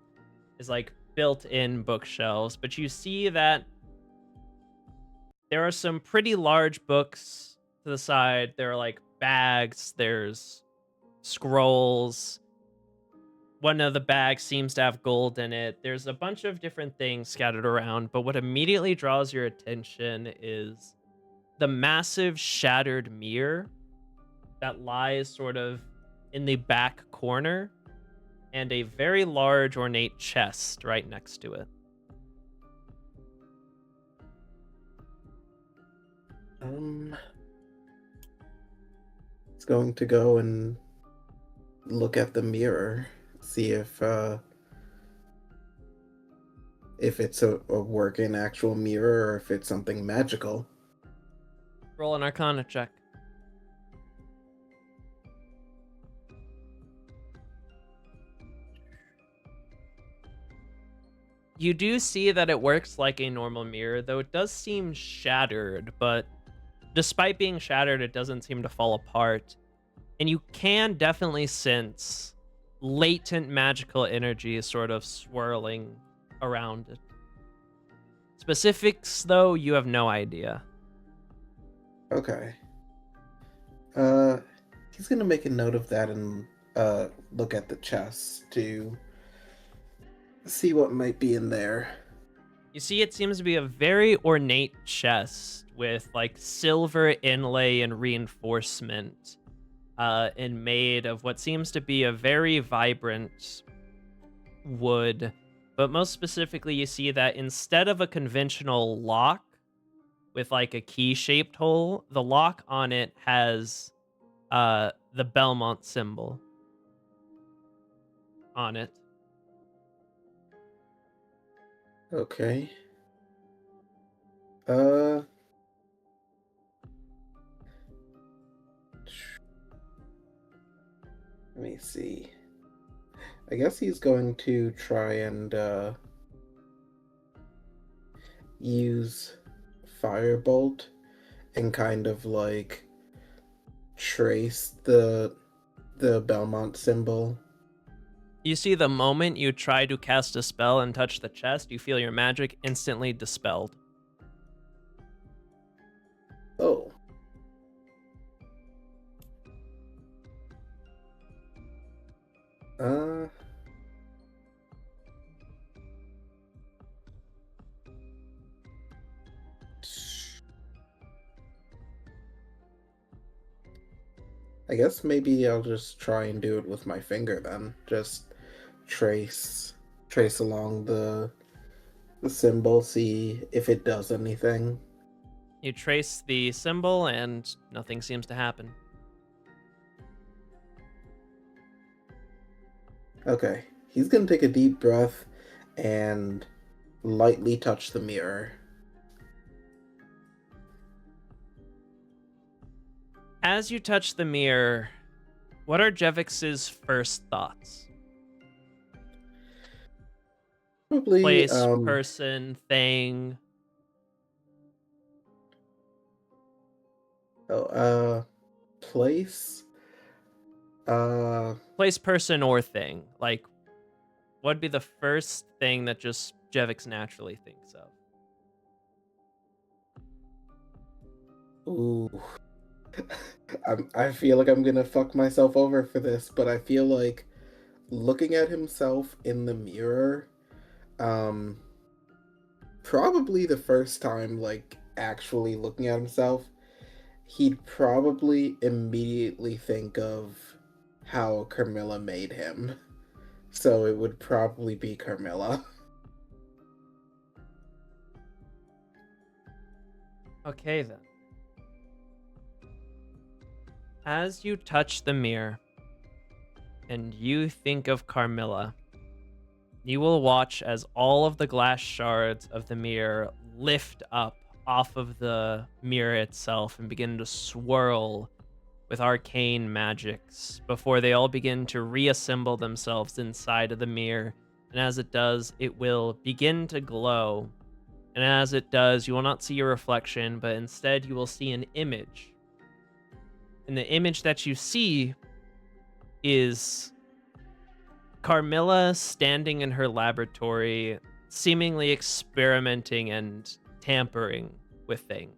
is like built-in bookshelves, but you see that there are some pretty large books to the side. There are like bags, there's scrolls. One of the bags seems to have gold in it. There's a bunch of different things scattered around, but what immediately draws your attention is the massive shattered mirror that lies sort of in the back corner, and a very large ornate chest right next to it. It's going to go and look at the mirror, see if it's a working actual mirror or if it's something magical. Roll an Arcana check. You do see that it works like a normal mirror, though it does seem shattered, but despite being shattered, it doesn't seem to fall apart. And you can definitely sense latent magical energy sort of swirling around it. Specifics, though, you have no idea. Okay. He's gonna make a note of that and look at the chest to see what might be in there. You see, it seems to be a very ornate chest with like silver inlay and reinforcement, and made of what seems to be a very vibrant wood. But most specifically, you see that instead of a conventional lock with like a key-shaped hole, the lock on it has the Belmont symbol on it. Okay. Let me see. I guess he's going to try and use Firebolt and kind of like trace the Belmont symbol. You see, the moment you try to cast a spell and touch the chest, you feel your magic instantly dispelled. Oh. I guess maybe I'll just try and do it with my finger then. Just trace along the symbol, see if it does anything. You trace the symbol and nothing seems to happen. Okay, he's gonna take a deep breath and lightly touch the mirror. As you touch the mirror, what are Jevix's first thoughts? Probably Place, person, thing. Place. Place, person, or thing. Like, what'd be the first thing that just Jevix naturally thinks of? Ooh. I feel like I'm gonna fuck myself over for this, but I feel like looking at himself in the mirror, probably the first time, like, actually looking at himself, he'd probably immediately think of how Carmilla made him. So it would probably be Carmilla. Okay, then. As you touch the mirror and you think of Carmilla, you will watch as all of the glass shards of the mirror lift up off of the mirror itself and begin to swirl with arcane magics before they all begin to reassemble themselves inside of the mirror. And as it does, it will begin to glow. And as it does, you will not see your reflection, but instead you will see an image. And the image that you see is Carmilla standing in her laboratory, seemingly experimenting and tampering with things.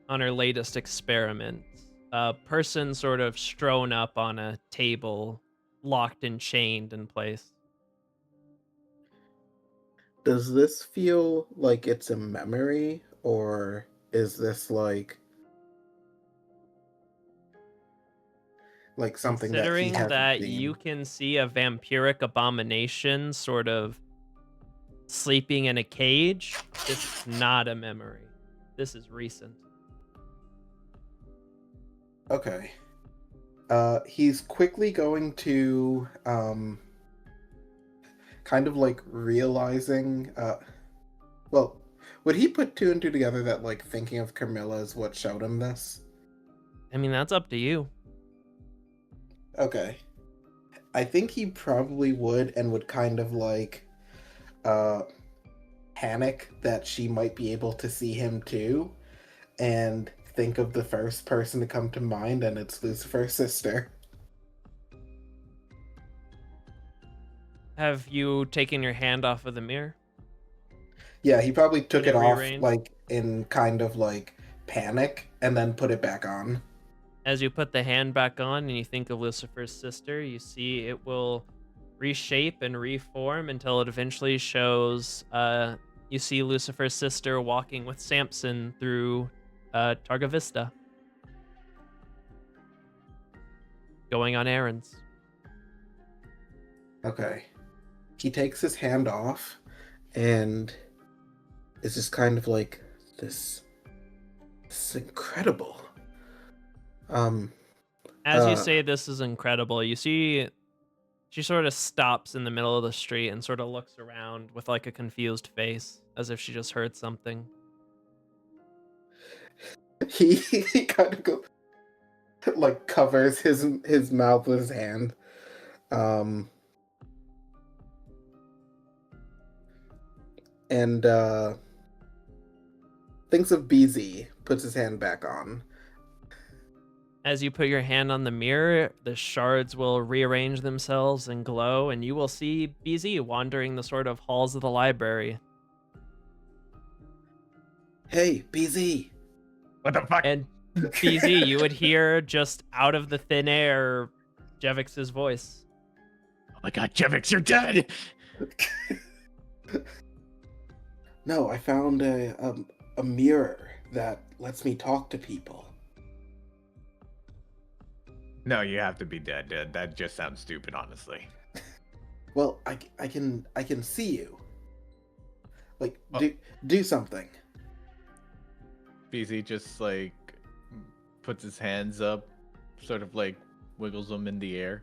On her latest experiment, a person sort of strewn up on a table, locked and chained in place. Does this feel like it's a memory, or is this like something that he Considering hasn't that seen? you can see a vampiric abomination sort of sleeping in a cage. This is not a memory. This is recent. Okay. He's quickly going to kind of like realizing well, would he put two and two together that like thinking of Camilla is what showed him this? I mean, that's up to you. Okay. I think he probably would, and would kind of like panic that she might be able to see him too, and think of the first person to come to mind, and it's Lucifer's sister. Have you taken your hand off of the mirror? Yeah, he probably took Did it it off rearrange? like in kind of like panic and then put it back on. As you put the hand back on and you think of Lucifer's sister, you see it will reshape and reform until it eventually shows you see Lucifer's sister walking with Samson through Targa Vista, going on errands. Okay. He takes his hand off and is just kind of like this is incredible. As you say this is incredible, you see she sort of stops in the middle of the street and sort of looks around with like a confused face, as if she just heard something. He kind of go, like covers his mouth with his hand. And thinks of BZ, puts his hand back on. As you put your hand on the mirror, the shards will rearrange themselves and glow, and you will see BZ wandering the sort of halls of the library. Hey, BZ! What the fuck? And BZ, you would hear just out of the thin air Jevix's voice. Oh my god, Jevix, you're dead! No, I found a mirror that lets me talk to people. No, you have to be dead, dude. That just sounds stupid, honestly. Well, I can see you. Like, Oh. do something. BZ just like puts his hands up, sort of like wiggles them in the air.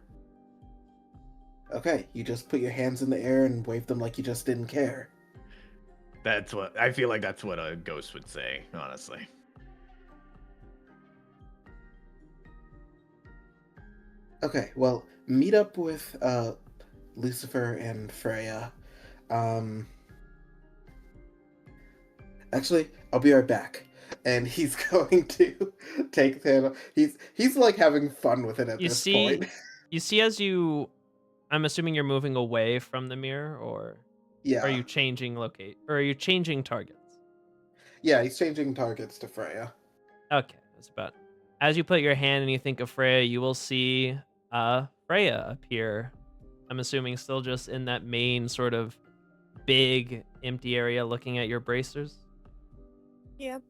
Okay, you just put your hands in the air and wave them like you just didn't care. That's what I feel like. That's what a ghost would say, honestly. Okay, well, meet up with Lucifer and Freya. Actually, I'll be right back. And he's going to take the he's like having fun with it at this point. You see as you, I'm assuming you're moving away from the mirror, or Yeah. are you changing or are you changing targets? Yeah, he's changing targets to Freya. Okay, that's about. As you put your hand and you think of Freya, you will see Freya appear. I'm assuming still just in that main sort of big empty area looking at your bracers. Yep.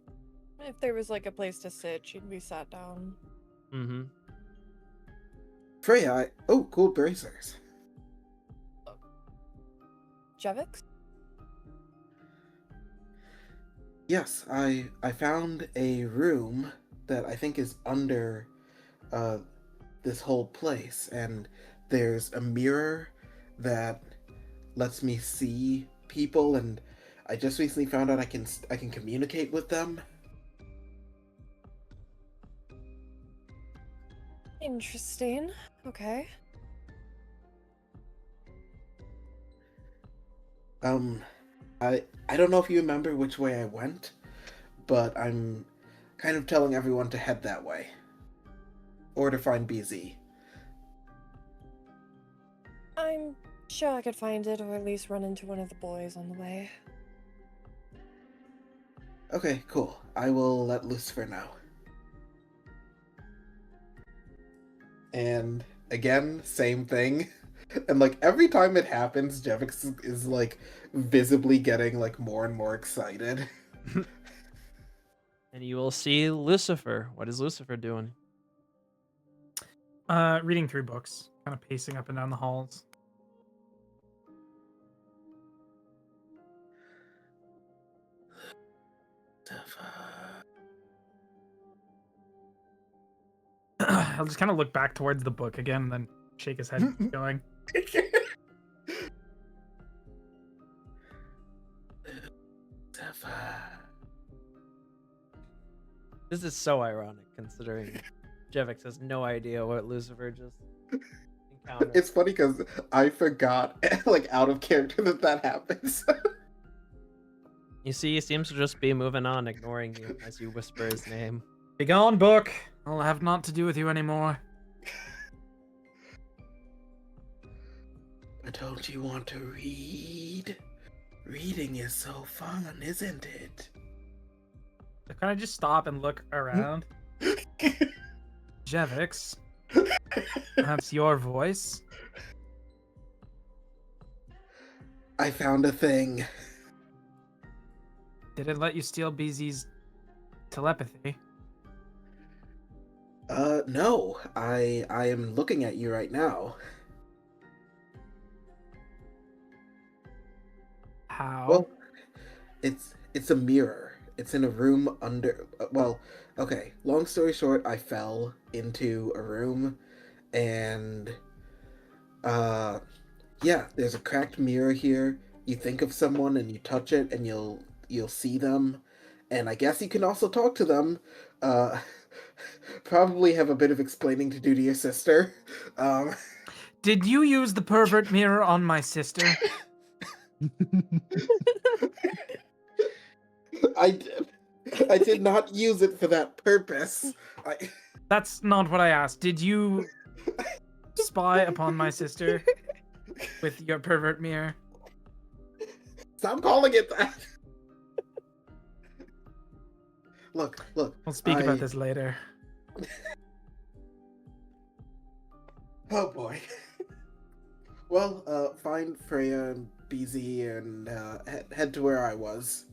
If there was like a place to sit, she'd be sat down. Mm-hmm. Freya, oh, cool bracers. Jevix? Yes, I found a room that I think is under this whole place, and there's a mirror that lets me see people, and I just recently found out I can communicate with them. Interesting. Okay. I don't know if you remember which way I went, but I'm kind of telling everyone to head that way. Or to find BZ. I'm sure I could find it, or at least run into one of the boys on the way. Okay, cool. I will let Lucifer know. And again, same thing. And like every time it happens, Jevix is like visibly getting like more and more excited. And you will see Lucifer. What is Lucifer doing? Reading through books, kind of pacing up and down the halls. I'll just kind of look back towards the book again and then shake his head and keep going. This is so ironic considering Jevix has no idea what Lucifer just encountered. It's funny because I forgot, like, out of character that happens. You see, he seems to just be moving on, ignoring you as you whisper his name. Be gone, book. I'll have naught to do with you anymore. But don't you want to read? Reading is so fun, isn't it? So can I just stop and look around? Jevix, that's your voice. I found a thing. Did it let you steal BZ's telepathy? No. I am looking at you right now. How? Well, it's a mirror. It's in a room under. Well, okay. Long story short, I fell into a room, and yeah, there's a cracked mirror here. You think of someone and you touch it, and you'll see them, and I guess you can also talk to them. Probably have a bit of explaining to do to your sister. Did you use the pervert mirror on my sister? I did not use it for that purpose. That's not what I asked. Did you spy upon my sister with your pervert mirror? Stop calling it that. Look. We'll speak about this later. Oh boy. Well, find Freya and BZ and head to where I was.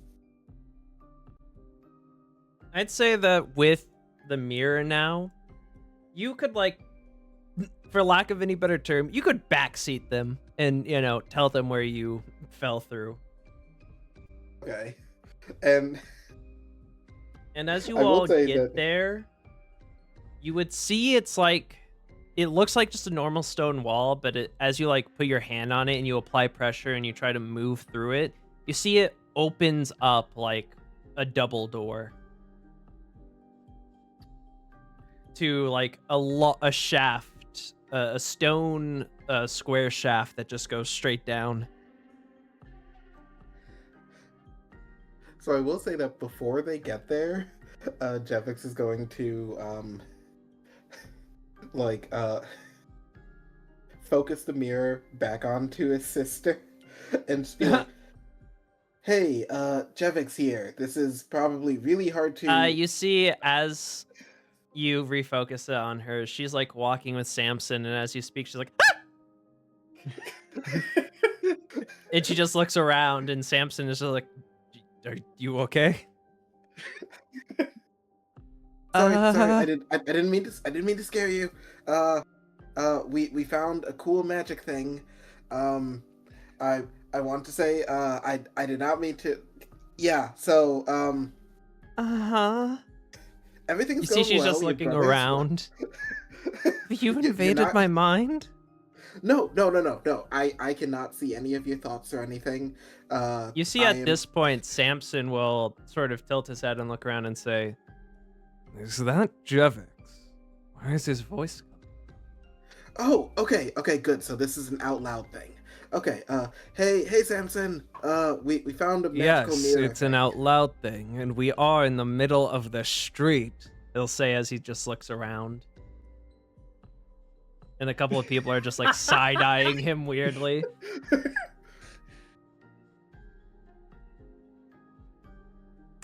I'd say that with the mirror now, you could, like, for lack of any better term, you could backseat them and, you know, tell them where you fell through. Okay. And as you I will all say get that- there, you would see it looks like just a normal stone wall, but as you, like, put your hand on it and you apply pressure and you try to move through it, you see it opens up like a double door to, like, a shaft, a stone square shaft that just goes straight down. So I will say that before they get there, Jevix is going to focus the mirror back onto his sister and just be like, "Hey, Jevix here. This is probably really hard to." You see, as you refocus it on her, she's, like, walking with Samson, and as you speak, she's like, "Ah!" And she just looks around, and Samson is just like, "Are you okay?" Sorry, I didn't mean to scare you. We found a cool magic thing. I want to say, I did not mean to. Yeah. So, Uh-huh. everything's You see going she's well. just Your looking brother's- around. Have you You're invaded not- my mind? No. I cannot see any of your thoughts or anything. You see, at this point, Samson will sort of tilt his head and look around and say, Is that Jevix? Where's his voice coming? Oh, okay, good. So this is an out loud thing. Okay, hey, Samson. We found a magical Yes, mirror. it's an out loud thing, and we are in the middle of the street. he'll say as he just looks around. And a couple of people are just, like, side-eyeing him weirdly.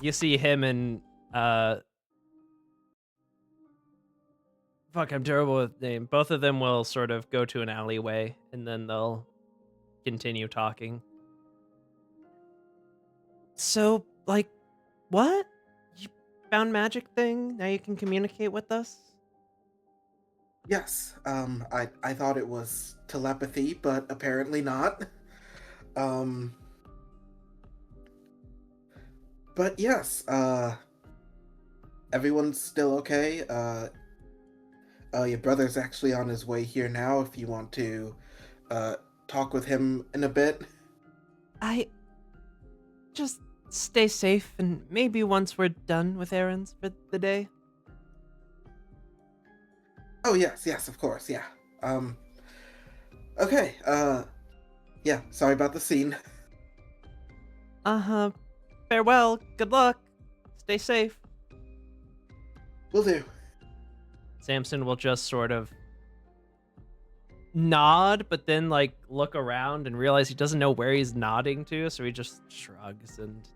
You see him and, fuck, I'm terrible with name. Both of them will sort of go to an alleyway, and then they'll continue talking. So, like, what? You found magic thing? Now you can communicate with us? Yes. I thought it was telepathy, but apparently not. But yes, everyone's still okay. Your brother's actually on his way here now if you want to talk with him in a bit. I just stay safe, and maybe once we're done with errands for the day. Oh yes, of course, yeah. Okay, yeah, sorry about the scene. Uh-huh. Farewell. Good luck. Stay safe. Will do. Samson will just sort of nod, but then like look around and realize he doesn't know where he's nodding to, so he just shrugs and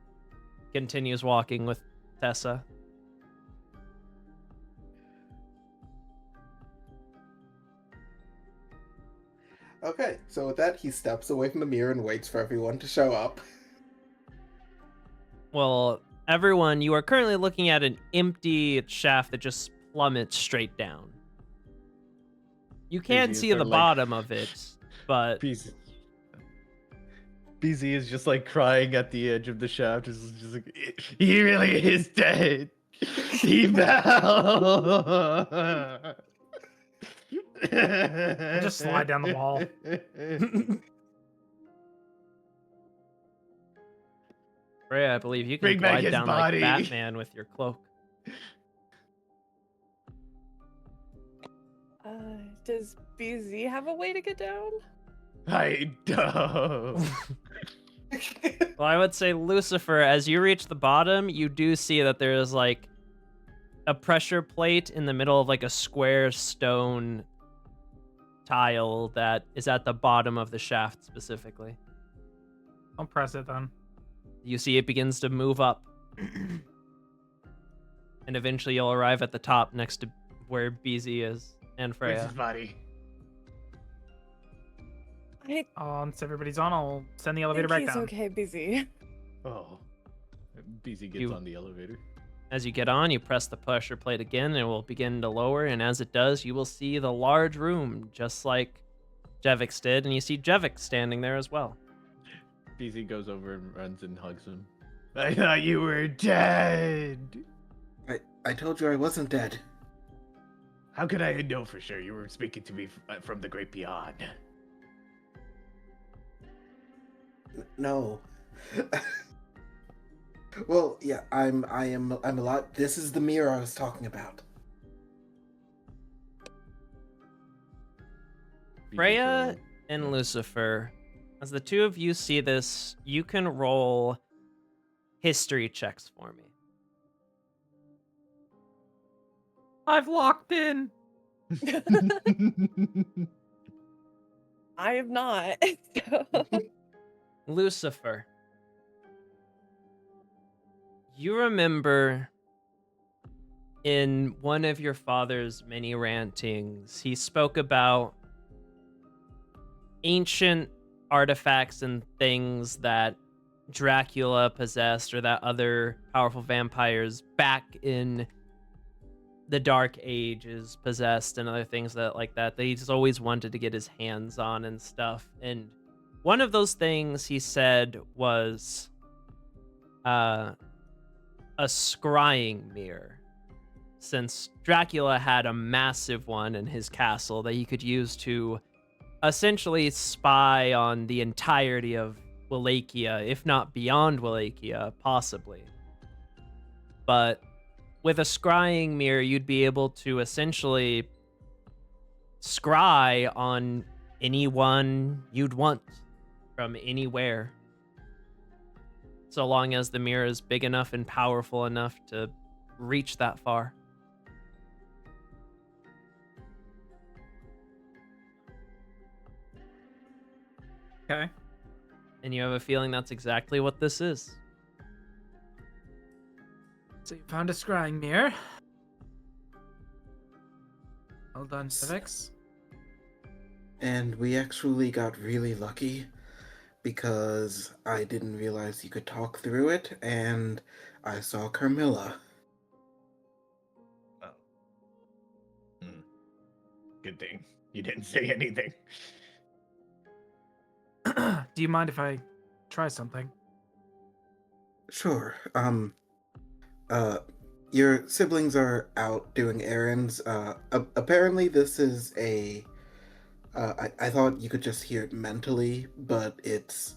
continues walking with Tessa. Okay, so with that, he steps away from the mirror and waits for everyone to show up. Well, everyone, you are currently looking at an empty shaft that just plummets straight down. You can't Busy see is the like- bottom of it, but BZ is just like crying at the edge of the shaft. Is just like, he really is dead. He fell. Just slide down the wall. Freya, I believe you can Bring back glide his down body. like Batman with your cloak. Does BZ have a way to get down? I don't. Well, I would say, Lucifer, as you reach the bottom, you do see that there is like a pressure plate in the middle of like a square stone tile that is at the bottom of the shaft specifically. I'll press it then. You see it begins to move up. And eventually you'll arrive at the top next to where BZ is and Where's Freya. his body? I Once everybody's on, I'll send the elevator think back he's down. okay, busy. Oh. BZ gets You- on the elevator. As you get on, you press the pressure plate again and it will begin to lower, and as it does, you will see the large room just like Jevix did, and you see Jevix standing there as well. BZ goes over and runs and hugs him. I thought you were dead. I told you I wasn't dead. How could I know for sure you were speaking to me from the great beyond? No. Well, yeah, I'm a lot. This is the mirror I was talking about. Freya and Lucifer, as the two of you see this, you can roll history checks for me. I've locked in. I have not. So- Lucifer, you remember in one of your father's many rantings, he spoke about ancient artifacts and things that Dracula possessed or that other powerful vampires back in the Dark Ages possessed and other things that like that he's always wanted to get his hands on and stuff. And one of those things he said was a scrying mirror, since Dracula had a massive one in his castle that he could use to essentially spy on the entirety of Wallachia, if not beyond Wallachia, possibly. But with a scrying mirror, you'd be able to essentially scry on anyone you'd want from anywhere, so long as the mirror is big enough and powerful enough to reach that far. Okay. And you have a feeling that's exactly what this is. So you found a scrying mirror. Well done, Civix. And we actually got really lucky because I didn't realize you could talk through it, and I saw Carmilla. Good thing you didn't say anything. Do you mind if I try something? Sure. Your siblings are out doing errands. Apparently this is a. I thought you could just hear it mentally, but it's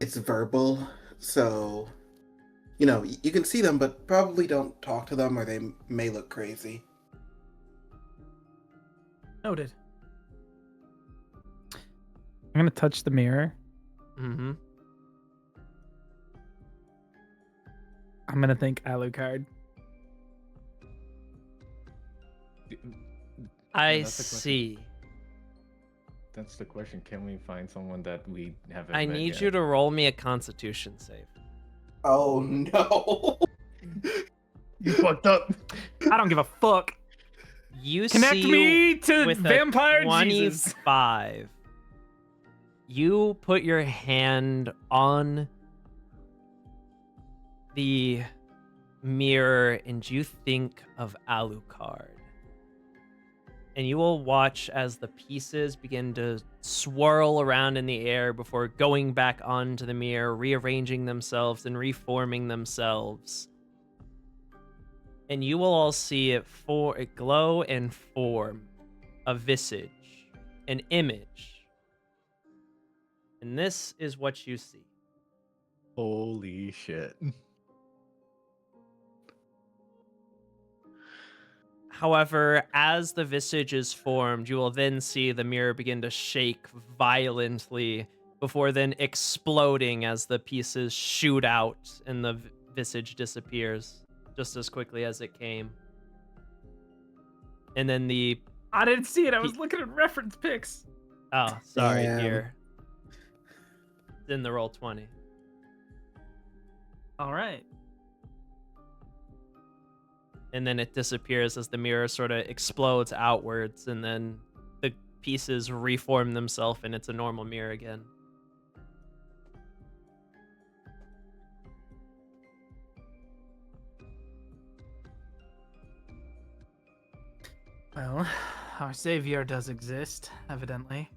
verbal. So, you can see them, but probably don't talk to them, or they may look crazy. Noted. I'm gonna touch the mirror. Mm-hmm. I'm gonna think Alucard. I that's the question. see. That's the question. Can we find someone that we haven't I met need yet? you to roll me a Constitution save. Oh no! You fucked up. I don't give a fuck. You Connect see me to with vampire a Jesus. 25. You put your hand on the mirror and you think of Alucard. And you will watch as the pieces begin to swirl around in the air before going back onto the mirror, rearranging themselves and reforming themselves. And you will all see it glow and form a visage, an image. And this is what you see. Holy shit. However, as the visage is formed, you will then see the mirror begin to shake violently before then exploding as the pieces shoot out and the visage disappears just as quickly as it came. And then I didn't see it. I was looking at reference pics. oh, sorry, Damn. here. It's in the roll 20. All right. And then it disappears as the mirror sort of explodes outwards, and then the pieces reform themselves and it's a normal mirror again. Well, our savior does exist, evidently.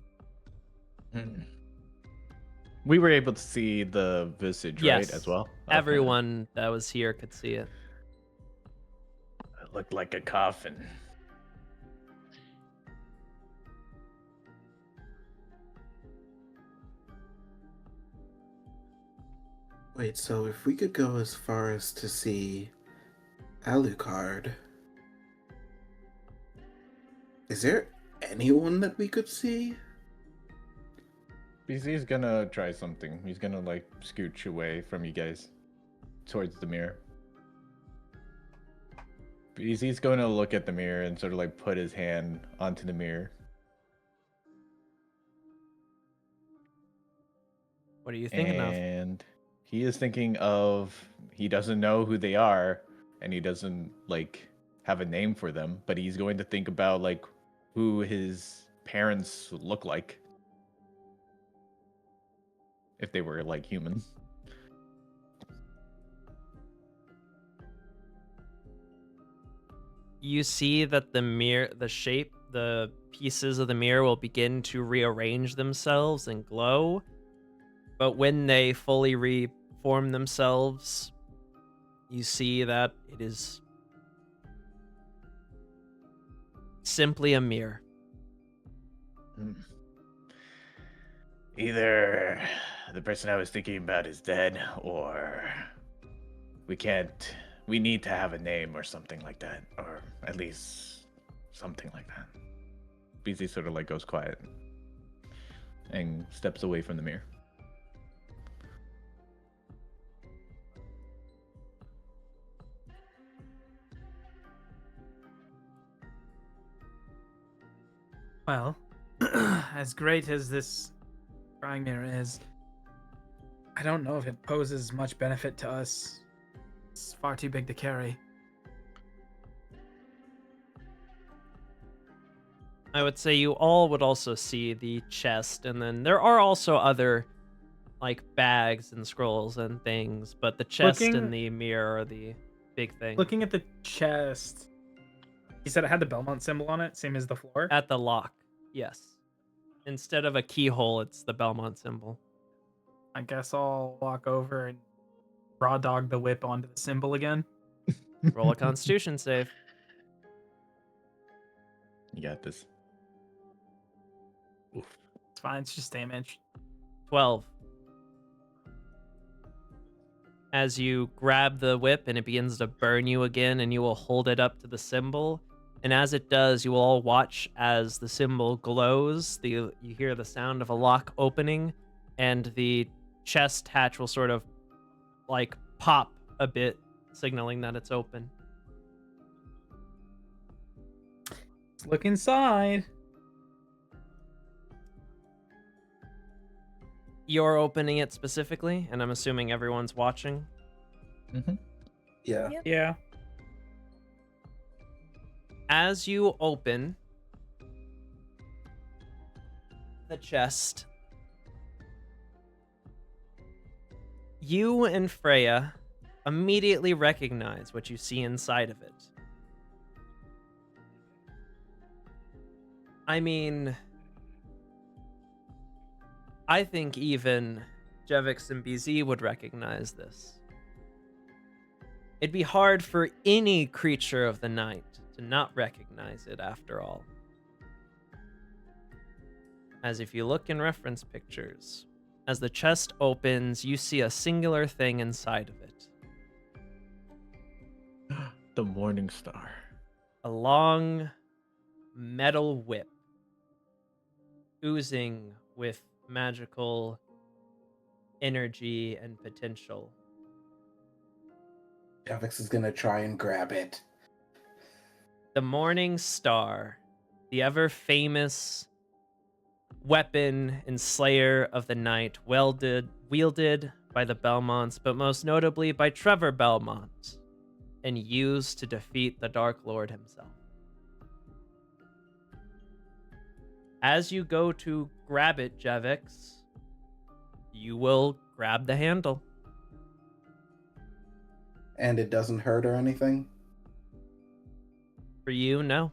We were able to see the visage, Yes. right, as well? Okay. Everyone that was here could see it. It looked like a coffin. Wait, so if we could go as far as to see Alucard, is there anyone that we could see? BZ's gonna try something. He's gonna, like, scooch away from you guys towards the mirror. BZ's going to look at the mirror and sort of, like, put his hand onto the mirror. What are you thinking of? And he is thinking of, he doesn't know who they are, and he doesn't, like, have a name for them, but he's going to think about, like, who his parents look like if they were, like, human. You see that the mirror, the pieces of the mirror will begin to rearrange themselves and glow. But when they fully reform themselves, you see that it is simply a mirror. Either the person I was thinking about is dead, or we need to have a name or something like that, or at least something like that. BZ sort of, like, goes quiet and steps away from the mirror. Well, as great as this drawing mirror is, I don't know if it poses much benefit to us. It's far too big to carry. I would say you all would also see the chest, and then there are also other like bags and scrolls and things, but the chest Looking- and the mirror are the big thing. Looking at the chest, you said it had the Belmont symbol on it, same as the floor. At the lock, yes. Instead of a keyhole, it's the Belmont symbol. I guess I'll walk over and raw dog the whip onto the symbol again. Roll a Constitution save. You got this. Oof. It's fine. It's just damage. 12. As you grab the whip and it begins to burn you again, and you will hold it up to the symbol. And as it does, you will all watch as the symbol glows. You hear the sound of a lock opening, and the chest hatch will sort of like pop a bit, signaling that it's open. Let's look inside. You're opening it specifically, and I'm assuming everyone's watching. Mm-hmm. Yeah. Yep. Yeah. As you open the chest, you and Freya immediately recognize what you see inside of it. I mean, I think even Jevix and BZ would recognize this. It'd be hard for any creature of the night to not recognize it, after all. As if you look in reference pictures, as the chest opens, you see a singular thing inside of it. The Morning Star. A long metal whip, oozing with magical energy and potential. Javix is gonna try and grab it. The Morning Star, the ever famous weapon and slayer of the night, wielded by the Belmonts, but most notably by Trevor Belmont, and used to defeat the Dark Lord himself. As you go to grab it, Jevix, you will grab the handle. And it doesn't hurt or anything? For you, no.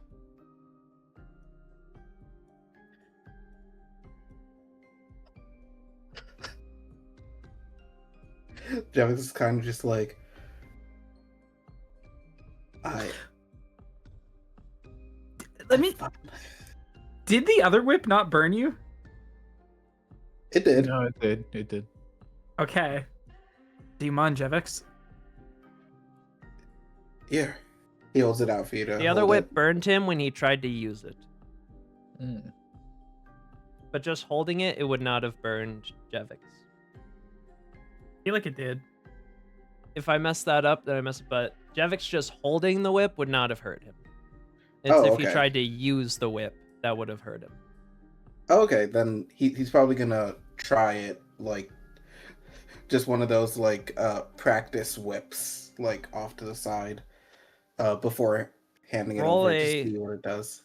Javix is kind of just like, Let me. Did the other whip not burn you? It did. No, it did. It did. Okay. Do you mind, Jevix? Here. He holds it out for you to The other hold whip it. burned him when he tried to use it. Mm. But just holding it, it would not have burned Jevix. I feel like it did. If I messed that up, then I messed up. But Jevix just holding the whip would not have hurt him. It's Oh, if okay. he tried to use the whip that would have hurt him. Okay, then he's probably gonna try it, like, just one of those, like, practice whips, like, off to the side, before handing it Roll over a- to see what it does.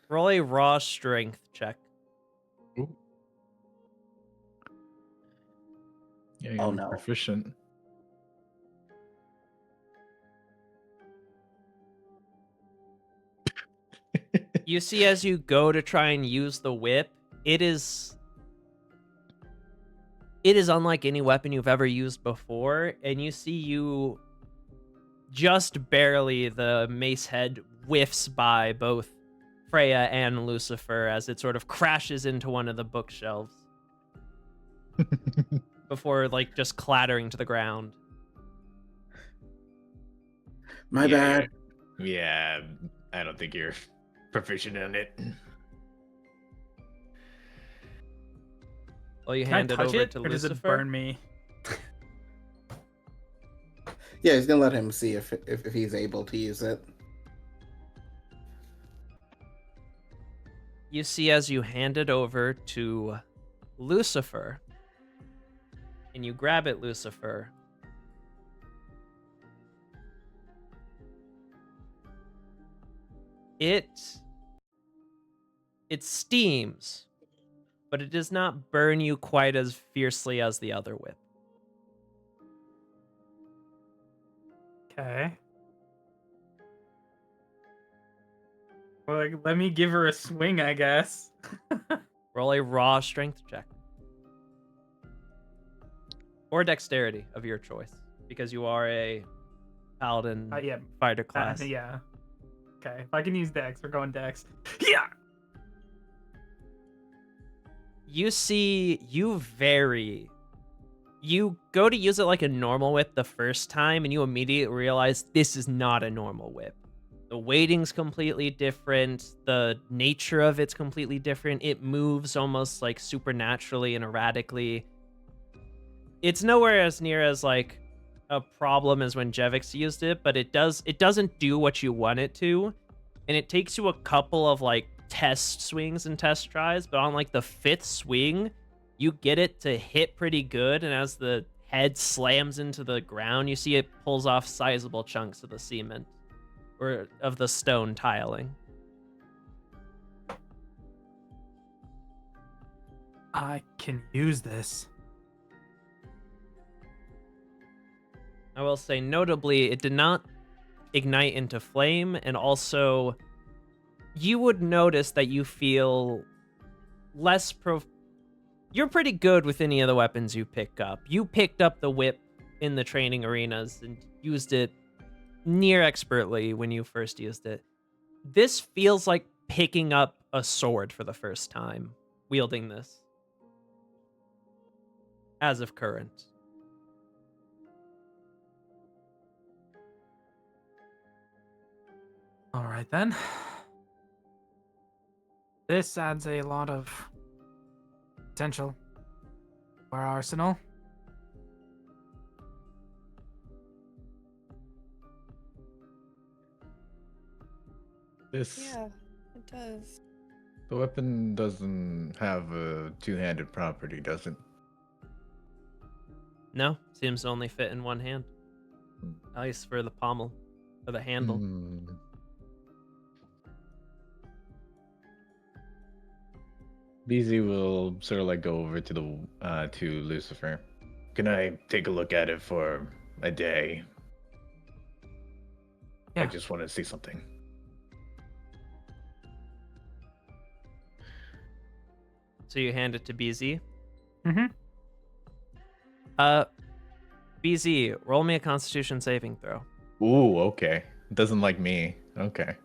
Roll a raw strength check. Yeah, you're Oh, no. proficient. You see, as you go to try and use the whip, it is unlike any weapon you've ever used before, and you see you just barely, the mace head whiffs by both Freya and Lucifer as it sort of crashes into one of the bookshelves before, like, just clattering to the ground. My Yeah, bad. Yeah, I don't think you're proficient in it. Well, you Can I hand it touch over it, to or does it Lucifer. burn me? Yeah, he's gonna let him see if he's able to use it. You see, as you hand it over to Lucifer, and you grab it, Lucifer, it steams, but it does not burn you quite as fiercely as the other whip. Okay. Well, like, let me give her a swing, I guess. Roll a raw strength check. or dexterity of your choice, because you are a paladin Yeah. fighter class. Yeah. Okay. If I can use Dex, we're going Dex. Yeah. You see, you go to use it like a normal whip the first time, and you immediately realize this is not a normal whip. The weighting's completely different. The nature of it's completely different. It moves almost like supernaturally and erratically. It's nowhere as near as like a problem as when Jevix used it, but it doesn't do what you want it to. And it takes you a couple of like test swings and test tries, but on like the 5th swing, you get it to hit pretty good, and as the head slams into the ground, you see it pulls off sizable chunks of the cement or of the stone tiling. I can use this. I will say, notably, it did not ignite into flame, and also you would notice that you feel less You're pretty good with any of the weapons you pick up. You picked up the whip in the training arenas and used it near expertly when you first used it. This feels like picking up a sword for the first time, wielding this. As of current. All right then. This adds a lot of potential to our arsenal. This Yeah, it does. the weapon doesn't have a two-handed property, does it? No, seems to only fit in one hand. At least for the pommel, for the handle. Hmm. BZ will sort of like go over to the to Lucifer. Can I take a look at it for a day? I Yeah. just want to see something. So you hand it to BZ. Mm-hmm. BZ, roll me a Constitution saving throw. Ooh, okay. Doesn't like me. Okay.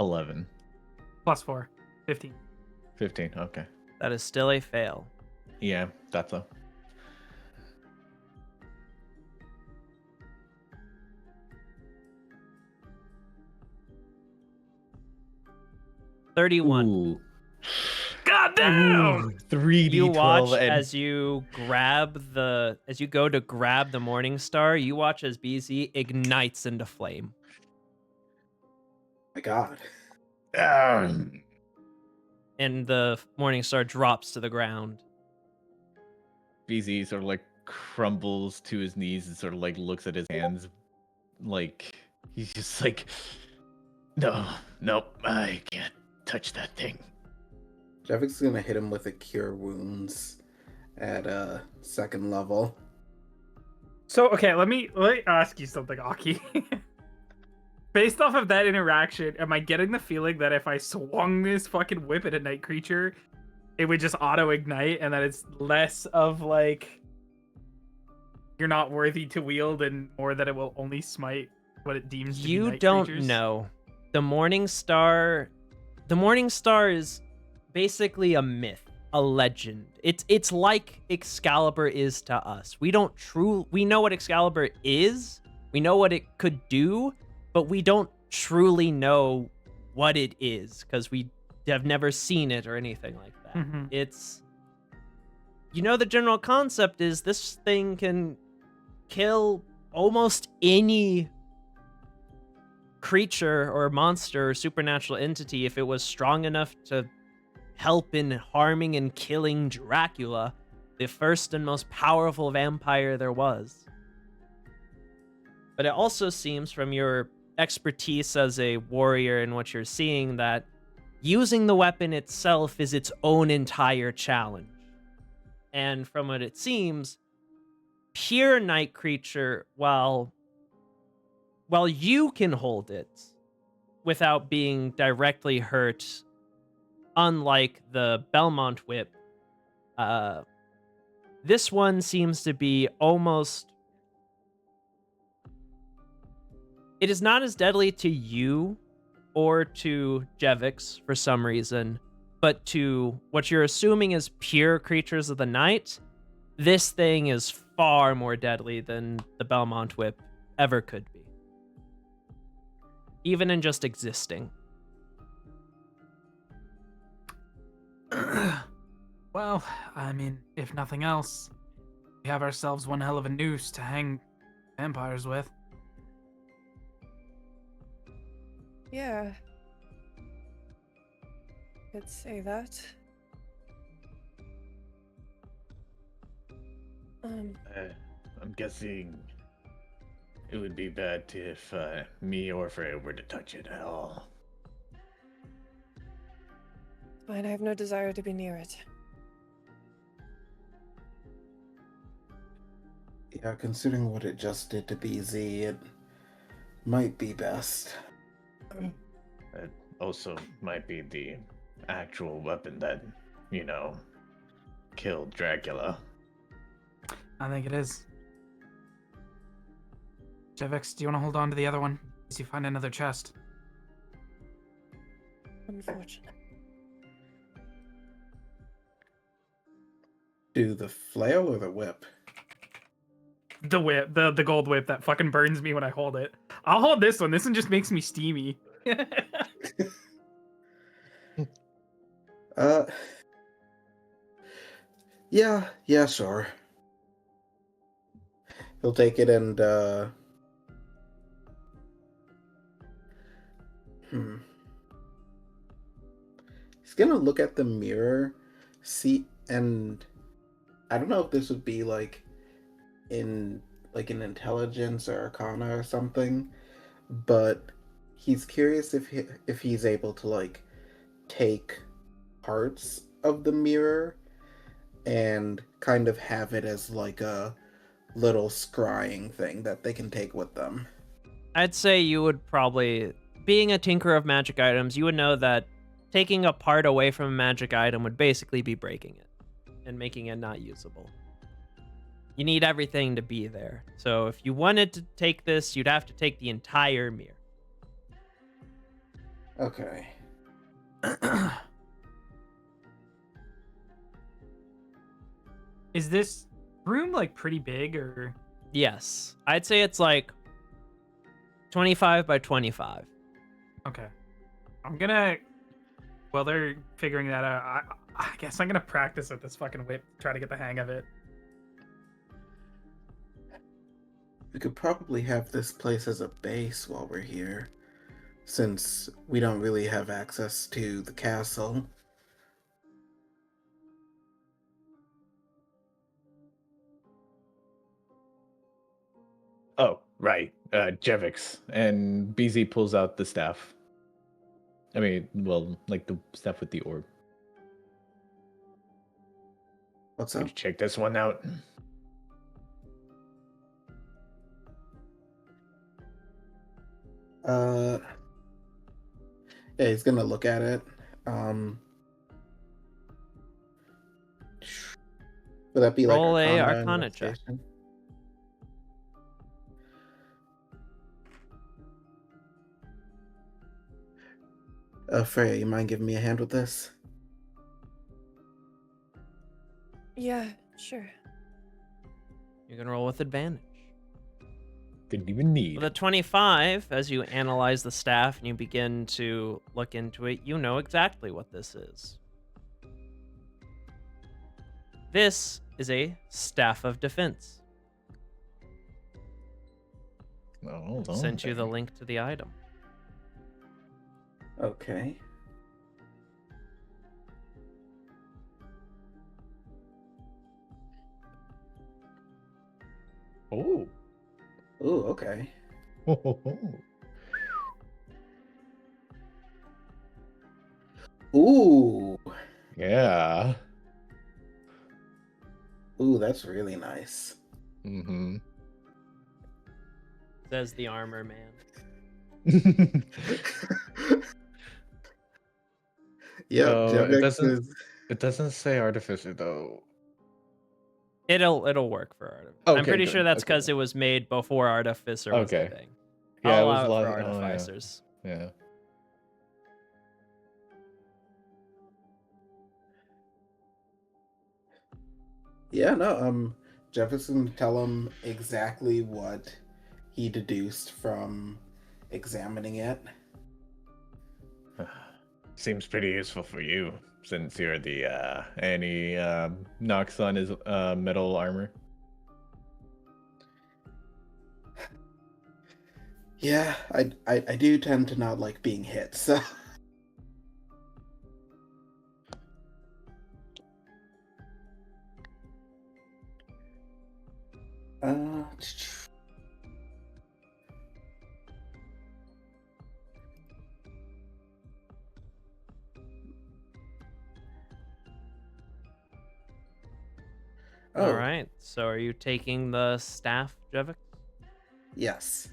11. +4. 15. 15. Okay. That is still a fail. Yeah, that's a. $31. Ooh. God damn! Ooh, 3D12 You watch and as you go to grab the Morning Star, you watch as BZ ignites into flame. My God. And the Morning Star drops to the ground. BZ sort of like crumbles to his knees and sort of like looks at his hands like he's just like, no, nope, I can't touch that thing. Jevik's gonna hit him with a Cure Wounds at 2nd level. So okay, let me ask you something, Aki. Based off of that interaction, am I getting the feeling that if I swung this fucking whip at a night creature, it would just auto ignite, and that it's less of like you're not worthy to wield, and more that it will only smite what it deems to be You night don't creatures? know. The Morning Star is basically a myth, a legend. It's like Excalibur is to us. We know what Excalibur is. We know what it could do, but we don't truly know what it is because we have never seen it or anything like that. Mhm. It's, the general concept is this thing can kill almost any creature or monster or supernatural entity if it was strong enough to help in harming and killing Dracula, the first and most powerful vampire there was. But it also seems from your expertise as a warrior and what you're seeing that using the weapon itself is its own entire challenge. And from what it seems, pure night creature, while you can hold it without being directly hurt, unlike the Belmont whip, This one seems to be almost... It is not as deadly to you or to Jevix for some reason, but to what you're assuming is pure creatures of the night, this thing is far more deadly than the Belmont Whip ever could be. Even in just existing. Well, I mean, if nothing else, we have ourselves one hell of a noose to hang vampires with. Yeah. Could say that. I'm guessing it would be bad if me or Freya were to touch it at all. Fine, I have no desire to be near it. Yeah, considering what it just did to BZ, it might be best. It also might be the actual weapon that, killed Dracula. I think it is. Jevix, do you want to hold on to the other one? As you find another chest. Unfortunate. Do the flail or the whip? The whip, the gold whip that fucking burns me when I hold it. I'll hold this one. This one just makes me steamy. Yeah, sure. He'll take it and, He's gonna look at the mirror, see, and I don't know if this would be like in an intelligence or arcana or something, but he's curious if he's able to like take parts of the mirror and kind of have it as like a little scrying thing that they can take with them. I'd say you would probably, being a tinker of magic items, you would know that taking a part away from a magic item would basically be breaking it and making it not usable. You need everything to be there. So if you wanted to take this, you'd have to take the entire mirror. Okay. Is this room like pretty big or? Yes. I'd say it's like 25 by 25. Okay. I'm gonna, while they're figuring that out, I guess I'm gonna practice with this fucking whip, try to get the hang of it. We could probably have this place as a base while we're here, since we don't really have access to the castle. Oh, right. Jevix. And BZ pulls out the staff. I mean, well, like the staff with the orb. What's Could up? you check this one out? Yeah, he's gonna look at it. Would that be like Roll a Arcana Arcana check. investigation? Freya, you mind giving me a hand with this? Yeah, sure. You can roll with advantage. Didn't even need. With a 25, as you analyze the staff and you begin to look into it, you know exactly what this is. This is a staff of defense. Oh, hold on. Sent you the link to the item. Okay. Oh. Ooh, okay. Ooh. Yeah. Ooh, that's really nice. Mm-hmm. Says the armor man. Yep, So, it Jevix doesn't- is It doesn't say artificer though. It'll work for Artificer. I'm Okay, pretty sure good. that's Okay. because it was made before Artificer was a Okay. thing. Yeah, I'll it was allow it for lost. Oh, yeah. Artificers. Yeah. Yeah, no, Jefferson tell him exactly what he deduced from examining it. Seems pretty useful for you since you're the and he knocks on his metal armor. Yeah, I do tend to not like being hit, so uh All oh, right. So are you taking the staff, Jevik? yes.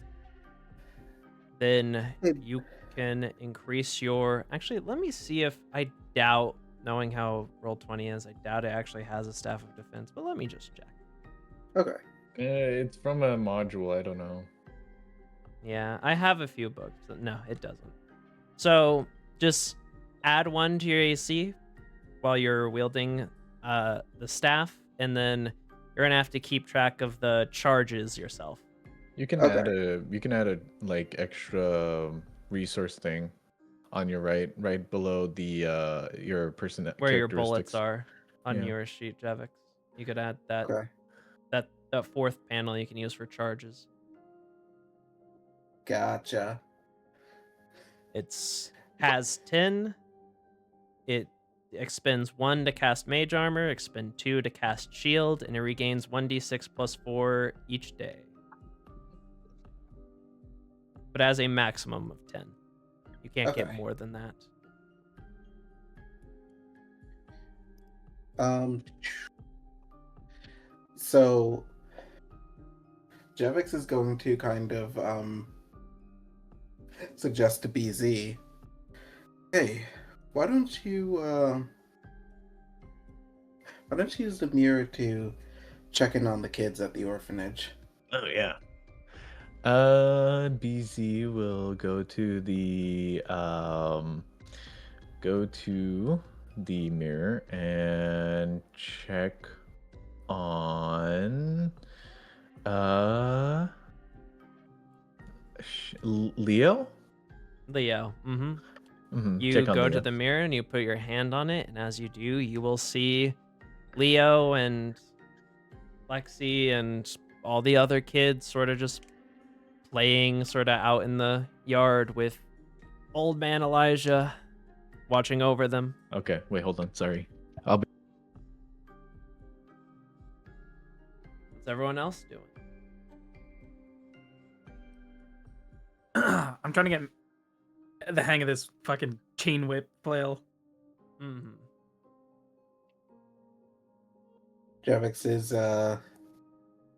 Then Hey. you can increase your. Actually, let me see if I doubt, knowing how Roll20 is, I doubt it actually has a staff of defense. But let me just check. Okay. It's from a module. I don't know. Yeah, I have a few books. No, it doesn't. So just add 1 to your AC while you're wielding the staff, and then you're gonna have to keep track of the charges yourself. You can Okay. add a like extra resource thing on your right below the your person Where your bullets characteristics. are on Yeah. your sheet, Jevix. You could add that Okay. that 4th panel you can use for charges. Gotcha. It's has 10. It expends 1 to cast mage armor, expend 2 to cast shield, and it regains 1d6 plus 4 each day. But as a maximum of 10. You can't get Okay. more than that. So Jevix is going to kind of suggest to BZ, hey, why don't you use the mirror to check in on the kids at the orphanage? Oh yeah. BZ will go to the mirror and check on Leo. Leo. You Check on go Leo. to the mirror and you put your hand on it, and as you do, you will see Leo and Lexi and all the other kids sort of just playing sort of out in the yard with old man Elijah watching over them. Okay, wait, hold on. Sorry. I'll be. What's everyone else doing? I'm trying to get the hang of this fucking chain whip flail. Jevix is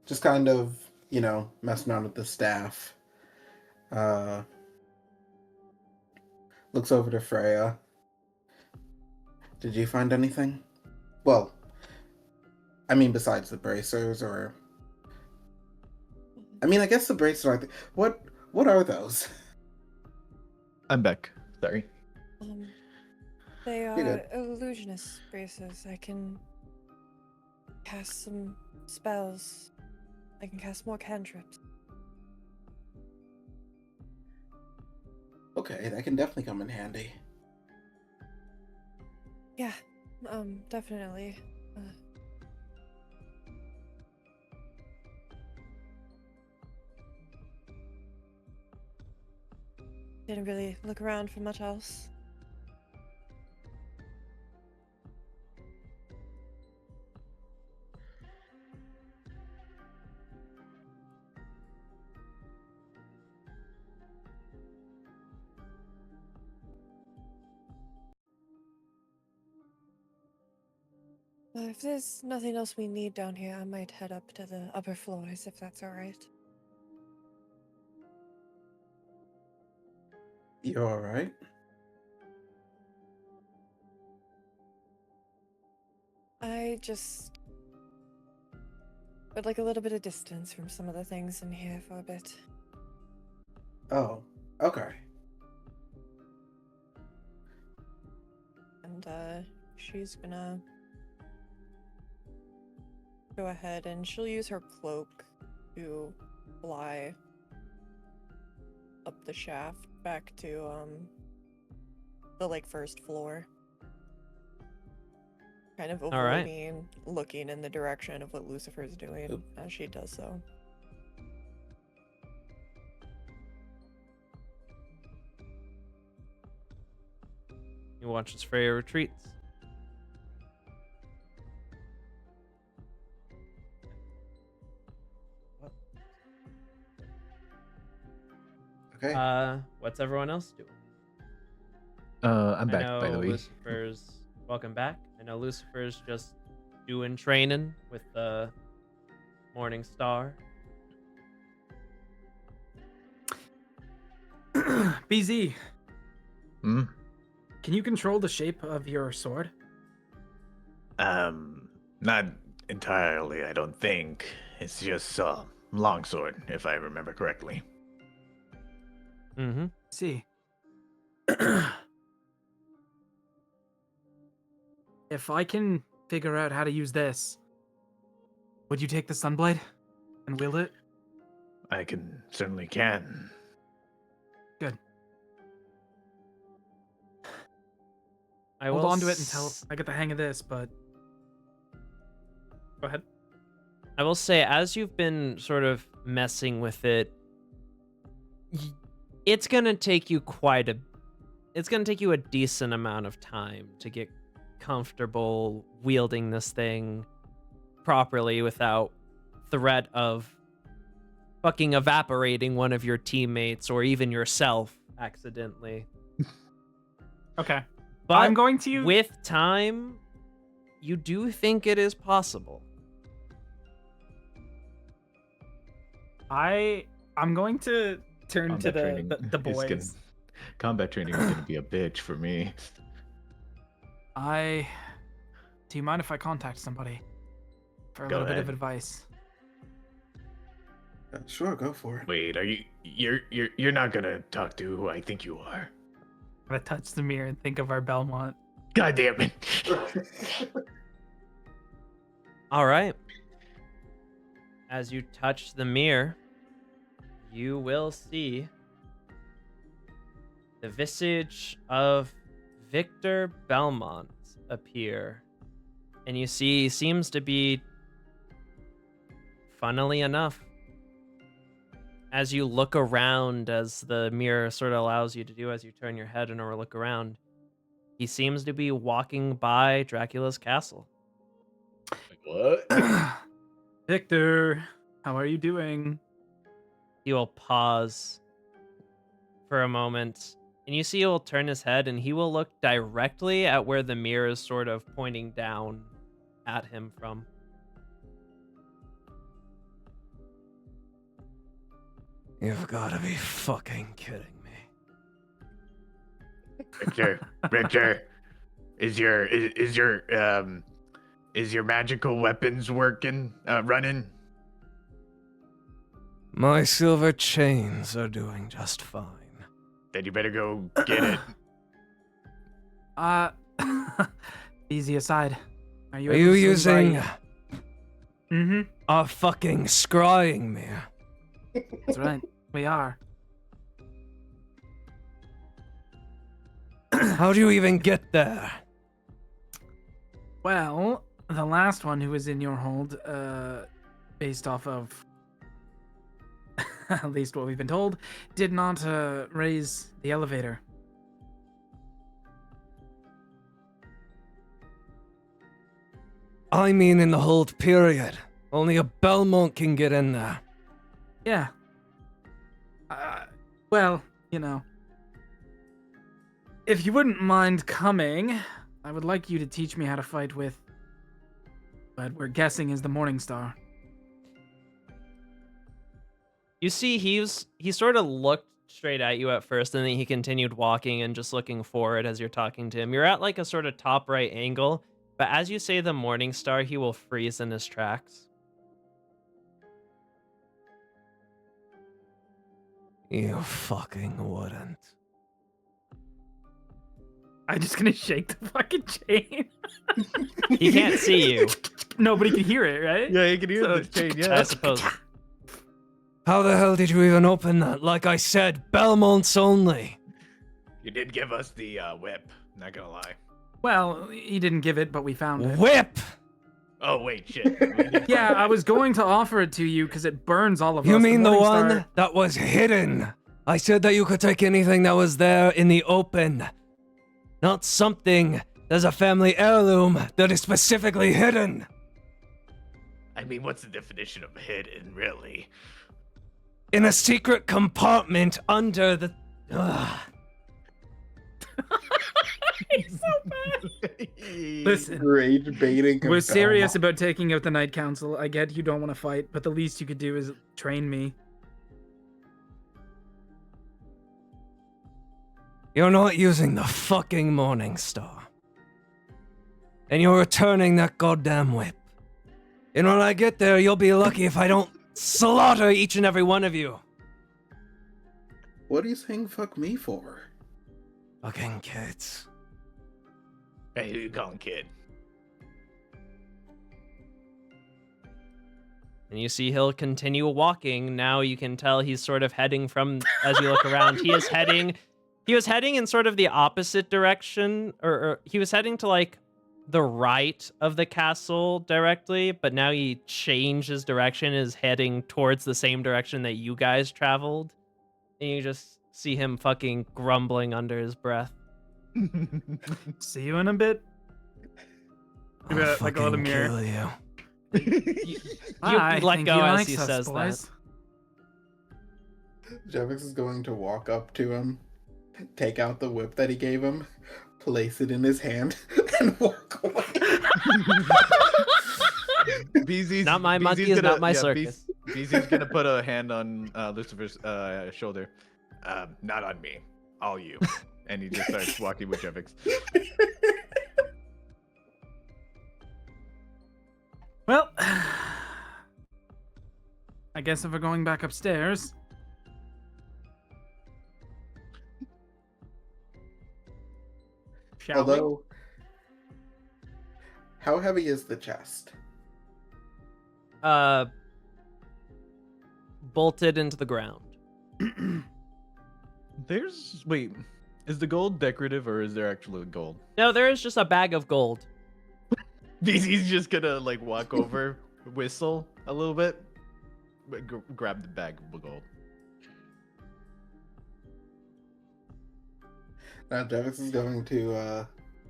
just kind of, messing around with the staff. Looks over to Freya. Did you find anything? Well, I mean, besides the bracers, or I mean, I guess the bracers are. What are those? I'm back. Sorry. They You're are good. illusionist braces. I can cast some spells. I can cast more cantrips. Okay, that can definitely come in handy. Yeah, definitely. Didn't really look around for much else. If there's nothing else we need down here, I might head up to the upper floors, if that's alright. You alright? I just would like a little bit of distance from some of the things in here for a bit. Oh, okay. And she's gonna go ahead and she'll use her cloak to fly up the shaft back to the like first floor. Kind of All right. avoiding looking in the direction of what Lucifer's doing Oop. as she does so. You watch as Freya retreats. Okay. What's everyone else doing? I'm I back, know by the way. Lucifer's welcome back. I know Lucifer's just doing training with the Morning Star. BZ, Hmm? can you control the shape of your sword? Not entirely, I don't think. It's just a longsword, if I remember correctly. Mm-hmm. See. If I can figure out how to use this, would you take the Sunblade and wield it? I certainly can. Good. I Hold will on to it until I get the hang of this, but go ahead. I will say, as you've been sort of messing with it, it's gonna take you it's gonna take you a decent amount of time to get comfortable wielding this thing properly without threat of fucking evaporating one of your teammates or even yourself accidentally. Okay. But I'm going to with time, you do think it is possible. I'm going to turn to the boys. Combat training is gonna be a bitch for me. Do you mind if I contact somebody for a Go little bit of ahead. advice? Sure, go for it. Wait, you're not gonna talk to who I think you are? I'm gonna touch the mirror and think of our Belmont. God damn it. All right. As you touch the mirror, you will see the visage of Victor Belmont appear. And you see he seems to be, funnily enough, as you look around, as the mirror sort of allows you to do as you turn your head and or look around, he seems to be walking by Dracula's castle. What? Victor, how are you doing? He will pause for a moment, and you see he will turn his head and he will look directly at where the mirror is sort of pointing down at him from. You've got to be fucking kidding me. Victor, is your magical weapons working, running? My silver chains are doing just fine. Then you better go get it. Easy aside. Are you Are able you to swing using by- Mm-hmm. a fucking scrying mirror? That's right. We are. How do you even get there? Well, the last one who was in your hold, based off of at least what we've been told, did not raise the elevator. I mean in the hold period. Only a Belmont can get in there. Yeah. Well, you know. If you wouldn't mind coming, I would like you to teach me how to fight with what we're guessing is the Morning Star. You see he sort of looked straight at you at first, and then he continued walking and just looking forward as you're talking to him. You're at like a sort of top right angle, But as you say the Morning Star, he will freeze in his tracks. You fucking wouldn't. I'm just gonna shake the fucking chain. He can't see you. Nobody can hear it, right? Yeah, you can hear So- the chain. Yeah, I suppose. How the hell did you even open that? Like I said, Belmont's only. you did give us the whip. Not gonna lie. Well, he didn't give it, but we found it. Whip! Oh wait, shit. We did Yeah, find I was going to offer it to you because it burns all of us. You mean the Morning one Star- that was hidden? I said that you could take anything that was there in the open. Not something that's a family heirloom that is specifically hidden. I mean, what's the definition of hidden, really? In a secret compartment under the... Ugh. He's so bad. Listen, Rage baiting. we're serious about taking out the Night Council. I get you don't want to fight, but the least you could do is train me. You're not using the fucking Morning Star. And you're returning that goddamn whip. And when I get there, you'll be lucky if I don't slaughter each and every one of you. What are you saying fuck me for? Fucking kids. Hey, who you calling kid? And you see he'll continue walking. Now you can tell he's sort of heading from, as you look around, he was heading in sort of the opposite direction, or he was heading to like the right of the castle directly, but now he changed his direction, is heading towards the same direction that you guys traveled. And you just see him fucking grumbling under his breath. See you in a bit. Give I'll it like a little fucking mirror. kill you. You I let think go he as likes he us, says that. boys. Javix is going to walk up to him, take out the whip that he gave him, place it in his hand, and walk away. BZ's, Not my BZ's monkey is not my circus. BZ's gonna put a hand on Lucifer's shoulder. Not on me, all you. And he just starts walking with Jevix. Well, I guess if we're going back upstairs. Shall we? Although, how heavy is the chest? Bolted into the ground. Wait, is the gold decorative or is there actually gold? No, there is just a bag of gold. BZ's just gonna like walk over, whistle a little bit, but grab the bag of gold. Now Javix is going to,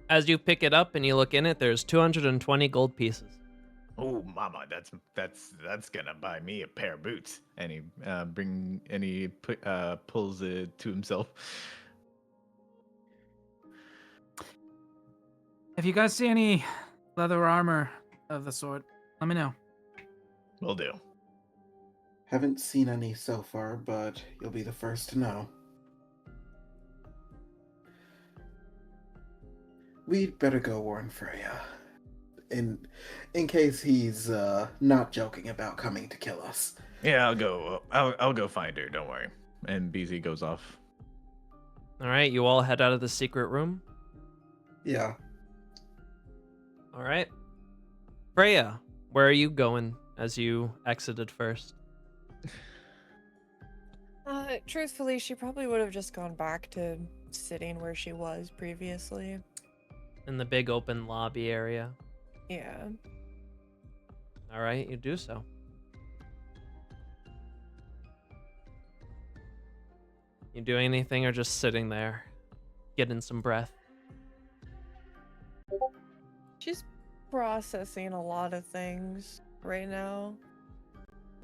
As you pick it up and you look in it, there's 220 gold pieces. Oh, mama, that's gonna buy me a pair of boots. And he pulls it to himself. If you guys see any leather armor of the sort, let me know. Will do. haven't seen any so far, but you'll be the first to know. We'd better go warn Freya. In case he's not joking about coming to kill us. Yeah, I'll go find her. Don't worry. And BZ goes off. All right, you all head out of the secret room. Yeah. All right. Freya, where are you going as you exited first? Truthfully, she probably would have just gone back to sitting where she was previously. In the big open lobby area. Yeah. All right, you do so. You doing anything or just sitting there, getting some breath? She's processing a lot of things right now.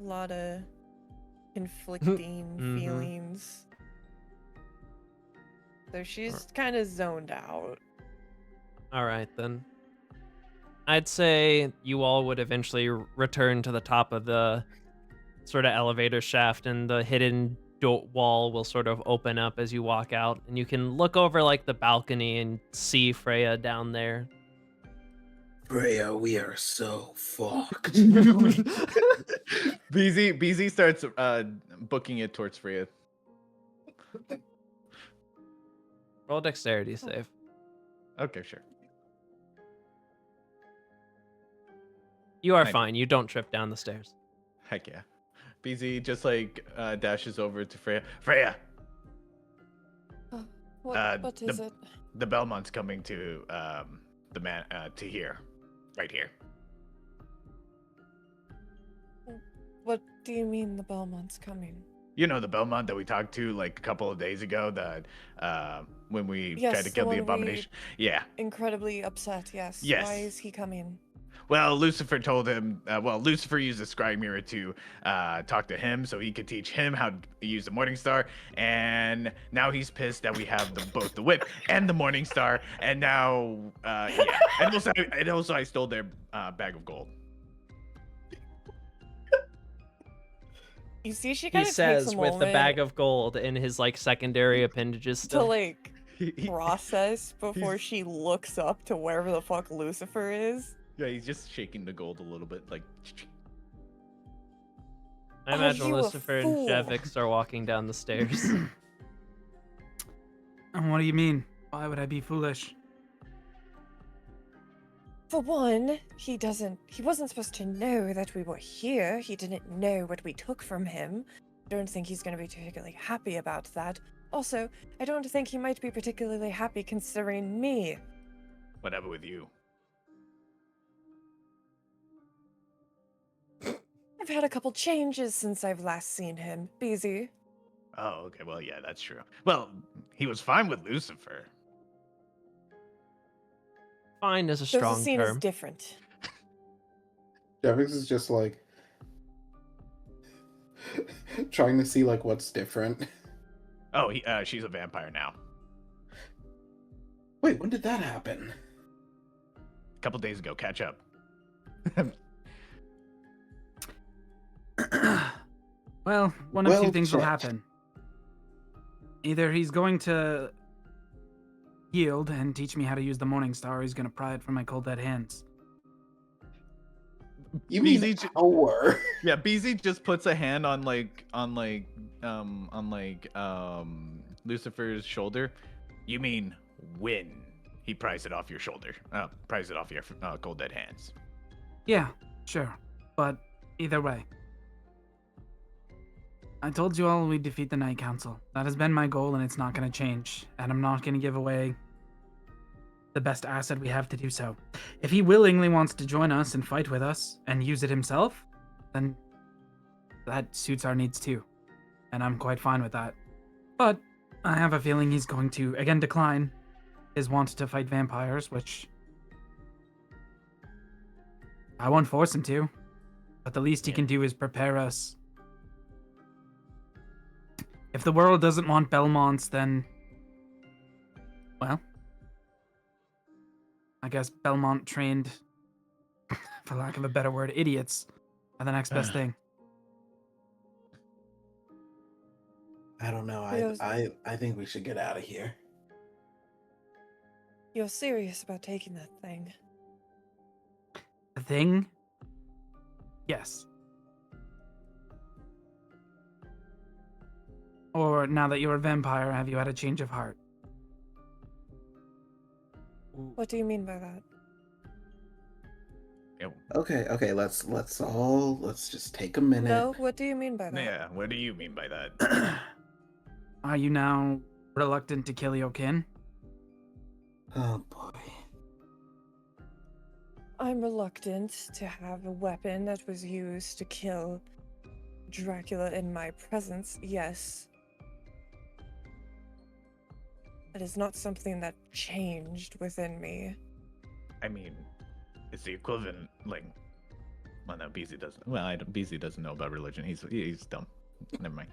A lot of conflicting Mhm. feelings. So she's kind of zoned out. All right, then. I'd say you all would eventually return to the top of the sort of elevator shaft, and the hidden wall will sort of open up as you walk out, and you can look over like the balcony and see Freya down there. Freya, we are so fucked. BZ starts booking it towards Freya. Roll dexterity save. Okay, sure. You are Nice. fine. You don't trip down the stairs. Heck yeah. BZ just like dashes over to Freya. Freya, What is it? the Belmont's coming to the man to here, right here. What do you mean the Belmont's coming? You know the Belmont that we talked to like a couple of days ago that when we Yes, tried to the kill the one we- abomination. Yeah. Incredibly upset, yes. Yes. Why is he coming? Well, Lucifer told him. Lucifer used the scry mirror to talk to him, so he could teach him how to use the Morning Star. And now he's pissed that we have both the whip and the Morning Star. And now, yeah. And also, I stole their bag of gold. You see, she He kind of takes says a with the moment bag of gold in his like secondary appendages to still. like process before he's- she looks up to wherever the fuck Lucifer is. Yeah, he's just shaking the gold a little bit, like. I imagine you a Lucifer and fool. Jevix are walking down the stairs. And what do you mean? Why would I be foolish? For one, he wasn't supposed to know that we were here. He didn't know what we took from him. I don't think he's going to be particularly happy about that. Also, I don't think he might be particularly happy considering me. Whatever with you. I've had a couple changes since I've last seen him. Busy. Oh, okay. Well, yeah, that's true. Well, he was fine with Lucifer. Fine is a So the strong scene is term. different. Javix is just like trying to see like what's different. Oh, she's a vampire now. Wait, when did that happen? A couple days ago. Catch up. Well, one of two Well, things will shit. happen. Either he's going to yield and teach me how to use the Morning Star, or he's going to pry it from my cold dead hands. You mean BZ our? Yeah, BZ just puts a hand on Lucifer's shoulder. You mean when he pries it off your shoulder? Pries it off your cold dead hands. Yeah, sure. But either way. I told you all we'd defeat the Night Council. That has been my goal and it's not going to change. And I'm not going to give away the best asset we have to do so. If he willingly wants to join us and fight with us and use it himself, then that suits our needs too. And I'm quite fine with that. But I have a feeling he's going to, again, decline his want to fight vampires, which I won't force him to. But the least he can do is prepare us. If the world doesn't want Belmonts, then, well, I guess Belmont trained, for lack of a better word, idiots are the next best thing. I don't know. Yes. I think we should get out of here. You're serious about taking that thing. The thing? Yes. Or now that you're a vampire, have you had a change of heart? What do you mean by that? Okay, let's just take a minute. No, what do you mean by that? Yeah, what do you mean by that? Are you now reluctant to kill your kin? Oh boy. I'm reluctant to have a weapon that was used to kill Dracula in my presence, yes. It is not something that changed within me. I mean, it's the equivalent, like. Well, no, BZ doesn't. Well, BZ doesn't know about religion. He's dumb. Never mind.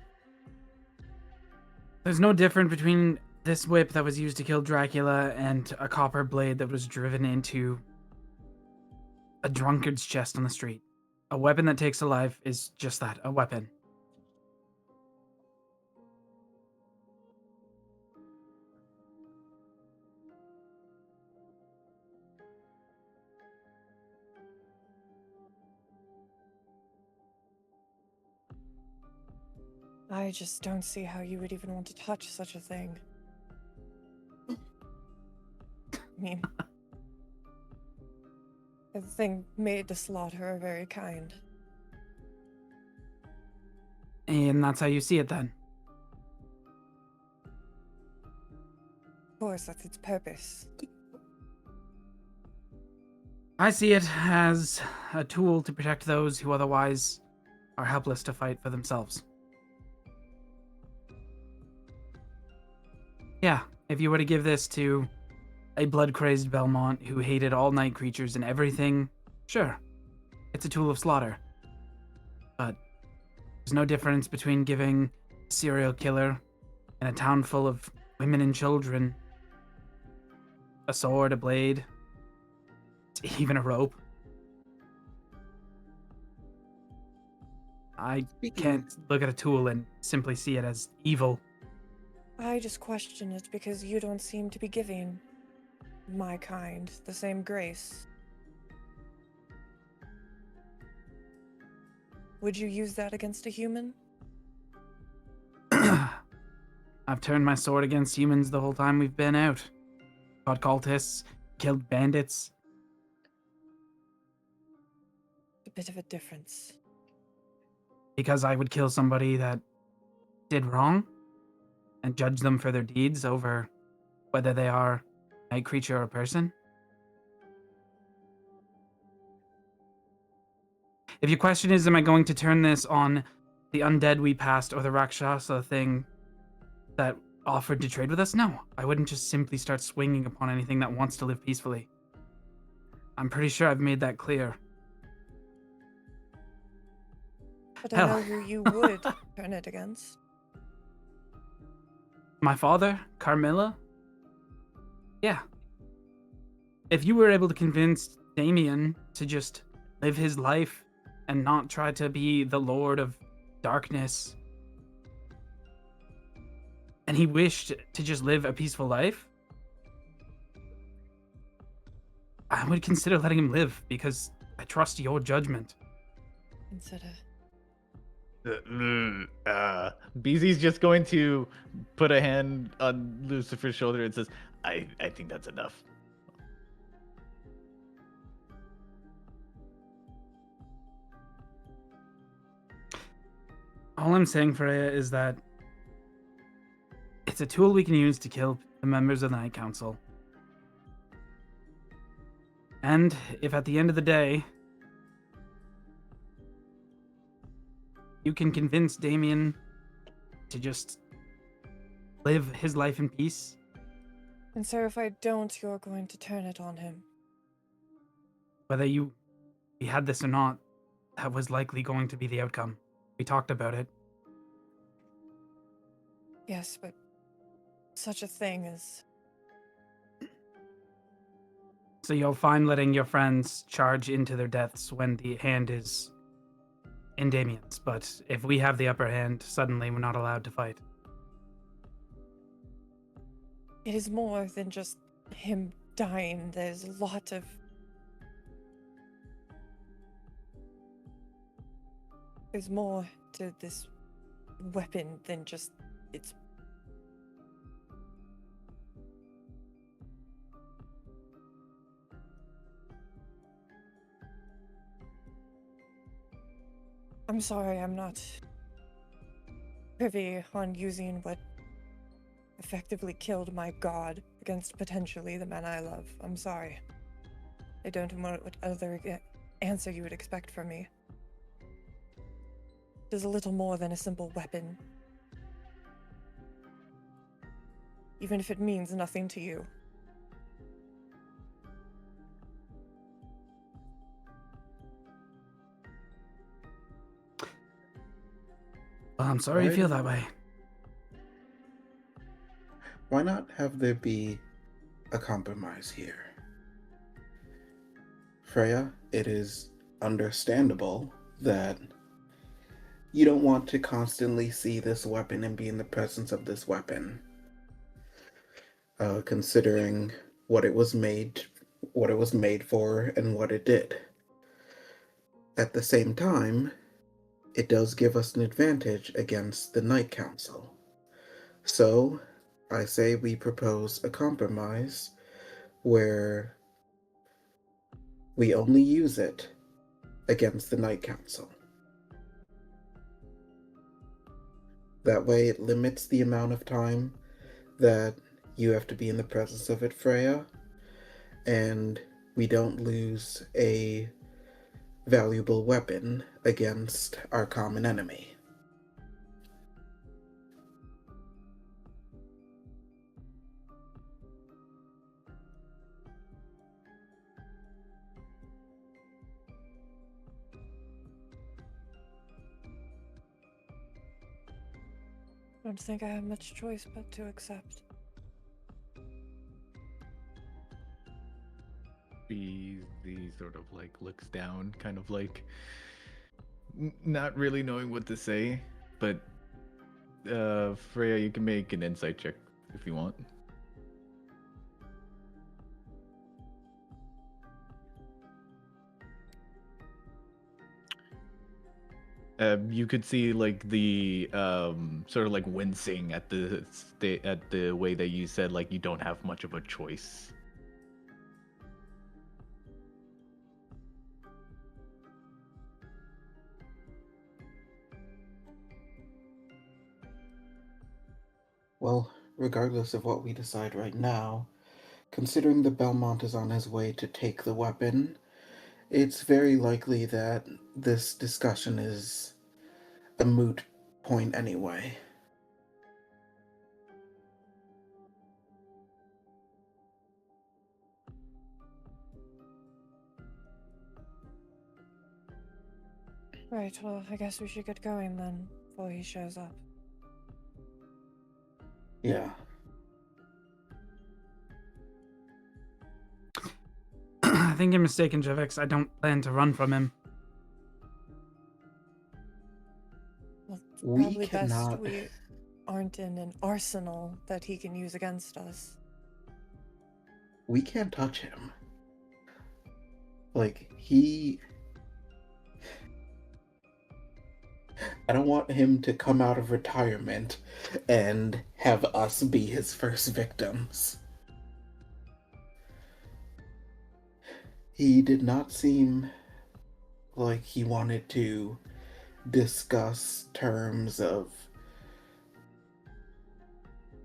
There's no difference between this whip that was used to kill Dracula and a copper blade that was driven into a drunkard's chest on the street. A weapon that takes a life is just that, a weapon. I just don't see how you would even want to touch such a thing. I mean, the thing made to slaughter are very kind. And that's how you see it then. Of course, that's its purpose. I see it as a tool to protect those who otherwise are helpless to fight for themselves. Yeah, if you were to give this to a blood-crazed Belmont who hated all night creatures and everything, sure, it's a tool of slaughter. But there's no difference between giving a serial killer in a town full of women and children a sword, a blade, even a rope. I can't look at a tool and simply see it as evil. I just question it because you don't seem to be giving my kind the same grace. Would you use that against a human? I've turned my sword against humans the whole time we've been out. Fought cultists, killed bandits. A bit of a difference. Because I would kill somebody that did wrong and judge them for their deeds over whether they are a night creature or a person. If your question is, am I going to turn this on the undead we passed or the Rakshasa thing that offered to trade with us? No, I wouldn't just simply start swinging upon anything that wants to live peacefully. I'm pretty sure I've made that clear. But I Hell. know who you would turn it against. My father, Carmilla? Yeah. If you were able to convince Damien to just live his life and not try to be the Lord of Darkness, and he wished to just live a peaceful life, I would consider letting him live because I trust your judgment. Consider. BZ's just going to put a hand on Lucifer's shoulder and says, I think that's enough. All I'm saying, Freya, is that it's a tool we can use to kill the members of the Night Council. And if at the end of the day, you can convince Damien to just live his life in peace. And so if I don't, you're going to turn it on him. Whether we had this or not, that was likely going to be the outcome. We talked about it. Yes, but such a thing is... So you'll find letting your friends charge into their deaths when the hand is in Damien's. But if we have the upper hand, suddenly we're not allowed to fight. It is more than just him dying. There's a lot of... There's more to this weapon than just its... I'm sorry, I'm not privy on using what effectively killed my god against potentially the man I love. I'm sorry. I don't know what other answer you would expect from me. It is a little more than a simple weapon. Even if it means nothing to you. Well, I'm sorry you feel that way. Why not have there be a compromise here? Freya, it is understandable that you don't want to constantly see this weapon and be in the presence of this weapon. Considering what it was made for and what it did. At the same time, it does give us an advantage against the Night Council. So, I say we propose a compromise where we only use it against the Night Council. That way it limits the amount of time that you have to be in the presence of it, Freya, and we don't lose a valuable weapon against our common enemy. I don't think I have much choice but to accept. He sort of like looks down, kind of like not really knowing what to say. But Freya, you can make an insight check if you want. You could see like the sort of like wincing at the way that you said like you don't have much of a choice. Well, regardless of what we decide right now, considering the Belmont is on his way to take the weapon, it's very likely that this discussion is a moot point anyway. Right, well, I guess we should get going then, before he shows up. Yeah. I think you're mistaken, Jevix. I don't plan to run from him. Well, it's We probably cannot- best we aren't in an arsenal that he can use against us. We can't touch him. Like, I don't want him to come out of retirement and have us be his first victims. He did not seem like he wanted to discuss terms of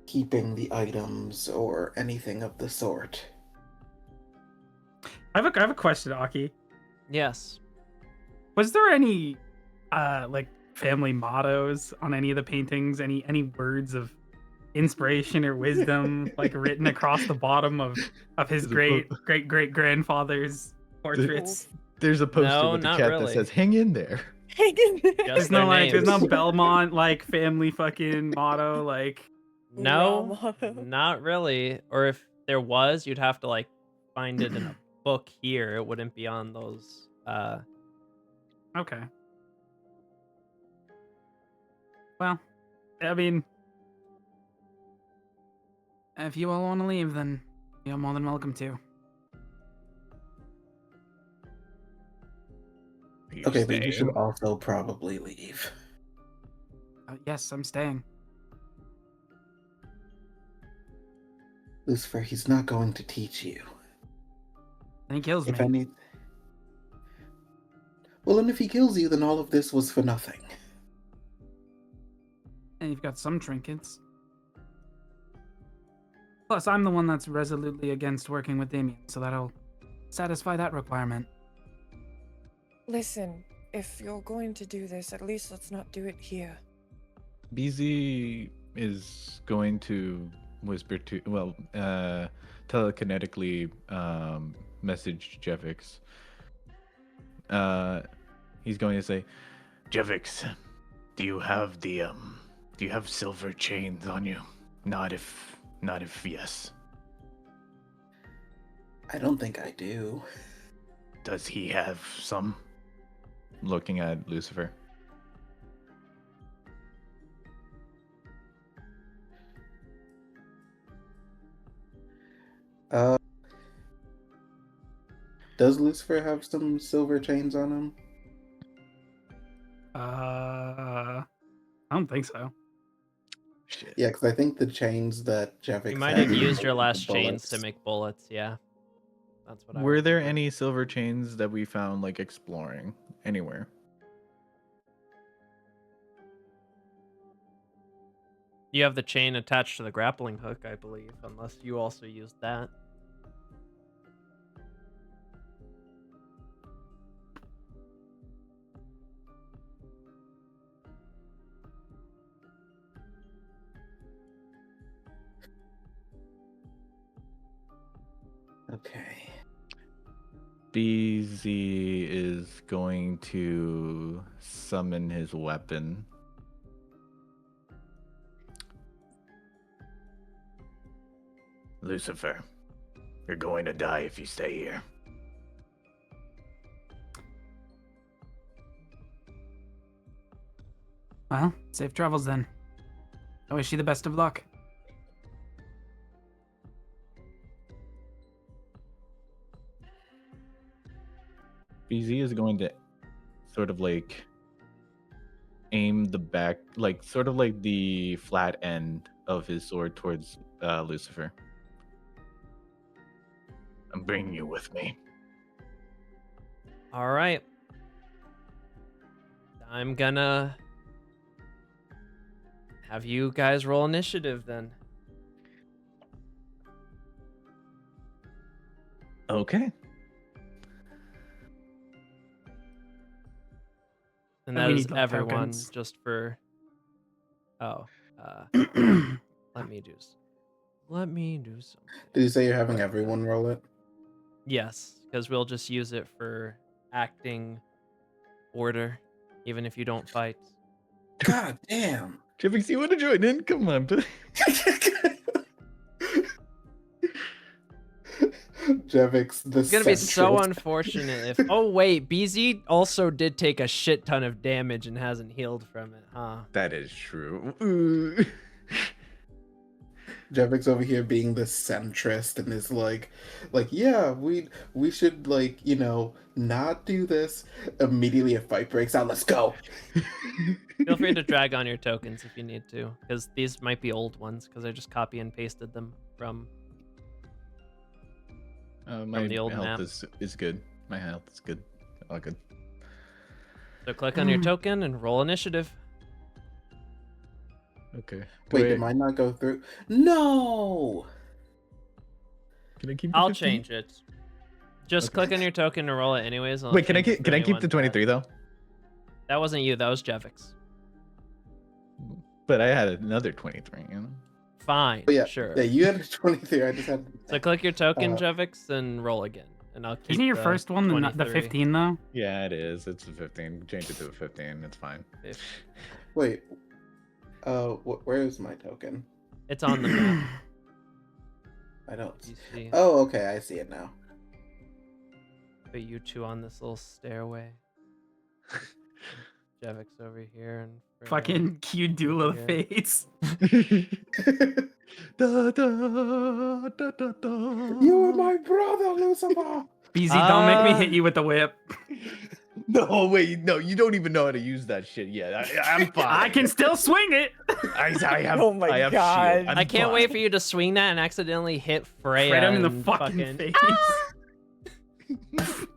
keeping the items or anything of the sort. I have a question, Aki. Yes. Was there any like family mottos on any of the paintings? Any words of inspiration or wisdom like written across the bottom of his great grandfather's portraits? There's a poster No, with the not chat really. that says "Hang in there." Hang in there. Just There's their no like there's no names. Belmont like family fucking motto like No, motto. not really. Or if there was, you'd have to like find it in a book here. It wouldn't be on those. okay. Well, I mean, if you all want to leave, then you're more than welcome to. Okay, but you should also probably leave. Yes, I'm staying. Lucifer, he's not going to teach you. And he kills If me. any... Well, and if he kills you, then all of this was for nothing. And you've got some trinkets. Plus, I'm the one that's resolutely against working with Damien, so that'll satisfy that requirement. Listen, if you're going to do this, at least let's not do it here. BZ is going to whisper to, telekinetically message Jevix. He's going to say, Jevix, do you have silver chains on you? Not if yes. I don't think I do. Does he have some? Looking at Lucifer. Does Lucifer have some silver chains on him? I don't think so. Shit. Yeah, because I think the chains that Jevix You might had have used your the last chains to bullets. make bullets. Yeah, that's what I. Were there remember. any silver chains that we found like exploring anywhere? You have the chain attached to the grappling hook, I believe, unless you also used that. Okay. BZ is going to summon his weapon. Lucifer, you're going to die if you stay here. Well, safe travels then. I wish you the best of luck. BZ is going to sort of like aim the back, like sort of like the flat end of his sword towards Lucifer. I'm bringing you with me. All right. I'm gonna have you guys roll initiative then. Okay. And And that we is need, like, everyone tokens. just for. Oh, let me do something. Did you say you're having everyone roll it? Yes, because we'll just use it for acting order, even if you don't fight. God damn. Jeffix, you want to join in? Come on. Jevix, the It's gonna be so centrist. unfortunate if. Oh wait, BZ also did take a shit ton of damage and hasn't healed from it, huh? That is true. Ooh. Jevix over here being the centrist and is like, yeah, we should, like, you know, not do this. Immediately a fight breaks out. Let's go. Feel free to drag on your tokens if you need to, because these might be old ones, because I just copy and pasted them from. My the old health map. is good. My health is good. All good. So click on your token and roll initiative. Okay. Wait, did mine not go through? No! Can I keep? The I'll 15? change it. Just Okay. click on your token and roll it anyways. and I'll Wait, can I change it keep? for Can I keep anyone the that- 23 though? That wasn't you. That was Jevix. But I had another 23. You know. Fine. But yeah, Sure. yeah, you had a 23. I just had. So click your token, Uh, Jevix, and roll again. And I'll keep. Isn't your the first one the 23. 15 though? Yeah, it is. It's a 15. Change it to a 15. It's fine. Wait. Where is my token? It's on the map. I don't. You see. Oh, okay. I see it now. Put you two on this little stairway. Jevix over here and Freya Fucking cute duel of Yeah. fates. Da, da, da, da, da. You are my brother, Lucifer. BZ, don't make me Uh, hit you with the whip. No, wait, no, you don't even know how to use that shit yet. I'm fine. I can still swing it. I have. Oh my I have God. Shield. I'm I can't wait fine. for you to swing that and accidentally hit Freya. Right him in the and fucking face.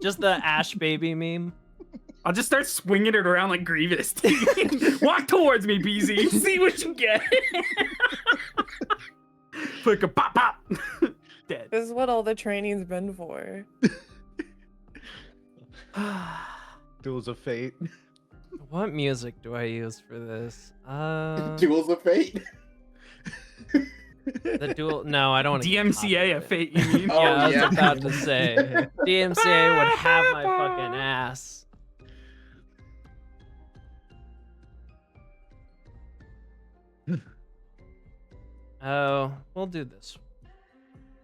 Just the Ash baby meme. I'll just start swinging it around like Grievous. Walk towards me, BZ. See what you get. Flicker, pop, pop. Dead. This is what all the training's been for. Duels of Fate. What music do I use for this? Duels of Fate. The dual. No, I don't want to. DMCA of fate, you mean? Oh, Yeah, I was yeah. about to say DMCA would have my fucking ass. Oh, we'll do this.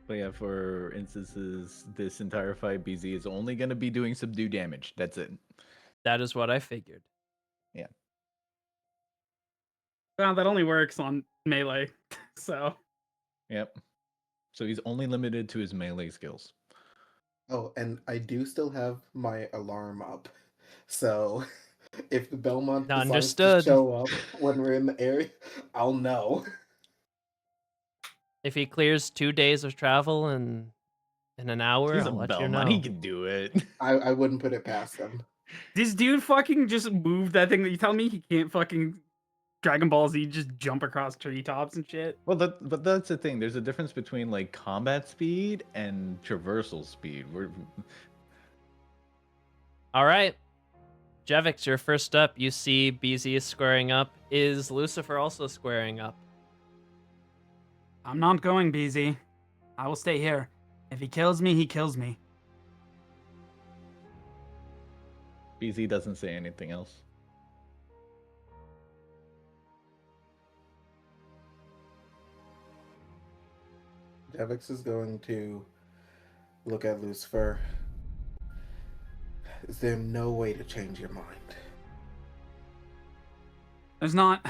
But yeah, for instances, this entire fight, BZ is only going to be doing subdue damage. That's it. That is what I figured. Well, that only works on melee. So Yep. So he's only limited to his melee skills. Oh, and I do still have my alarm up. So If the Belmont decides to Understood. show up when we're in the area, I'll know. If he clears 2 days of travel in an hour, He's a I'll let you Belmont. He know. can do it. I wouldn't put it past him. This dude fucking just moved that thing. That you tell me he can't fucking Dragon Ball Z just jump across treetops and shit? Well, but that's the thing. There's a difference between like combat speed and traversal speed. All right. Jevix, you're first up. You see BZ is squaring up. Is Lucifer also squaring up? I'm not going, BZ. I will stay here. If he kills me, he kills me. BZ doesn't say anything else. Devix is going to look at Lucifer. Is there no way to change your mind? There's not.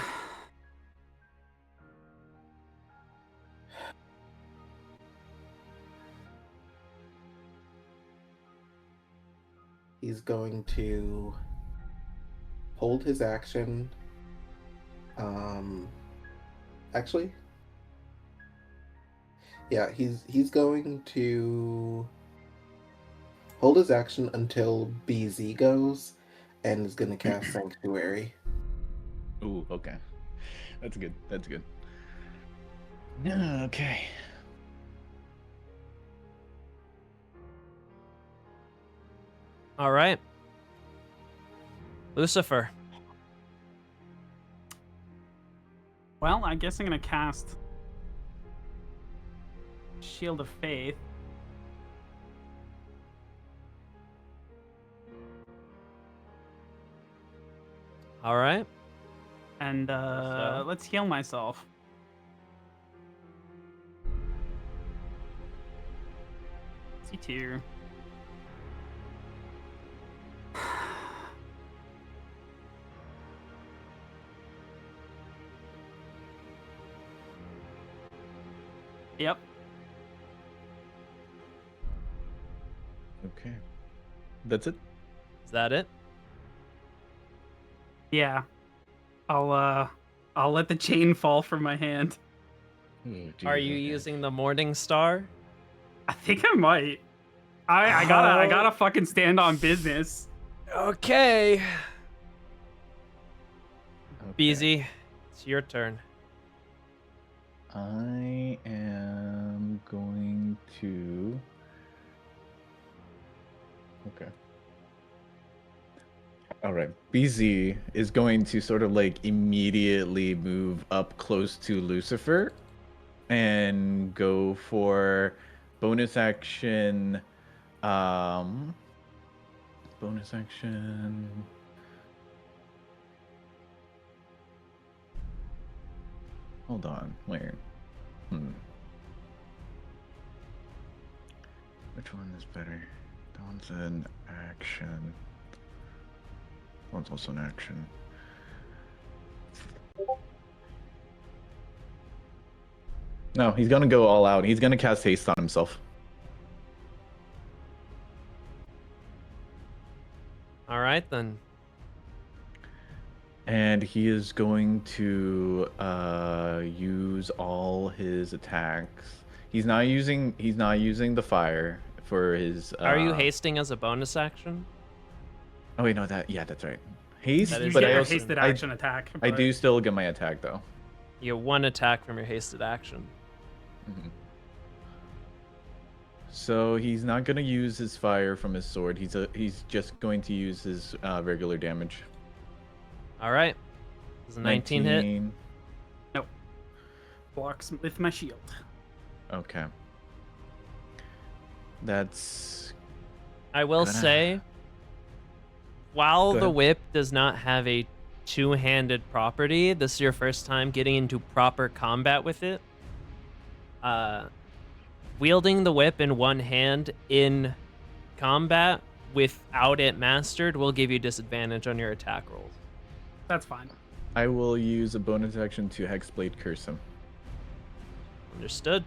He's going to hold his action. Actually, yeah, he's going to hold his action until BZ goes, and is going to cast Sanctuary. Ooh, okay. That's good. That's good. Okay. All right. Lucifer. Well, I guess I'm gonna cast Shield of Faith. All right. And So? let's heal myself. C2. Yep. Okay. That's it? Is that it? Yeah. I'll let the chain fall from my hand. Oh, Are geez, you okay. using the Morning Star? I think I might. I gotta fucking stand on business. Okay. Okay. BZ, it's your turn. I am going to... Okay. All right. BZ is going to sort of like immediately move up close to Lucifer and go for bonus action. Bonus action. Hold on. Wait. Which one is better? That one's an action. That one's also an action. No, he's gonna go all out. He's gonna cast haste on himself. All right, then. And he is going to use all his attacks. He's not using the fire for his Are you hasting as a bonus action? Oh wait, no, that's right. Haste, That is but You I get a also hasted action attack. I but- do still get my attack though. You get one attack from your hasted action. Mhm. So he's not gonna use his fire from his sword. He's just going to use his regular damage. All right. Does a 19 hit? Blocks with my shield. Okay. That's I will Gonna- say, while Go the ahead. whip does not have a two-handed property, this is your first time getting into proper combat with it. Wielding the whip in one hand in combat without it mastered will give you disadvantage on your attack rolls. That's fine. I will use a bonus action to Hexblade curse him. Understood.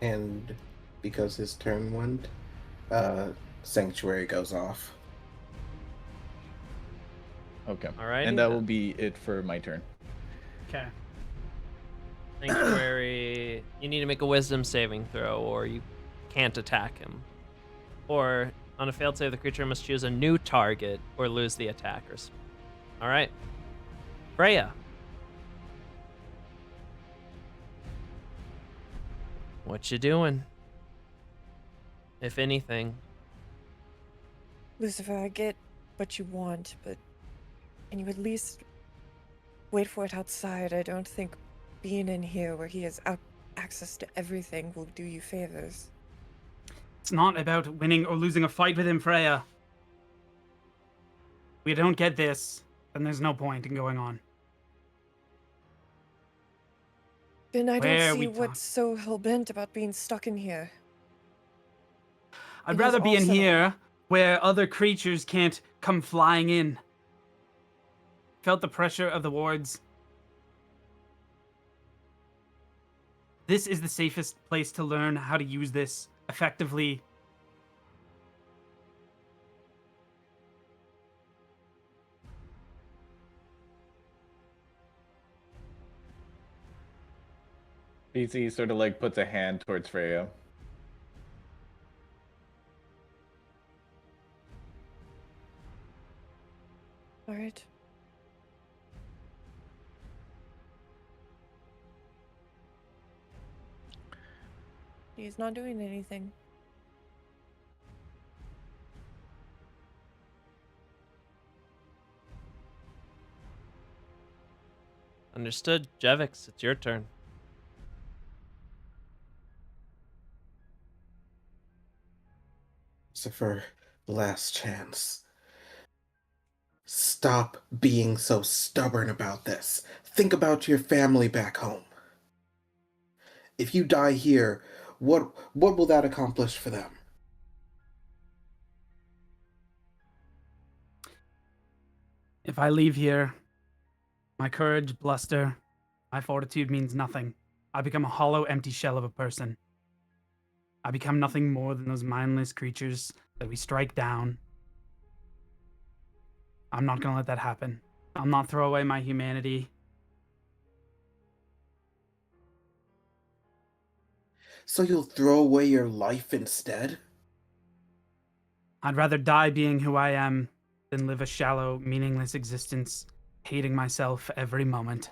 And because his turn went, Sanctuary goes off. Okay. Alrighty And that will then. be it for my turn. Okay. Sanctuary. You need to make a wisdom saving throw, or you can't attack him. Or on a failed save, the creature must choose a new target or lose the attackers. All right, Freya. What you doing? If anything. Lucifer, I get what you want, but can you at least wait for it outside? I don't think being in here where he has access to everything will do you favors. It's not about winning or losing a fight with him, Freya. If we don't get this, then there's no point in going on. Then I Where don't we see what's so hell-bent about being stuck in here. I'd It is rather be all in settled. here where other creatures can't come flying in. Felt the pressure of the wards. This is the safest place to learn how to use this effectively. BC sort of like puts a hand towards Freya. All right. He's not doing anything. Understood. Jevix, it's your turn. Lucifer, last chance. Stop being so stubborn about this. Think about your family back home. If you die here, what will that accomplish for them? If I leave here, my courage, bluster, my fortitude means nothing. I become a hollow, empty shell of a person. I become nothing more than those mindless creatures that we strike down. I'm not gonna let that happen. I'll not throw away my humanity. So you'll throw away your life instead? I'd rather die being who I am than live a shallow, meaningless existence, hating myself every moment.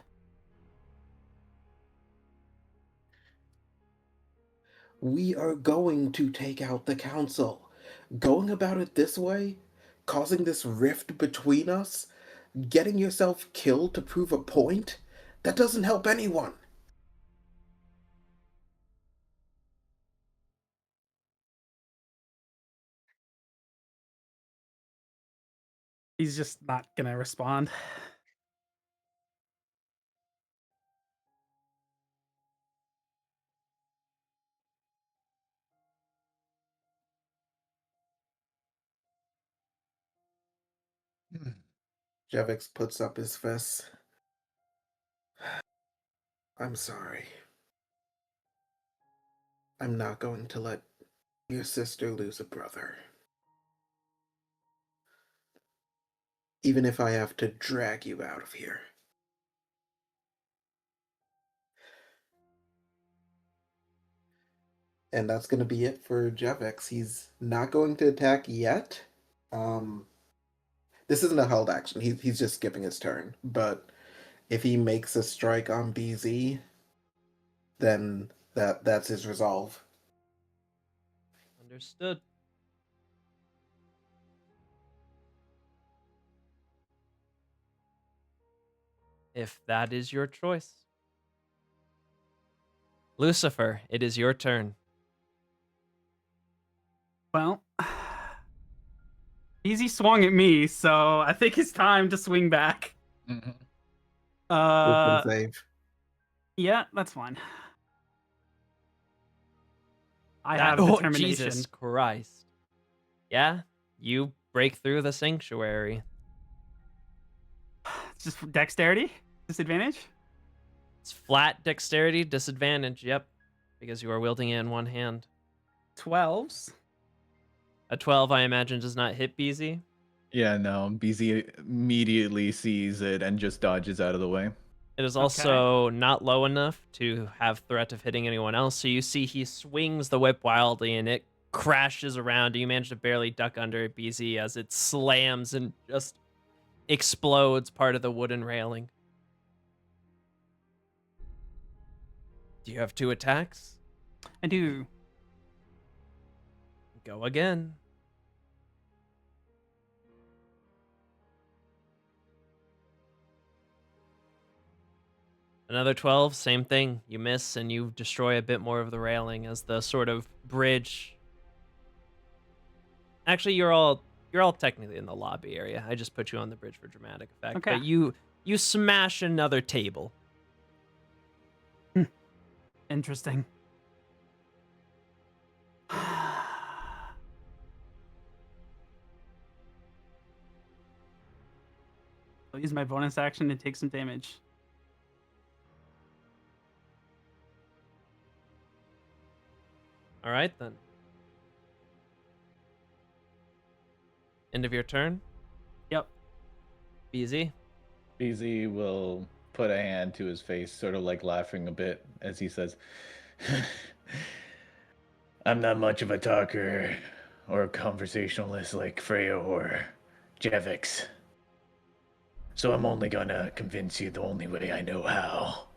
We are going to take out the council. Going about it this way, causing this rift between us, getting yourself killed to prove a point, that doesn't help anyone. He's just not gonna respond. Jevix puts up his fist. I'm sorry. I'm not going to let your sister lose a brother. Even if I have to drag you out of here. And that's going to be it for Jevix. He's not going to attack yet. This isn't a held action. He's just skipping his turn. But if he makes a strike on BZ, then that's his resolve. Understood. If that is your choice. Lucifer, it is your turn. Well, Easy swung at me, so I think it's time to swing back. Mm-hmm. Uh, Wisdom save. yeah, that's fine. I have determination. Jesus Christ. Yeah, you break through the sanctuary. It's just dexterity disadvantage. It's flat dexterity disadvantage, yep, because you are wielding it in one hand. 12s. A 12, I imagine, does not hit BZ. Yeah, no, BZ immediately sees it and just dodges out of the way. It is also not low enough to have threat of hitting anyone else. So you see he swings the whip wildly and it crashes around. You manage to barely duck under it, BZ, as it slams and just explodes part of the wooden railing. Do you have 2 attacks? I do. Go again. Another 12, same thing. You miss and you destroy a bit more of the railing as the sort of bridge. Actually, you're all technically in the lobby area. I just put you on the bridge for dramatic effect. Okay. But you smash another table. Interesting. I'll use my bonus action to take some damage. All right then. End of your turn. Yep. BZ. BZ will put a hand to his face, sort of like laughing a bit as he says, I'm not much of a talker or a conversationalist like Freya or Jevix. So I'm only gonna convince you the only way I know how.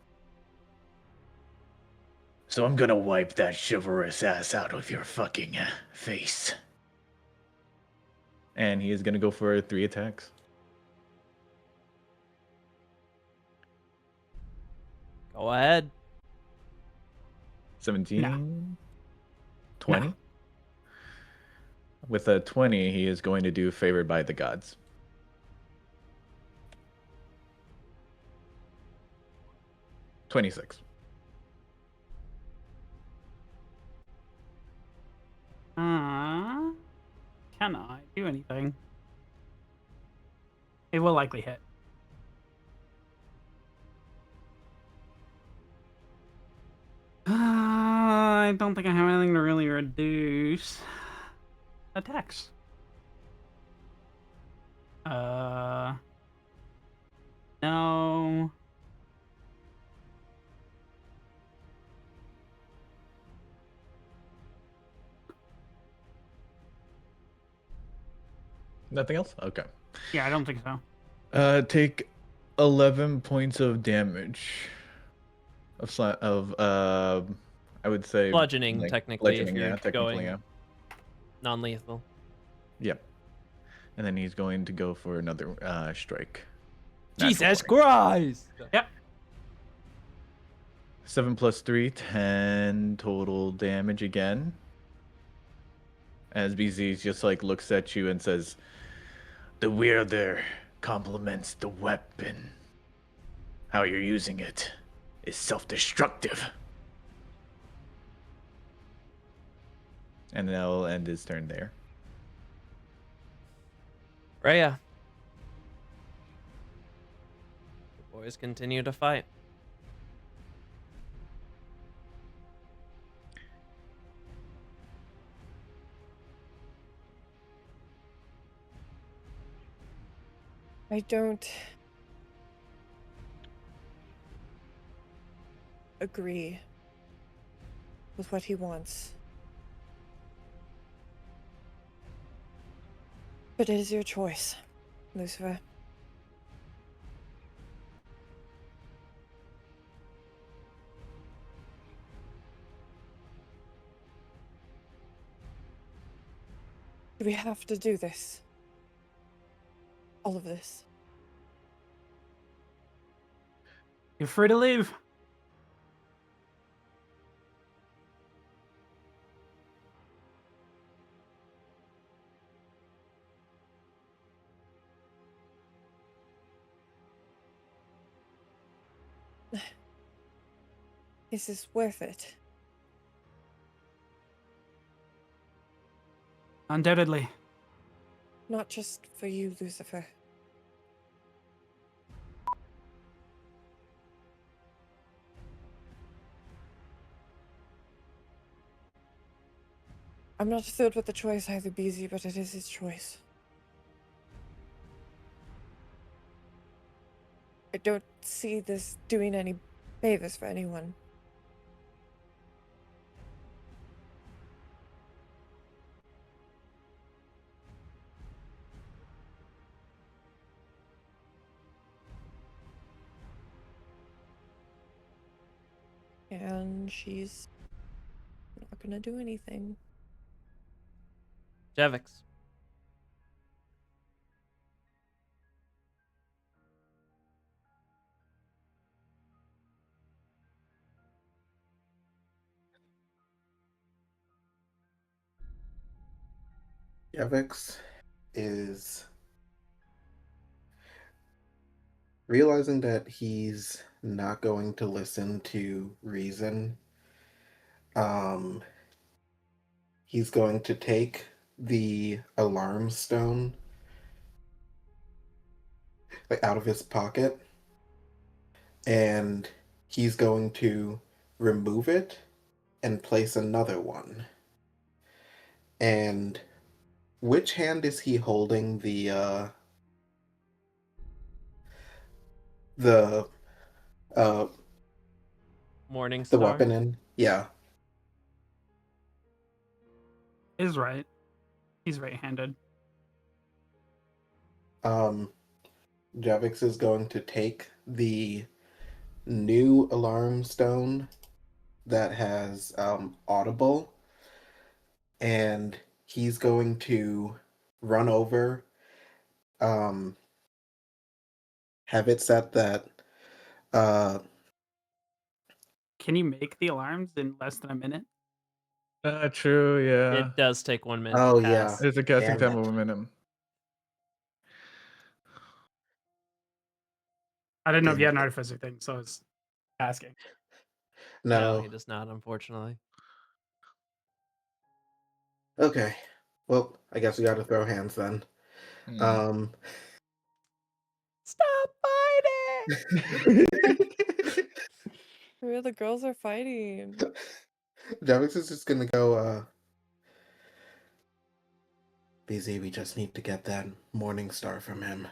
So I'm gonna wipe that chivalrous ass out of your fucking face. And he is gonna go for 3 attacks. Go ahead. 17? No. 20? No. With a 20, he is going to do Favored by the Gods. $26. Can I do anything? It will likely hit. I don't think I have anything to really reduce attacks. No. Nothing else? Okay. Yeah, I don't think so. Take 11 points of damage. I would say Bludgeoning, like, technically, bludgeoning, if you're yeah, technically, going yeah. non-lethal. Yep. And then he's going to go for another strike. Natural Jesus 20. Christ! Yep. 7 plus 3, 10 total damage again. As BZ just like looks at you and says, the wielder complements the weapon. How you're using it is self-destructive. And then I'll end his turn there. Rhea. The boys continue to fight. I don't agree with what he wants. But it is your choice, Lucifer. Do we have to do this? All of this? You're free to leave. Is this worth it? Undoubtedly. Not just for you, Lucifer. I'm not thrilled with the choice either, BZ, but it is his choice. I don't see this doing any favors for anyone. And she's not gonna do anything. Jevix. Yevix is realizing that he's not going to listen to reason. He's going to take the alarm stone out of his pocket, and he's going to remove it and place another one. And which hand is he holding the uh Morning the Star. weapon in? Yeah. Is right. He's right-handed. Javix is going to take the new alarm stone that has audible, and he's going to run over, have it set that Can you make the alarms in less than a minute? True, yeah. It does take 1 minute Oh, to yeah. cast. There's a casting Damn time it. of a minute. I didn't know if you had Damn an it. artificer thing, so I was asking. No, No. he does not, unfortunately. Okay. Well, I guess we gotta throw hands then. Hmm. Stop fighting! Where the girls are fighting. Javix is just gonna go, BZ, we just need to get that morning star from him.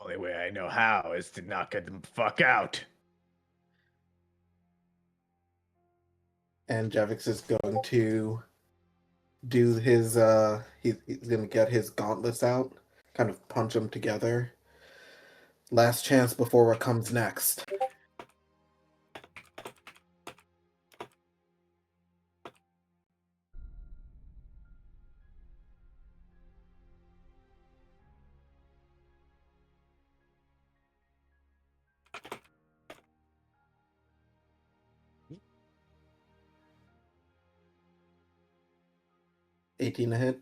Only way I know how is to knock them fuck out. And Javix is going to do his he's gonna get his gauntlets out, kind of punch them together. Last chance before what comes next. $18 to hit?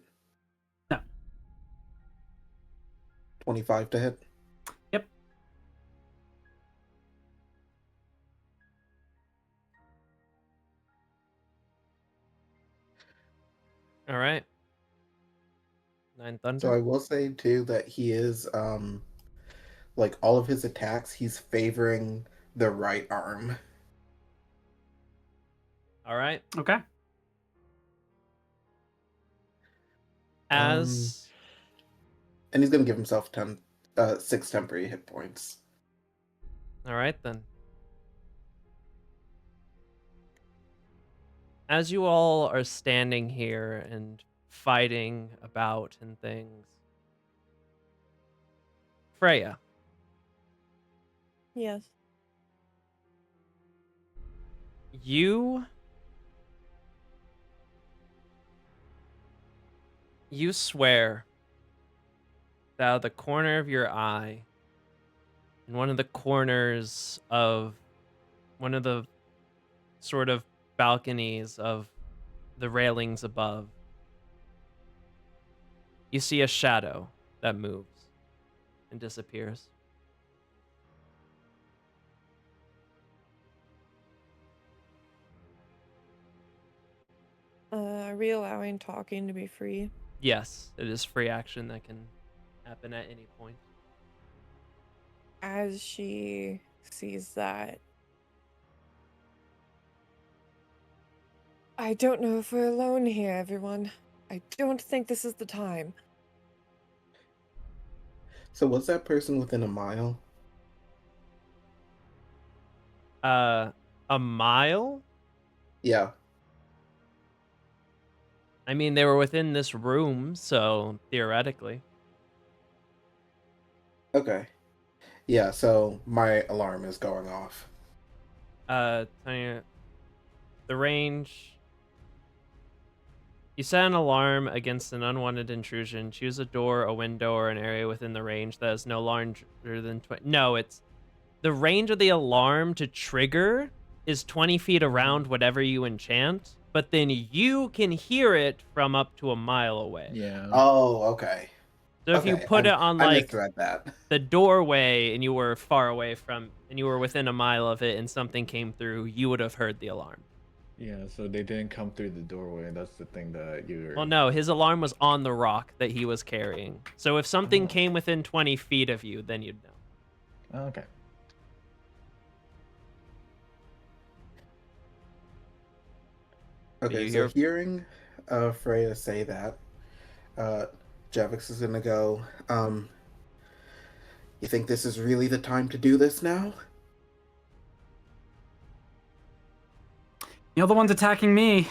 No. 25 to hit? Yep. All right. 9 thunder. So I will say too that he is like all of his attacks, he's favoring the right arm. All right. Okay. As And he's gonna give himself 6 temporary hit points. all right then. As you all are standing here and fighting about and things, Freya, Yes. you swear that out of the corner of your eye, in one of the corners of one of the sort of balconies of the railings above, you see a shadow that moves and disappears. Are we allowing talking to be free? Yes, it is free action that can happen at any point. As she sees that, I don't know if we're alone here, everyone. I don't think this is the time. So was that person within a mile? A mile? Yeah. I mean, they were within this room, so theoretically. Okay. Yeah, so my alarm is going off. Tanya, the range. You set an alarm against an unwanted intrusion. Choose a door, a window, or an area within the range that is no larger than 20. No, it's the range of the alarm to trigger is 20 feet around whatever you enchant, but then you can hear it from up to a mile away. Yeah. Oh, okay. So if you Okay, put it on I like misread that. the doorway and you were far away from, and you were within a mile of it and something came through, you would have heard the alarm. Yeah, so they didn't come through the doorway. That's the thing that you were... Well, no, his alarm was on the rock that he was carrying. So if something came within 20 feet of you, then you'd know. Oh, okay. Okay, you so hear- hearing Freya say that, Javix is gonna go, you think this is really the time to do this now? You're the ones attacking me.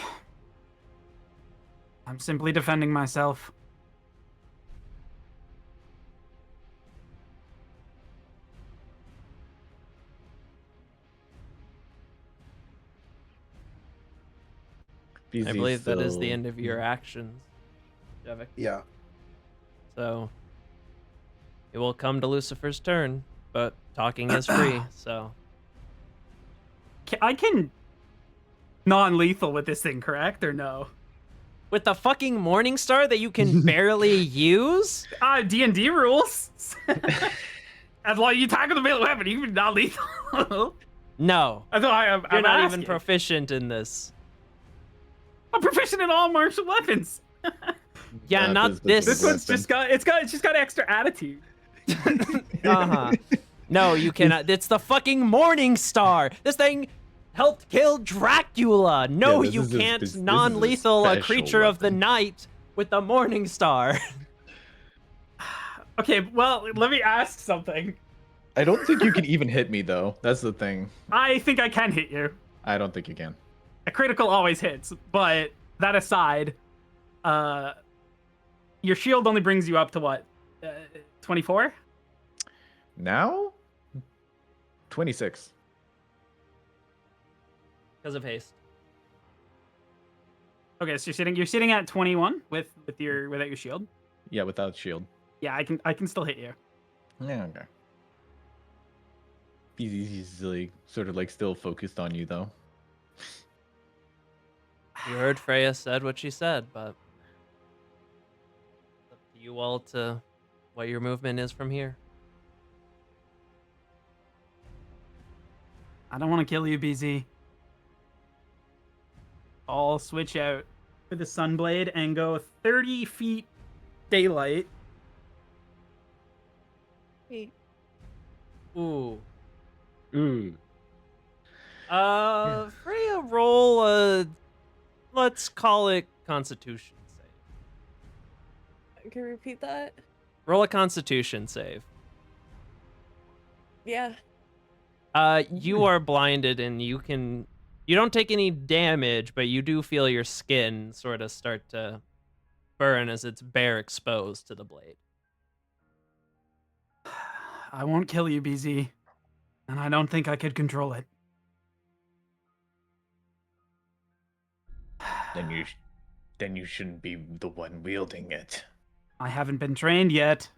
I'm simply defending myself. I believe that is the end of your actions, Javik. Yeah. So it will come to Lucifer's turn, but talking is free, so. I can non-lethal with this thing, correct, or no? With the fucking Morning Star that you can barely use? D&D rules. As long as you tackle the melee weapon, you can non-lethal. No. That's why I'm You're not asking. even proficient in this. I'm proficient in all martial weapons. Yeah, That not is the this. This one's just got it's just got extra attitude. Uh-huh. No, you cannot. It's the fucking Morning Star. This thing helped kill Dracula. No, Yeah, this you is a- can't this is a non-lethal a special creature of the weapon. night with the Morning Star. Okay, well, let me ask something. I don't think you can even hit me, though. That's the thing. I think I can hit you. I don't think you can. A critical always hits, but that aside, your shield only brings you up to what? 24? Now? 26. Because of haste. Okay, so you're sitting at 21 without your shield. Yeah, without shield. Yeah, I can still hit you. Yeah, okay. He's like, sort of like still focused on you, though. You heard Freya said what she said, but it's up to you all to what your movement is from here. I don't want to kill you, BZ. I'll switch out for the Sunblade and go 30 feet daylight. Wait, Ooh. Ooh. Freya, roll a, let's call it Constitution save. can you repeat that? Roll a Constitution save. Yeah. You are blinded and you don't take any damage, but you do feel your skin sort of start to burn as it's bare exposed to the blade. I won't kill you, BZ. And I don't think I could control it. Then you shouldn't be the one wielding it. I haven't been trained yet,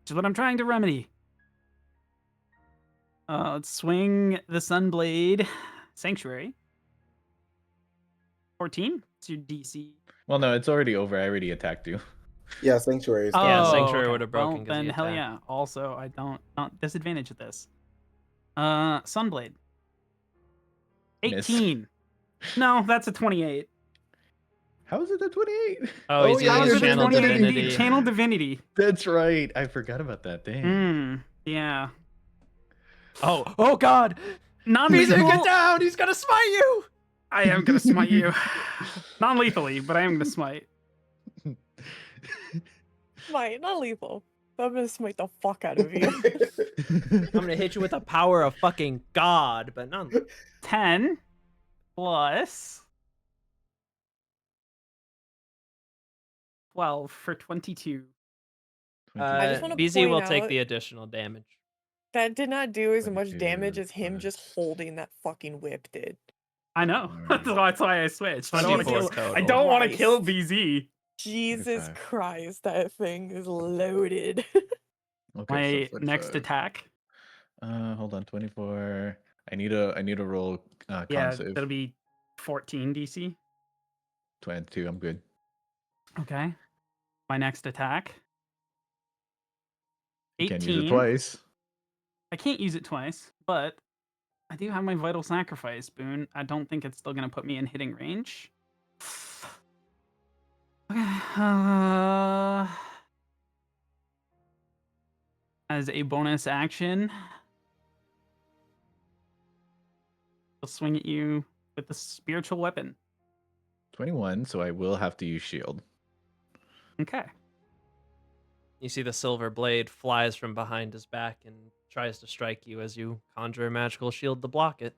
which is what I'm trying to remedy. Let's swing the Sunblade Sanctuary. 14? It's your DC. Well, no, it's already over. I already attacked you. Yeah, Sanctuary is Yeah, Oh, Sanctuary okay. would've broken Well, 'cause then you hell attacked. yeah. Also, I don't disadvantage at this. Sunblade. Miss. 18. No, that's a 28. How is it a 28? Oh, he's yeah, using you're his Channel 28 indeed. Divinity. Channel Divinity. That's right. I forgot about that thing. Yeah. Oh God! Non-lethal. down! He's gonna smite you! I am gonna smite you. Non-lethally, but I am gonna smite. Smite, not lethal. I'm gonna smite the fuck out of you. I'm gonna hit you with the power of fucking God, but none. 10 plus 12 for 22. I just wanna BZ point will take out- the additional damage. That did not do as much 22 damage as him plus- just holding that fucking whip did. I know. That's why I switched. I don't want to 24 kill. I total. don't want to kill Christ. BZ. Jesus 25. Christ, that thing is loaded. Okay, My next 45. attack. Hold on, 24. I need a roll con Yeah, save. that'll be 14 DC. 22, I'm good. Okay. My next attack. You 18. can't use it twice. I can't use it twice, but I do have my vital sacrifice boon. I don't think it's still gonna put me in hitting range. Okay. As a bonus action, I'll swing at you with the spiritual weapon. 21, so I will have to use shield. Okay. You see the silver blade flies from behind his back and tries to strike you as you conjure a magical shield to block it.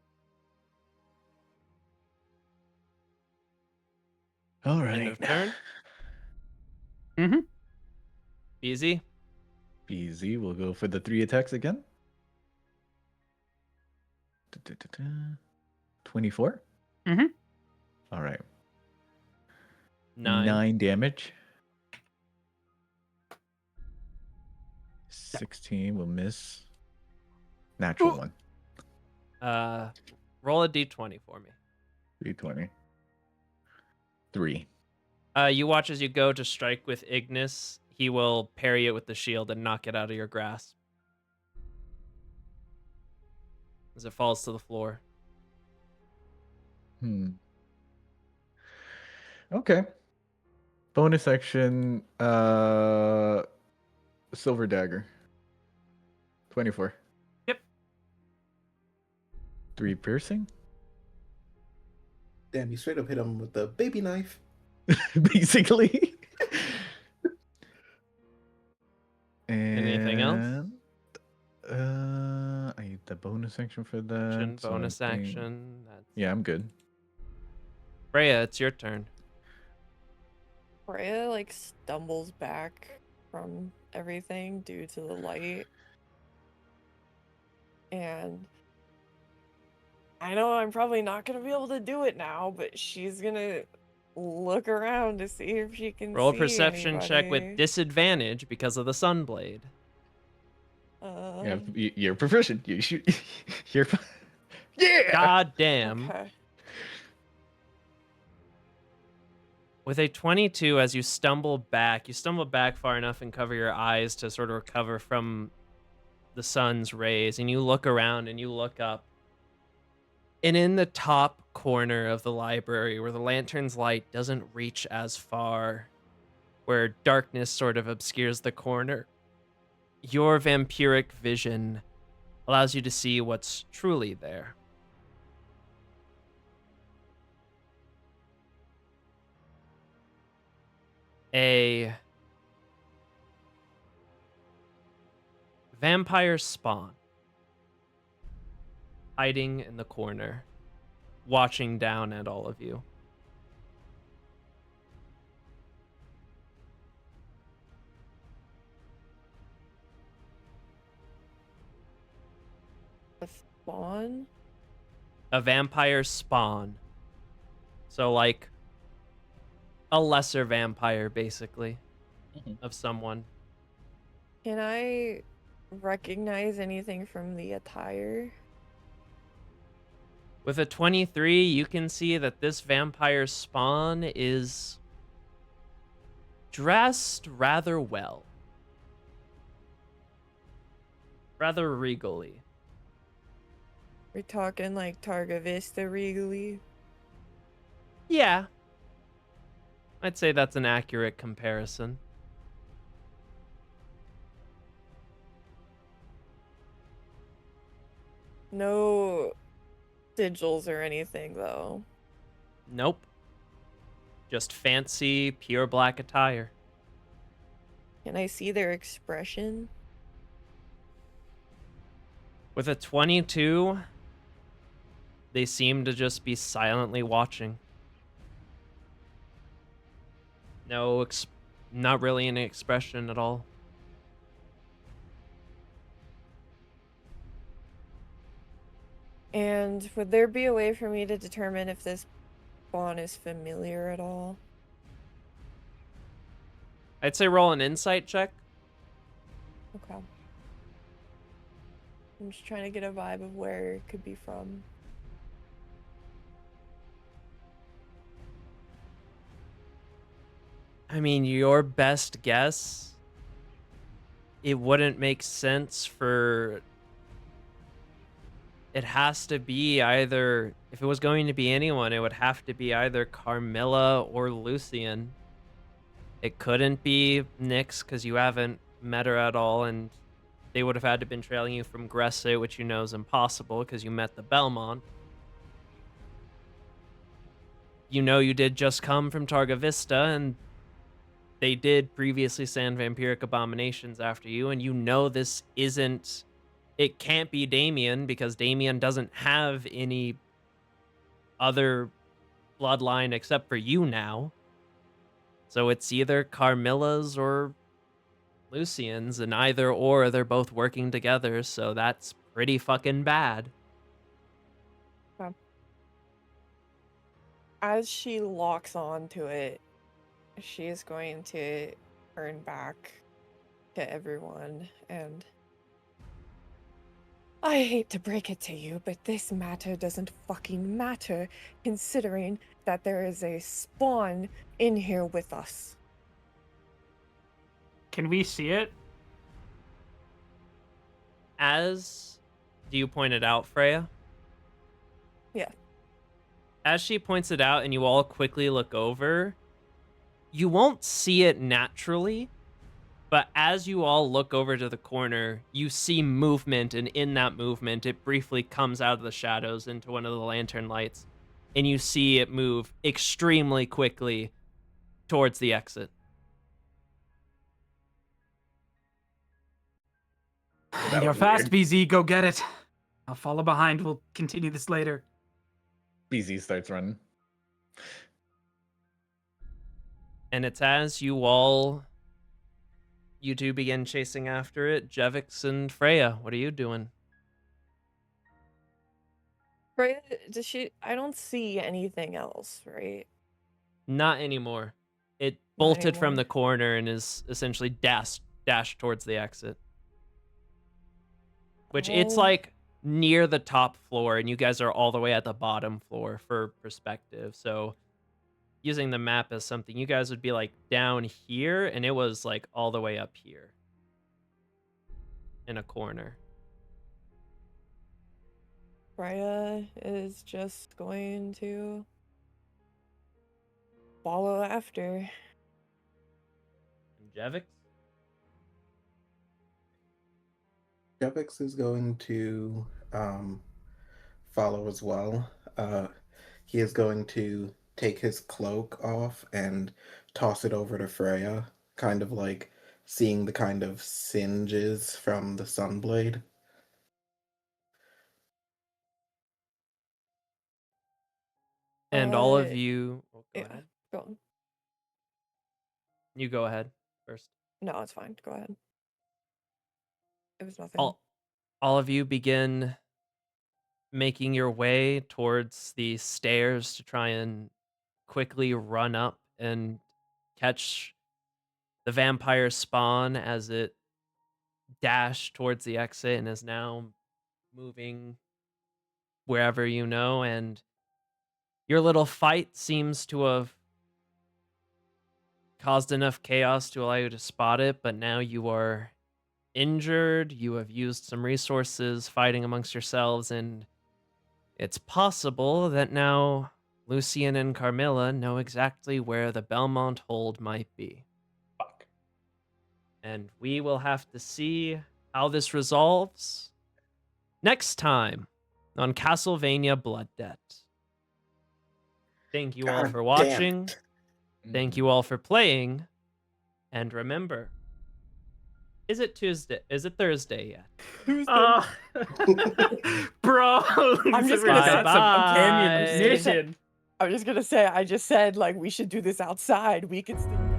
All End right. of turn. Mm-hmm. BZ. BZ will go for the 3 attacks again. 24? Mhm. All right. 9. 9 damage. 16 will miss. Natural one. Roll a d20 for me. 320. 3. You watch as you go to strike with Ignis. He will parry it with the shield and knock it out of your grasp as it falls to the floor. Okay. Bonus action, silver dagger. 24. Yep. 3 piercing. Damn, you straight up hit him with the baby knife. Basically. Anything else? I need the bonus action for that. Action, so I bonus think- action. That's... Yeah, I'm good. Freya, it's your turn. Freya like stumbles back from everything due to the light. And I know I'm probably not gonna be able to do it now, but she's gonna look around to see if she can Roll a see perception check with anybody. disadvantage because of the sunblade. Yeah, you're proficient. You shoot. You're. Yeah. God damn. Okay. With a 22, as you stumble back far enough and cover your eyes to sort of recover from the sun's rays, and you look around and you look up. And in the top corner of the library, where the lantern's light doesn't reach as far, where darkness sort of obscures the corner, your vampiric vision allows you to see what's truly there. A vampire spawn hiding in the corner, watching down at all of you. A spawn? A vampire spawn. So, like, a lesser vampire, basically, of someone. Can I recognize anything from the attire? With a 23, you can see that this vampire spawn is dressed rather well. Rather regally. We're talking like Targa Vista regally. Yeah. I'd say that's an accurate comparison. No sigils or anything, though. Nope. Just fancy, pure black attire. Can I see their expression? With a 22, they seem to just be silently watching. Not really any expression at all. And would there be a way for me to determine if this spawn is familiar at all? I'd say roll an insight check. Okay. I'm just trying to get a vibe of where it could be from. I mean, your best guess, it wouldn't make sense for... It has to be either... If it was going to be anyone, it would have to be either Carmilla or Lucian. It couldn't be Nyx, because you haven't met her at all, and they would have had to been trailing you from Gresset, which you know is impossible, because you met the Belmont. You know you did just come from Targa Vista, and they did previously send vampiric abominations after you, and you know this isn't... It can't be Damien, because Damien doesn't have any other bloodline except for you now. So it's either Carmilla's or Lucian's, and either or, they're both working together, so that's pretty fucking bad. As she locks onto it, she is going to turn back to everyone and... I hate to break it to you, but this matter doesn't fucking matter, considering that there is a spawn in here with us. Can we see it? Do you point it out, Freya? Yeah. As she points it out and you all quickly look over, you won't see it naturally, but as you all look over to the corner, you see movement, and in that movement, it briefly comes out of the shadows into one of the lantern lights, and you see it move extremely quickly towards the exit. That You're was fast, weird. BZ. Go get it. I'll follow behind. We'll continue this later. BZ starts running. And it's as you two begin chasing after it. Jevix and Freya, what are you doing? Freya, does she... I don't see anything else, right? Not anymore. It Not bolted from anymore. the corner and is essentially dashed towards the exit. Which it's Oh. like near the top floor, and you guys are all the way at the bottom floor for perspective. So using the map as something, you guys would be like down here, and it was like all the way up here in a corner. Freya is just going to follow after. And Jevix? Jevix is going to follow as well. He is going to take his cloak off and toss it over to Freya, kind of like seeing the kind of singes from the Sunblade. And all of you... Oh, go Yeah, ahead. go on. You go ahead first. No, it's fine. Go ahead. It was nothing. All of you begin making your way towards the stairs to try and quickly run up and catch the vampire spawn as it dashed towards the exit and is now moving wherever you know. And your little fight seems to have caused enough chaos to allow you to spot it, but now you are injured. You have used some resources fighting amongst yourselves, and it's possible that now Lucian and Carmilla know exactly where the Belmont hold might be. Fuck. And we will have to see how this resolves next time on Castlevania Blood Debt. Thank you all God for damn watching. it. Thank you all for playing. And remember, Is it Tuesday? Is it Thursday yet? Who's Oh, bro. I'm just we gonna got say- some Bye. ammunition. I'm just gonna say, I just said like we should do this outside. We could still.